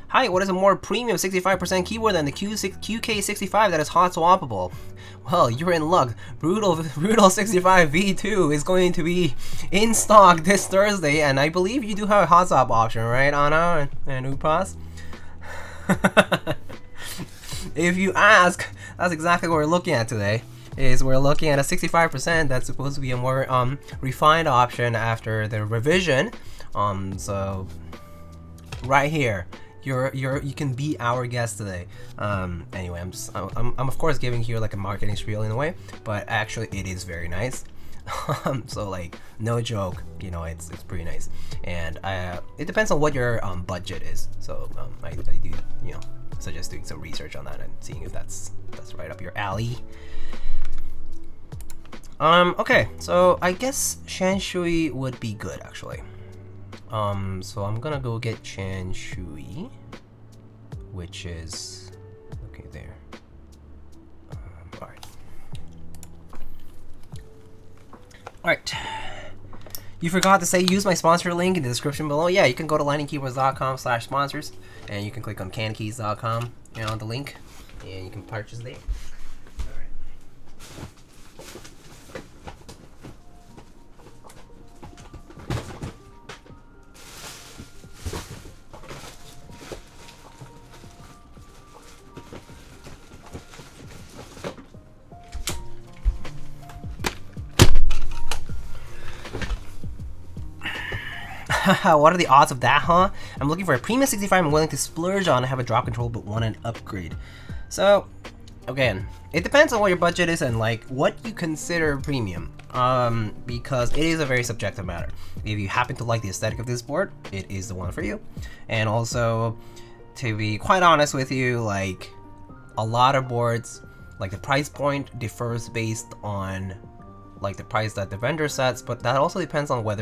Hi, what is a more premium 65% keyboard than the QK65 that is hot swappable? Well, you're in luck. Brutal 65 V2 is going to be in stock this Thursday, and I believe you do have a hot swap option, right, Anna and Upas? If you ask, that's exactly what we're looking at today. We're looking at a 65% that's supposed to be a more refined option after the revision. So right here, you can be our guest today. Anyway, I'm of course giving here like a marketing spiel in a way, but actually it is very nice. So like, no joke, you know, it's pretty nice, and it depends on what your budget is. So I do, you know, suggest doing some research on that and seeing if that's right up your alley. Okay, so I guess Shanshui would be good actually. So I'm gonna go get Shanshui, which is okay there. Alright. You forgot to say use my sponsor link in the description below. Yeah, you can go to lightningkeyboards.com/sponsors and you can click on CannonKeys.com, you know, the link, and you can purchase there. What are the odds of that, huh? I'm looking for a premium 65 I'm willing to splurge on and have a drop control but want an upgrade. So, again, it depends on what your budget is and like what you consider premium. Because it is a very subjective matter. If you happen to like the aesthetic of this board, it is the one for you. And also, to be quite honest with you, like a lot of boards, like the price point differs based on like the price that the vendor sets, but that also depends on what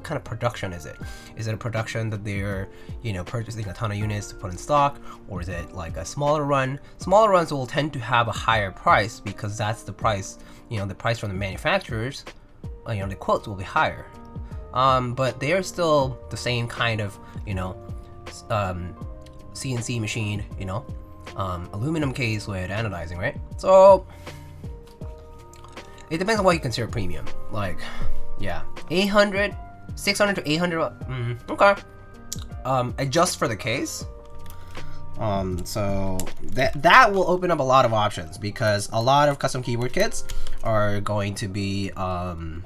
kind of production is it. Is it a production that they're, you know, purchasing a ton of units to put in stock, or is it like a smaller run? Smaller runs will tend to have a higher price because that's the price, you know, the price from the manufacturers, you know, the quotes will be higher. But they are still the same kind of, you know, CNC machine, you know, aluminum case with anodizing, right? So it depends on what you consider premium. Like, yeah, 600 to 800. Okay. Adjust for the case. So that will open up a lot of options because a lot of custom keyboard kits are going to be are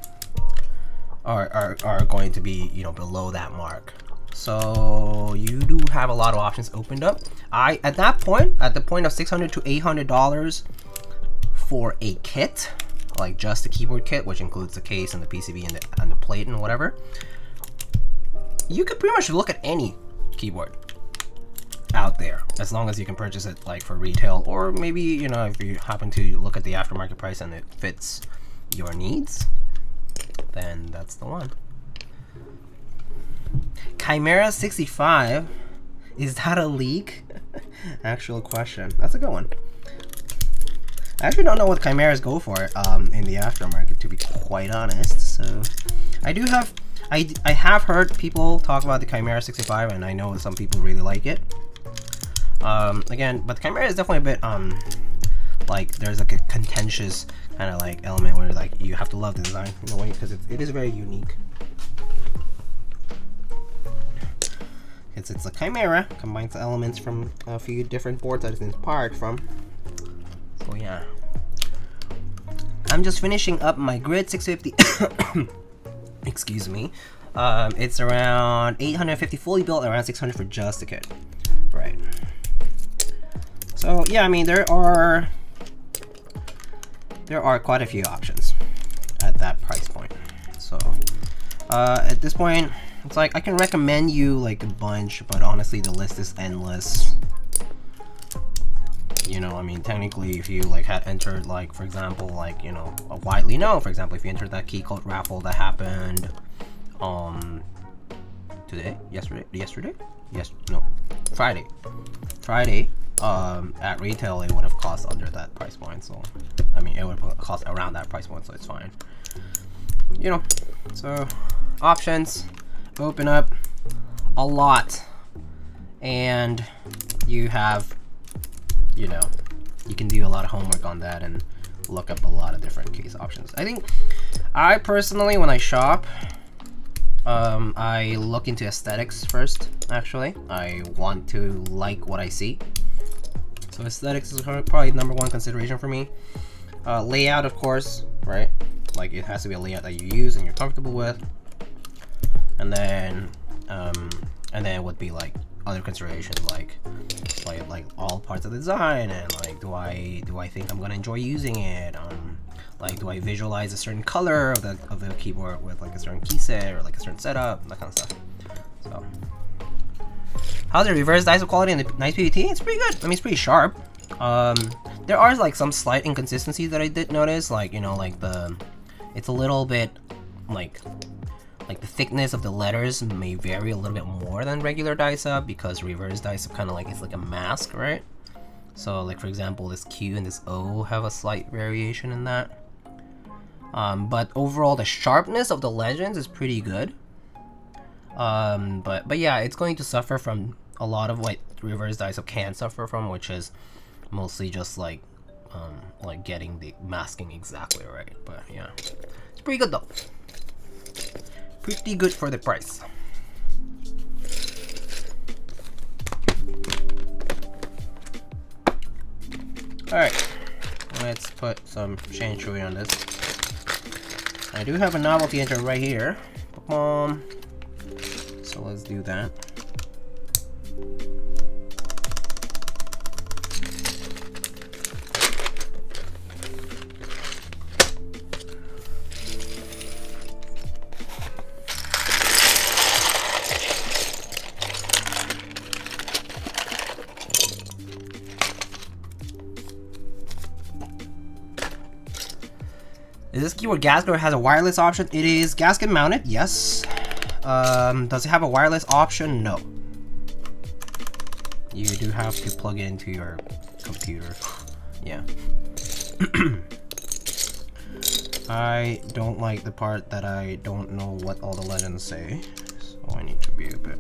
going to be, you know, below that mark. So you do have a lot of options opened up. At the point of $600 to $800 for a kit, like just the keyboard kit, which includes the case and the PCB and the plate and whatever, you could pretty much look at any keyboard out there as long as you can purchase it like for retail, or maybe, you know, if you happen to look at the aftermarket price and it fits your needs, then that's the one. Chimera 65, is that a leak? Actual question. That's a good one. I actually don't know what Chimeras go for in the aftermarket, to be quite honest. So I have heard people talk about the Chimera 65, and I know some people really like it. Again, but the Chimera is definitely a bit like there's like a contentious kind of like element where like you have to love the design in a way because it is very unique. It's a Chimera, combines elements from a few different boards that it's inspired from. So yeah, I'm just finishing up my grid 650. Excuse me. It's around 850 fully built, around 600 for just the kit. Right. So yeah, I mean there are quite a few options at that price point. So at this point, it's like I can recommend you like a bunch, but honestly the list is endless. You know, I mean, technically, if you like had entered, like for example, like, you know, a widely known, for example, if you entered that key code raffle that happened, Friday, at retail, it would have cost under that price point. So, I mean, it would cost around that price point, so it's fine. You know, so options open up a lot and you have, you know, you can do a lot of homework on that and look up a lot of different case options. I think I personally, when I shop, I look into aesthetics first. Actually, I want to like what I see, so aesthetics is probably #1 consideration for me. Layout, of course, right? Like, it has to be a layout that you use and you're comfortable with. And then it would be like other considerations, like all parts of the design, and like, do I think I'm gonna enjoy using it? Like, do I visualize a certain color of the keyboard with like a certain key set or like a certain setup, that kind of stuff. So, how's the reverse dice quality in the NicePBT? It's pretty good. I mean, it's pretty sharp. There are like some slight inconsistencies that I did notice, like, you know, like it's a little bit like the thickness of the letters may vary a little bit more than regular dice up, because reverse dice up kind of like, it's like a mask, right? So like, for example, this Q and this O have a slight variation in that. But overall, the sharpness of the legends is pretty good. But yeah, it's going to suffer from a lot of what reverse dice up can suffer from, which is mostly just like getting the masking exactly right. But yeah, it's pretty good though. Pretty good for the price. Alright, let's put some Shanshui on this. I do have a novelty enter right here. So let's do that. Is this keyboard gasket or has a wireless option? It is gasket mounted, yes. Does it have a wireless option? No. You do have to plug it into your computer. Yeah. I don't like the part that I don't know what all the legends say, so I need to be a bit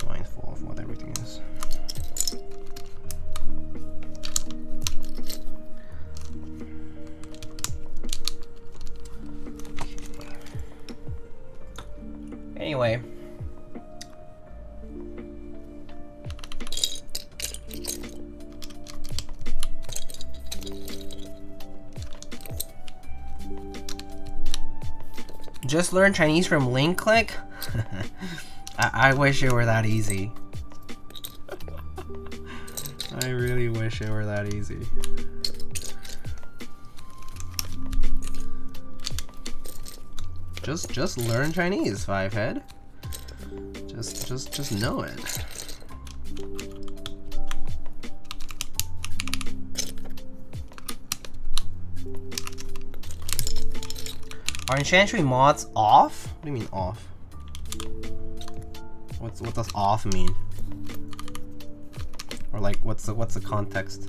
mindful of what everything is. Anyway, just learn Chinese from link click? I wish it were that easy. I really wish it were that easy. Just learn Chinese, Fivehead. Just know it. Are Shanshui mods off? What do you mean off? What does off mean? Or like, what's the context?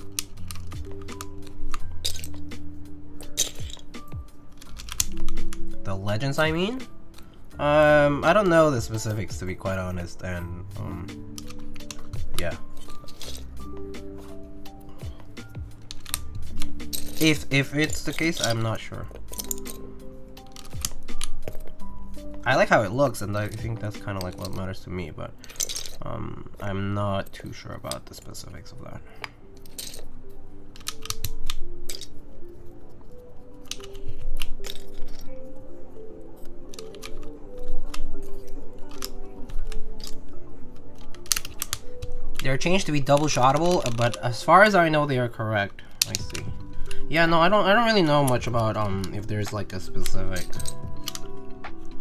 The legends, I mean? I don't know the specifics, to be quite honest, and yeah. If it's the case, I'm not sure. I like how it looks, and I think that's kind of like what matters to me, but I'm not too sure about the specifics of that. They're changed to be double shotable, but as far as I know, they are correct. I see. Yeah, no, I don't really know much about if there's like a specific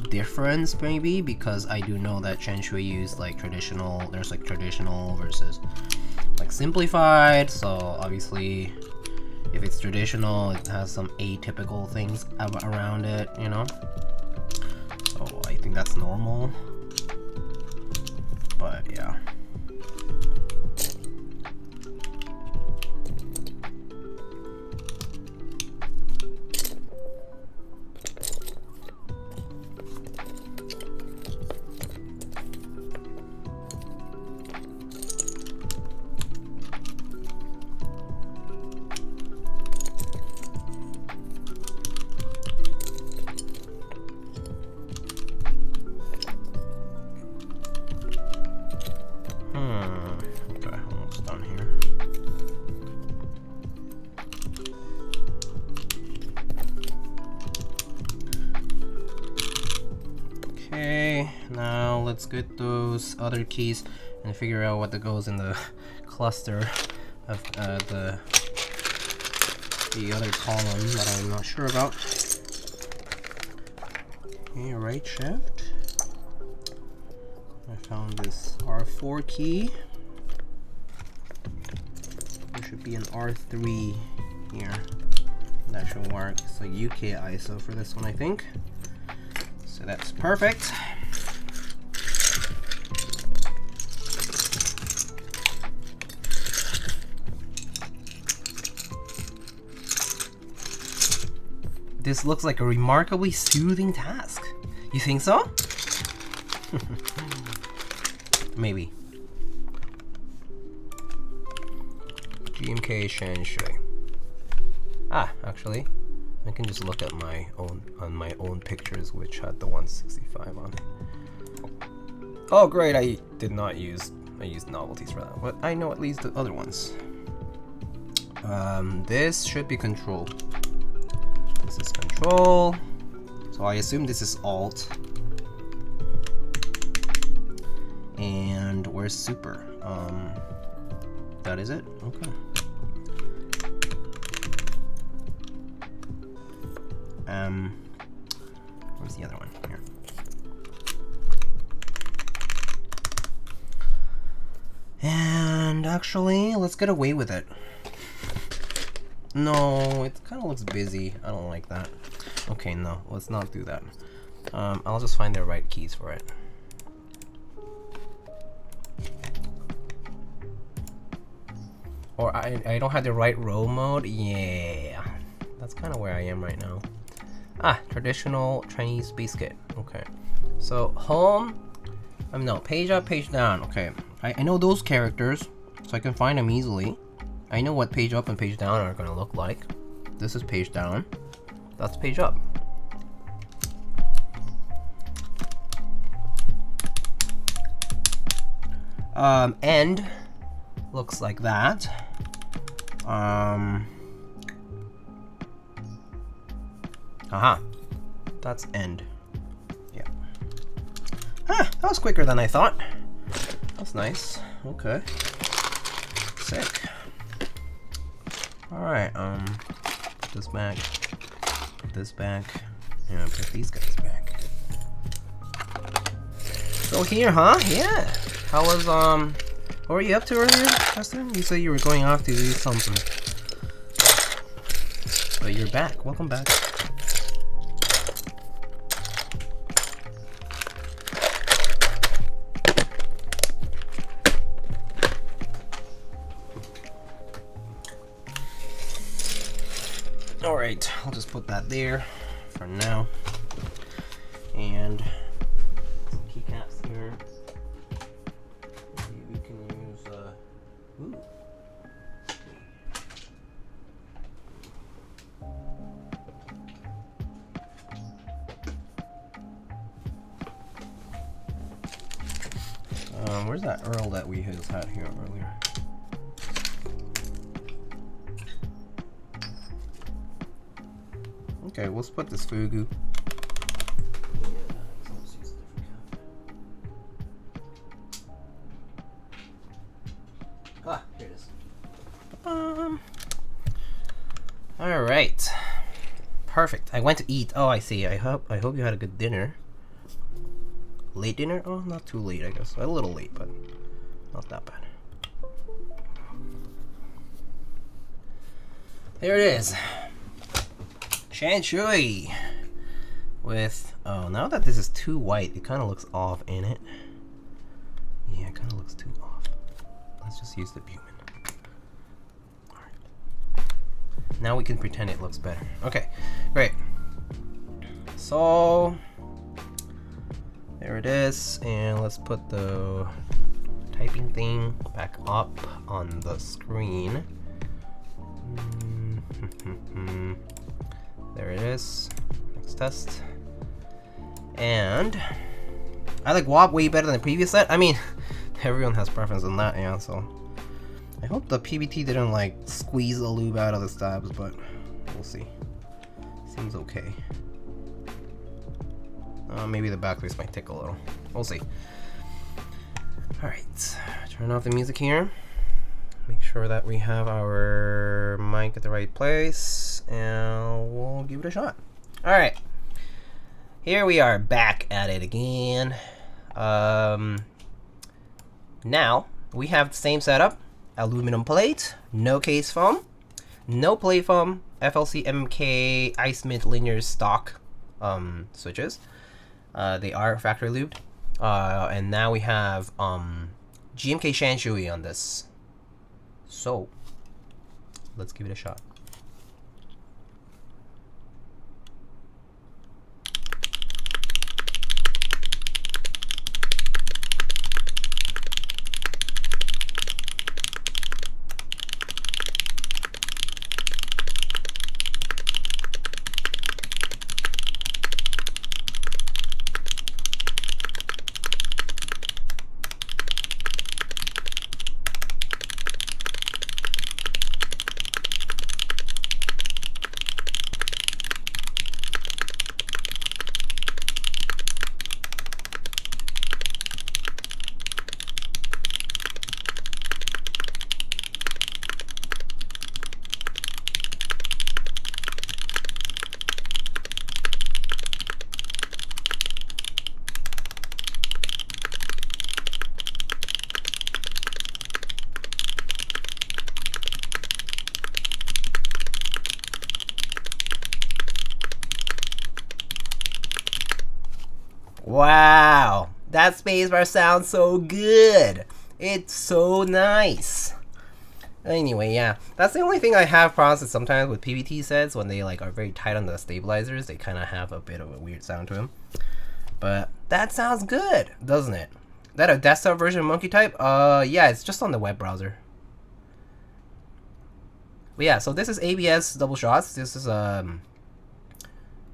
difference, maybe, because I do know that Shanshui used like traditional. There's like traditional versus like simplified. So obviously, if it's traditional, it has some atypical things around it, you know. So I think that's normal. But yeah. Okay, now let's get those other keys and figure out what that goes in the cluster of the other column that I'm not sure about. Okay, right shift. I found this R4 key. There should be an R3 here. That should work. It's like UK ISO for this one, I think. So that's perfect. This looks like a remarkably soothing task. You think so? Maybe. GMK Shanshui. Ah, actually, I can just look at my own pictures, which had the 165 on it. Oh great, I used novelties for that, but I know at least the other ones. This should be control. This is control. So I assume this is alt. And where's super? That is it? Okay. Where's the other one? Here. And actually, let's get away with it. No, it kind of looks busy. I don't like that. Okay, no, let's not do that. I'll just find the right keys for it. Or I don't have the right row mode. Yeah, that's kind of where I am right now. Ah, traditional Chinese biscuit. Okay, so home. No, page up, page down. Okay, I know those characters, so I can find them easily. I know what page up and page down are gonna look like. This is page down. That's page up. End looks like that. Aha. That's end. Yeah. Ah, that was quicker than I thought. That's nice. Okay. Sick. Alright, put this back. Put this back. And put these guys back. So here, huh? Yeah. How was, what were you up to earlier, Justin? You said you were going off to do something. But you're back. Welcome back. Alright, I'll just put that there for now. And some keycaps here. Maybe we can use ooh. Where's that Earl that we just had here earlier? Okay, we'll split this Fugu. Ah, here it is. All right, perfect. I went to eat. Oh, I see. I hope you had a good dinner. Late dinner? Oh, not too late, I guess. A little late, but not that bad. There it is. Shanshui with, oh, now that this is too white, it kind of looks off in it. Yeah, it kind of looks too off. Let's just use the Buman. Alright. Now we can pretend it looks better. Okay, great. So, there it is. And let's put the typing thing back up on the screen. There it is. Next test. And I like WOP way better than the previous set. I mean, everyone has preference on that, yeah, so I hope the PBT didn't like squeeze the lube out of the stabs, but we'll see. Seems okay. Maybe the backface might tick a little. We'll see. Alright, turn off the music here. Make sure that we have our mic at the right place, and we'll give it a shot. Alright, here we are back at it again. Now, we have the same setup. Aluminum plate, no case foam, no plate foam, FLCMMK Ice Mint linear stock switches. They are factory lubed. And now we have GMK Shanshui on this. So, let's give it a shot. Wow, that spacebar sounds so good. It's so nice. Anyway, yeah, that's the only thing I have problems with sometimes with PBT sets. When they like are very tight on the stabilizers, they kind of have a bit of a weird sound to them. But that sounds good, doesn't it? That a desktop version of Monkey Type? Yeah, it's just on the web browser. But yeah, so this is ABS double shots. This is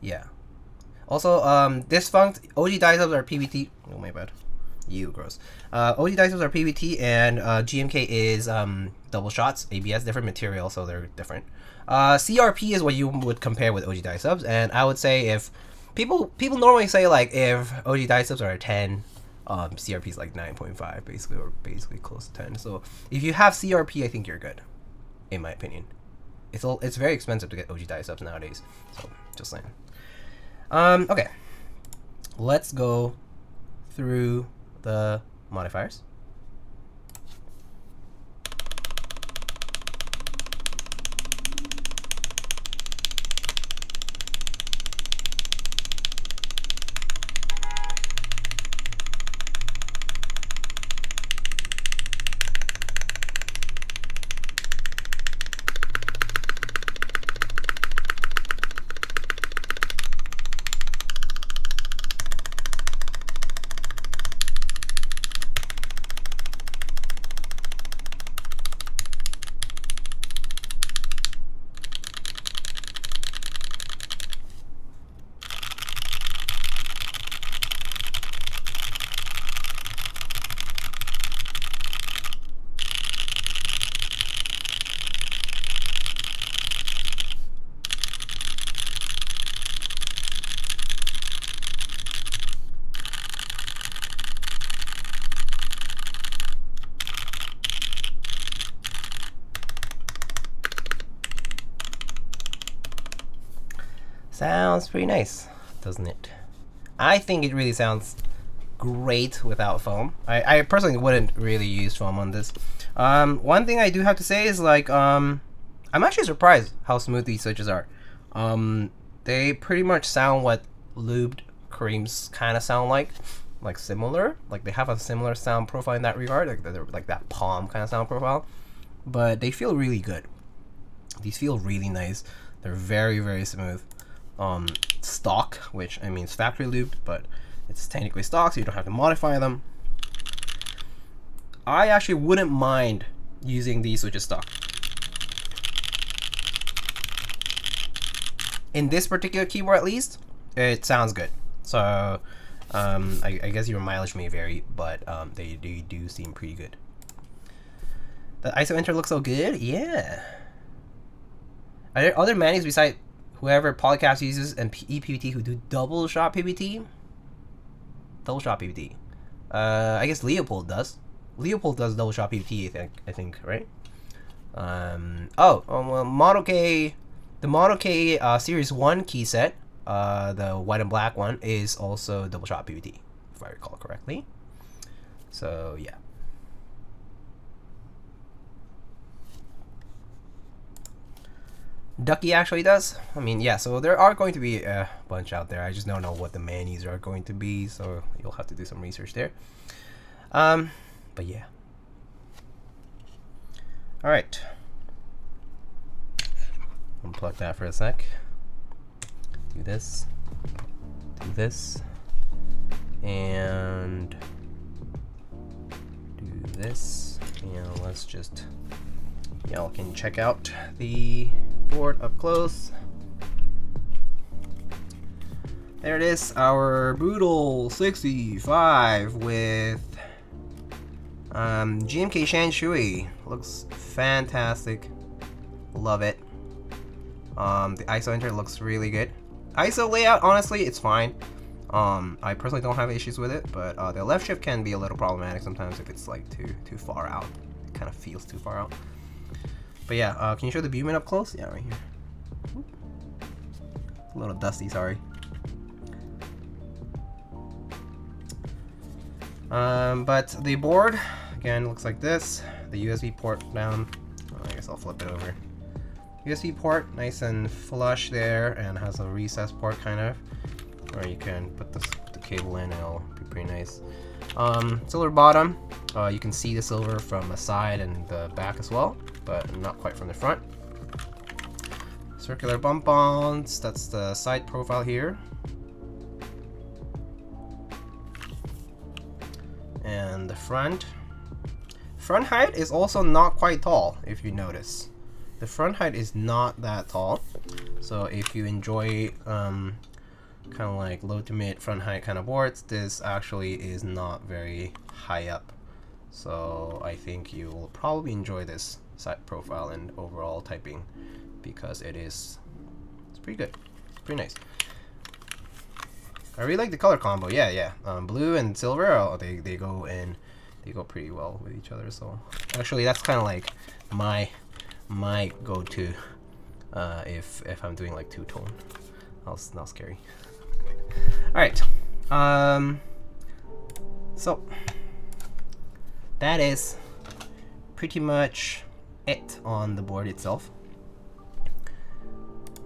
yeah. Also, defunct OG die subs are PBT. Oh my bad. You gross. OG die subs are PBT, and GMK is double shots. ABS, different material, so they're different. CRP is what you would compare with OG die subs, and I would say if people normally say like if OG die subs are a 10, CRP is like 9.5 basically, or basically close to 10. So if you have CRP, I think you're good, in my opinion. It's very expensive to get OG die subs nowadays, so just saying. Okay, let's go through the modifiers. Sounds pretty nice, doesn't it? I think it really sounds great without foam. I personally wouldn't really use foam on this. One thing I do have to say is like I'm actually surprised how smooth these switches are. They pretty much sound what lubed creams kind of sound like similar. Like they have a similar sound profile in that regard, like they're like that palm kind of sound profile. But they feel really good. These feel really nice. They're very, very smooth. Stock, which I mean it's factory lubed, but it's technically stock, so you don't have to modify them. I actually wouldn't mind using these switches stock. In this particular keyboard at least, it sounds good. So I guess your mileage may vary, but they do seem pretty good. The ISO enter looks so good, yeah. Are there other manuals besides whoever Polycaps uses and ePBT who do double shot PBT? double shot PBT. I guess Leopold does. Leopold does double shot PBT, I think, right? Well, Model K, the Model K Series 1 key set, the white and black one, is also double shot PBT, if I recall correctly. So yeah. Ducky actually does. I mean, yeah, so there are going to be a bunch out there. I just don't know what the manis are going to be, so you'll have to do some research there. But yeah. Alright. Unplug that for a sec. Do this. Do this. And do this. And let's just, y'all can check out the board up close. There it is, our Brutal 65 with GMK Shanshui. Looks fantastic. Love it. The ISO enter looks really good. ISO layout, honestly, it's fine. I personally don't have issues with it, but the left shift can be a little problematic sometimes if it's like too far out. It kind of feels too far out. But yeah, can you show the Buman up close? Yeah, right here. A little dusty, sorry. But the board, again, looks like this. The USB port down. I guess I'll flip it over. USB port, nice and flush there, and has a recessed port kind of, where you can put the cable in and it'll be pretty nice. Silver bottom. You can see the silver from the side and the back as well, but not quite from the front. Circular bump-ons, that's the side profile here. And the front height is also not quite tall, if you notice. The front height is not that tall, so if you enjoy kind of like low to mid front height kind of boards, this actually is not very high up. So I think you will probably enjoy this side profile and overall typing, because it's pretty good. It's pretty nice. I really like the color combo. Yeah. Blue and silver, they go pretty well with each other. So actually, that's kind of like my go-to if I'm doing like two-tone. That's not scary. All right. So that is pretty much it on the board itself.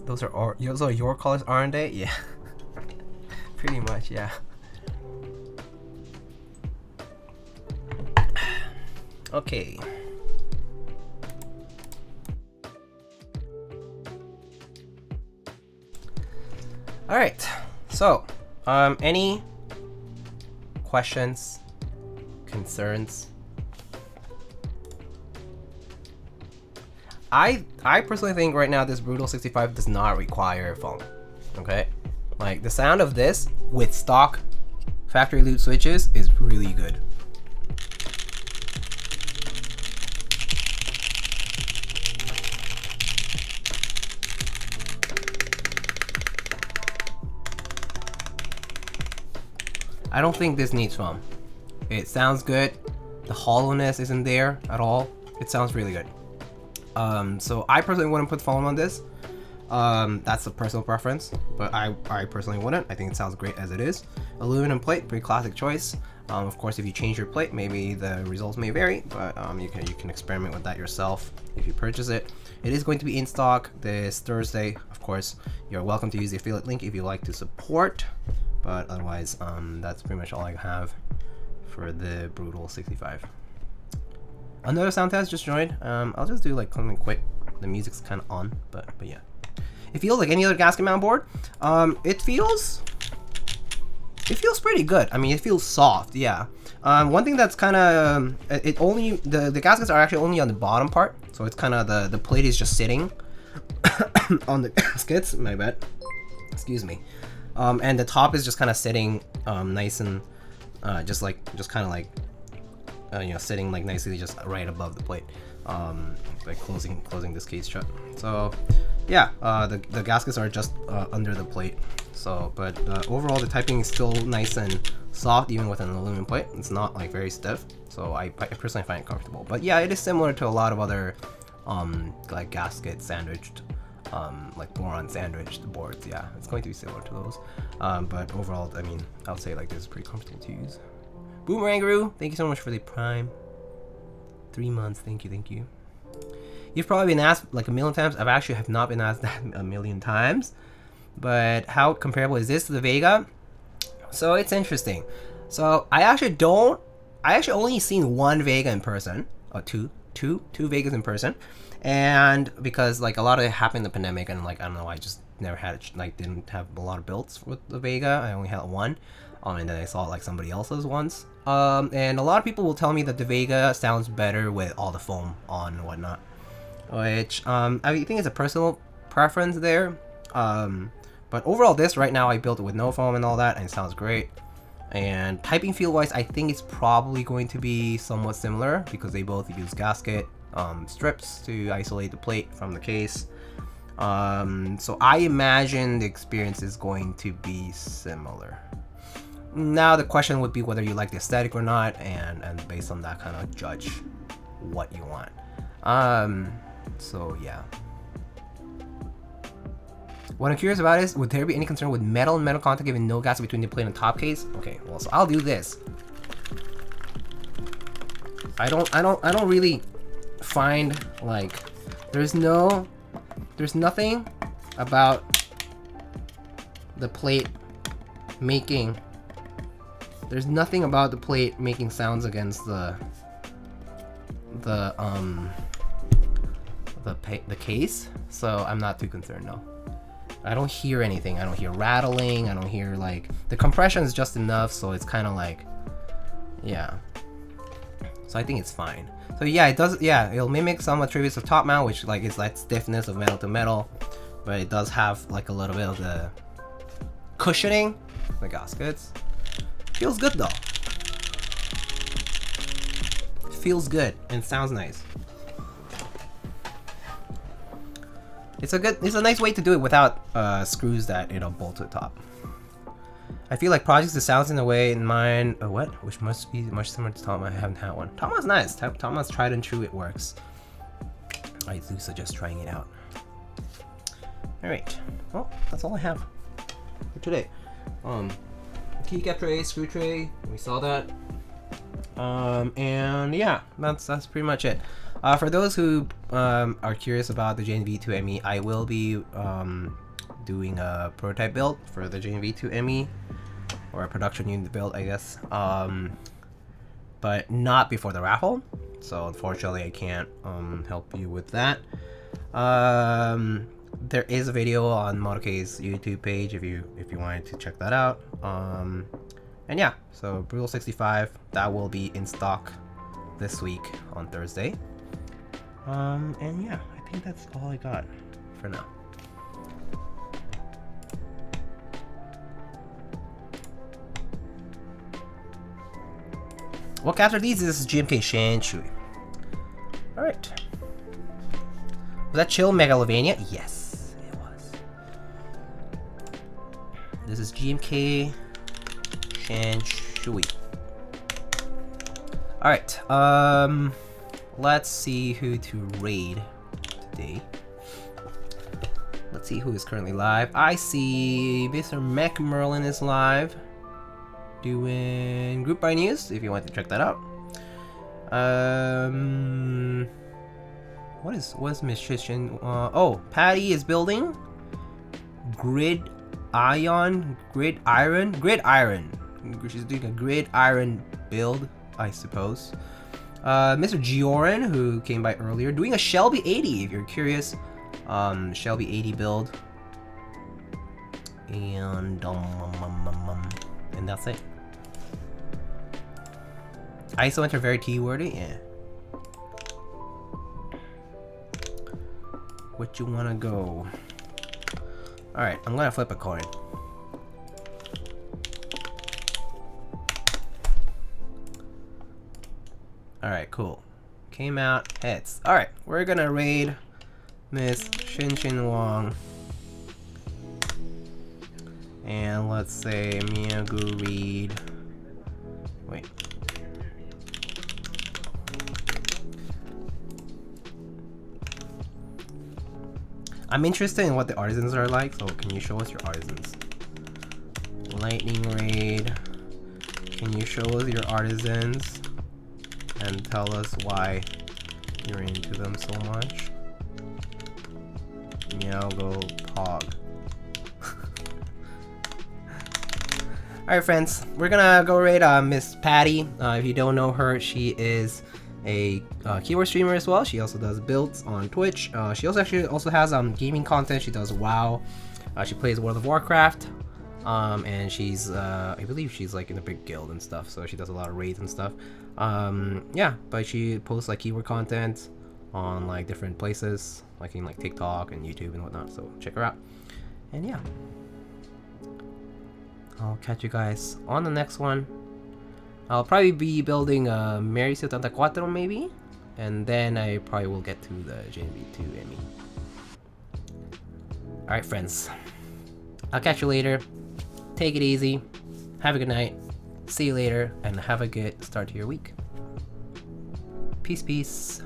Those are your colors, aren't they? Yeah. Pretty much, yeah. Okay. All right. So, any questions, concerns? I personally think right now this Brutal 65 does not require foam. Okay, like the sound of this with stock factory loop switches is really good. I don't think this needs foam. It sounds good. The hollowness isn't there at all. It sounds really good. So I personally wouldn't put foam on this. That's a personal preference, but I personally wouldn't. I think it sounds great as it is. Aluminum plate, pretty classic choice. Of course, if you change your plate, maybe the results may vary, but you can experiment with that yourself if you purchase it. It is going to be in stock this Thursday. Of course, you're welcome to use the affiliate link if you like to support, but otherwise, that's pretty much all I have for the Brutal 65. Another sound test just joined. I'll just do like something quick. The music's kind of on, but yeah. It feels like any other gasket mount board. It feels pretty good. I mean, it feels soft, yeah. One thing that's kind of the gaskets are actually only on the bottom part, so it's kind of the plate is just sitting on the gaskets. My bad. Excuse me. And the top is just kind of sitting nice and just kind of like you know, sitting like nicely just right above the plate, like closing this case shut. So yeah, the gaskets are just under the plate. So, but overall the typing is still nice and soft even with an aluminum plate. It's not like very stiff, so I personally find it comfortable. But yeah, it is similar to a lot of other like gasket sandwiched, like boron sandwiched boards. Yeah, it's going to be similar to those. But overall, I mean, I would say like this is pretty comfortable to use. Boomerangaroo, thank you so much for the Prime. 3 months, thank you. You've probably been asked like a million times. I've actually have not been asked that a million times. But how comparable is this to the Vega? So it's interesting. So I actually only seen one Vega in person, or two Vegas in person, and because like a lot of it happened in the pandemic, and like I don't know, I just never had didn't have a lot of builds with the Vega. I only had one, and then I saw like somebody else's once. And a lot of people will tell me that the Vega sounds better with all the foam on and whatnot, which I think it's a personal preference there. But overall, this right now I built it with no foam and all that, and it sounds great. And typing feel wise, I think it's probably going to be somewhat similar because they both use gasket strips to isolate the plate from the case. So I imagine the experience is going to be similar. Now the question would be whether you like the aesthetic or not, and based on that kind of judge what you want. So yeah. What I'm curious about is, would there be any concern with metal and metal contact given no gasket between the plate and top case? Okay, well, so I'll do this. I don't really find like there's nothing about the plate making sounds against the case, so I'm not too concerned. No, I don't hear anything. I don't hear rattling. I don't hear like the compression is just enough, so it's kind of like, yeah. So I think it's fine. So yeah, it does. Yeah, it'll mimic some attributes of top mount, which like is like stiffness of metal to metal, but it does have like a little bit of the cushioning, the gaskets. Feels good though. Feels good and sounds nice. It's a nice way to do it without screws that bolt to the top. I feel like projects the sounds in a way in mind, which must be much similar to Tama. I haven't had one. Tama's nice. Tama's tried and true. It works. I do suggest trying it out. All right. Well, that's all I have for today. Keycap tray, screw tray. We saw that. And yeah, that's pretty much it. For those who are curious about the JNV2ME, I will be doing a prototype build for the JNV2ME, or a production unit build, I guess. But not before the raffle, so unfortunately I can't help you with that. There is a video on Modifiers YouTube page if you wanted to check that out. And yeah, so Brutal 65, that will be in stock this week on Thursday. And yeah, I think that's all I got for now. What caps are these? This is GMK Shanshui. Alright. Was that Chill Megalovania? Yes, it was. This is GMK Shanshui. Alright, let's see who to raid today. Let's see who is currently live. I see Mr. Mech Merlin is live, doing group buy news if you want to check that out. What is Mission? Oh, Patty is building Gridiron. She's doing a Gridiron build, I suppose. Mr. Gioran, who came by earlier, doing a Shelby 80 if you're curious. Shelby 80 build. And that's it. ISO enter very T-wordy, yeah. What you wanna go? Alright, I'm gonna flip a coin. Alright, cool. Came out heads. Alright, we're gonna raid Miss Shin Wong. And let's say Miyagu Reed. Wait. I'm interested in what the artisans are like, so can you show us your artisans? Lightning Raid. Can you show us your artisans and tell us why you're into them so much? Miyago Pog. Alright friends, we're gonna go raid Miss Patty. If you don't know her, she is a keyword streamer as well. She also does builds on Twitch. She also has gaming content. She does WoW. She plays World of Warcraft. And she's I believe she's like in a big guild and stuff, so she does a lot of raids and stuff. Yeah, but she posts like keyword content on like different places, like in like TikTok and YouTube and whatnot, so check her out. And yeah, I'll catch you guys on the next one. I'll probably be building a Mary 74 maybe, and then I probably will get to the JMV2 ME. Alright friends, I'll catch you later. Take it easy, have a good night, see you later, and have a good start to your week. Peace, peace.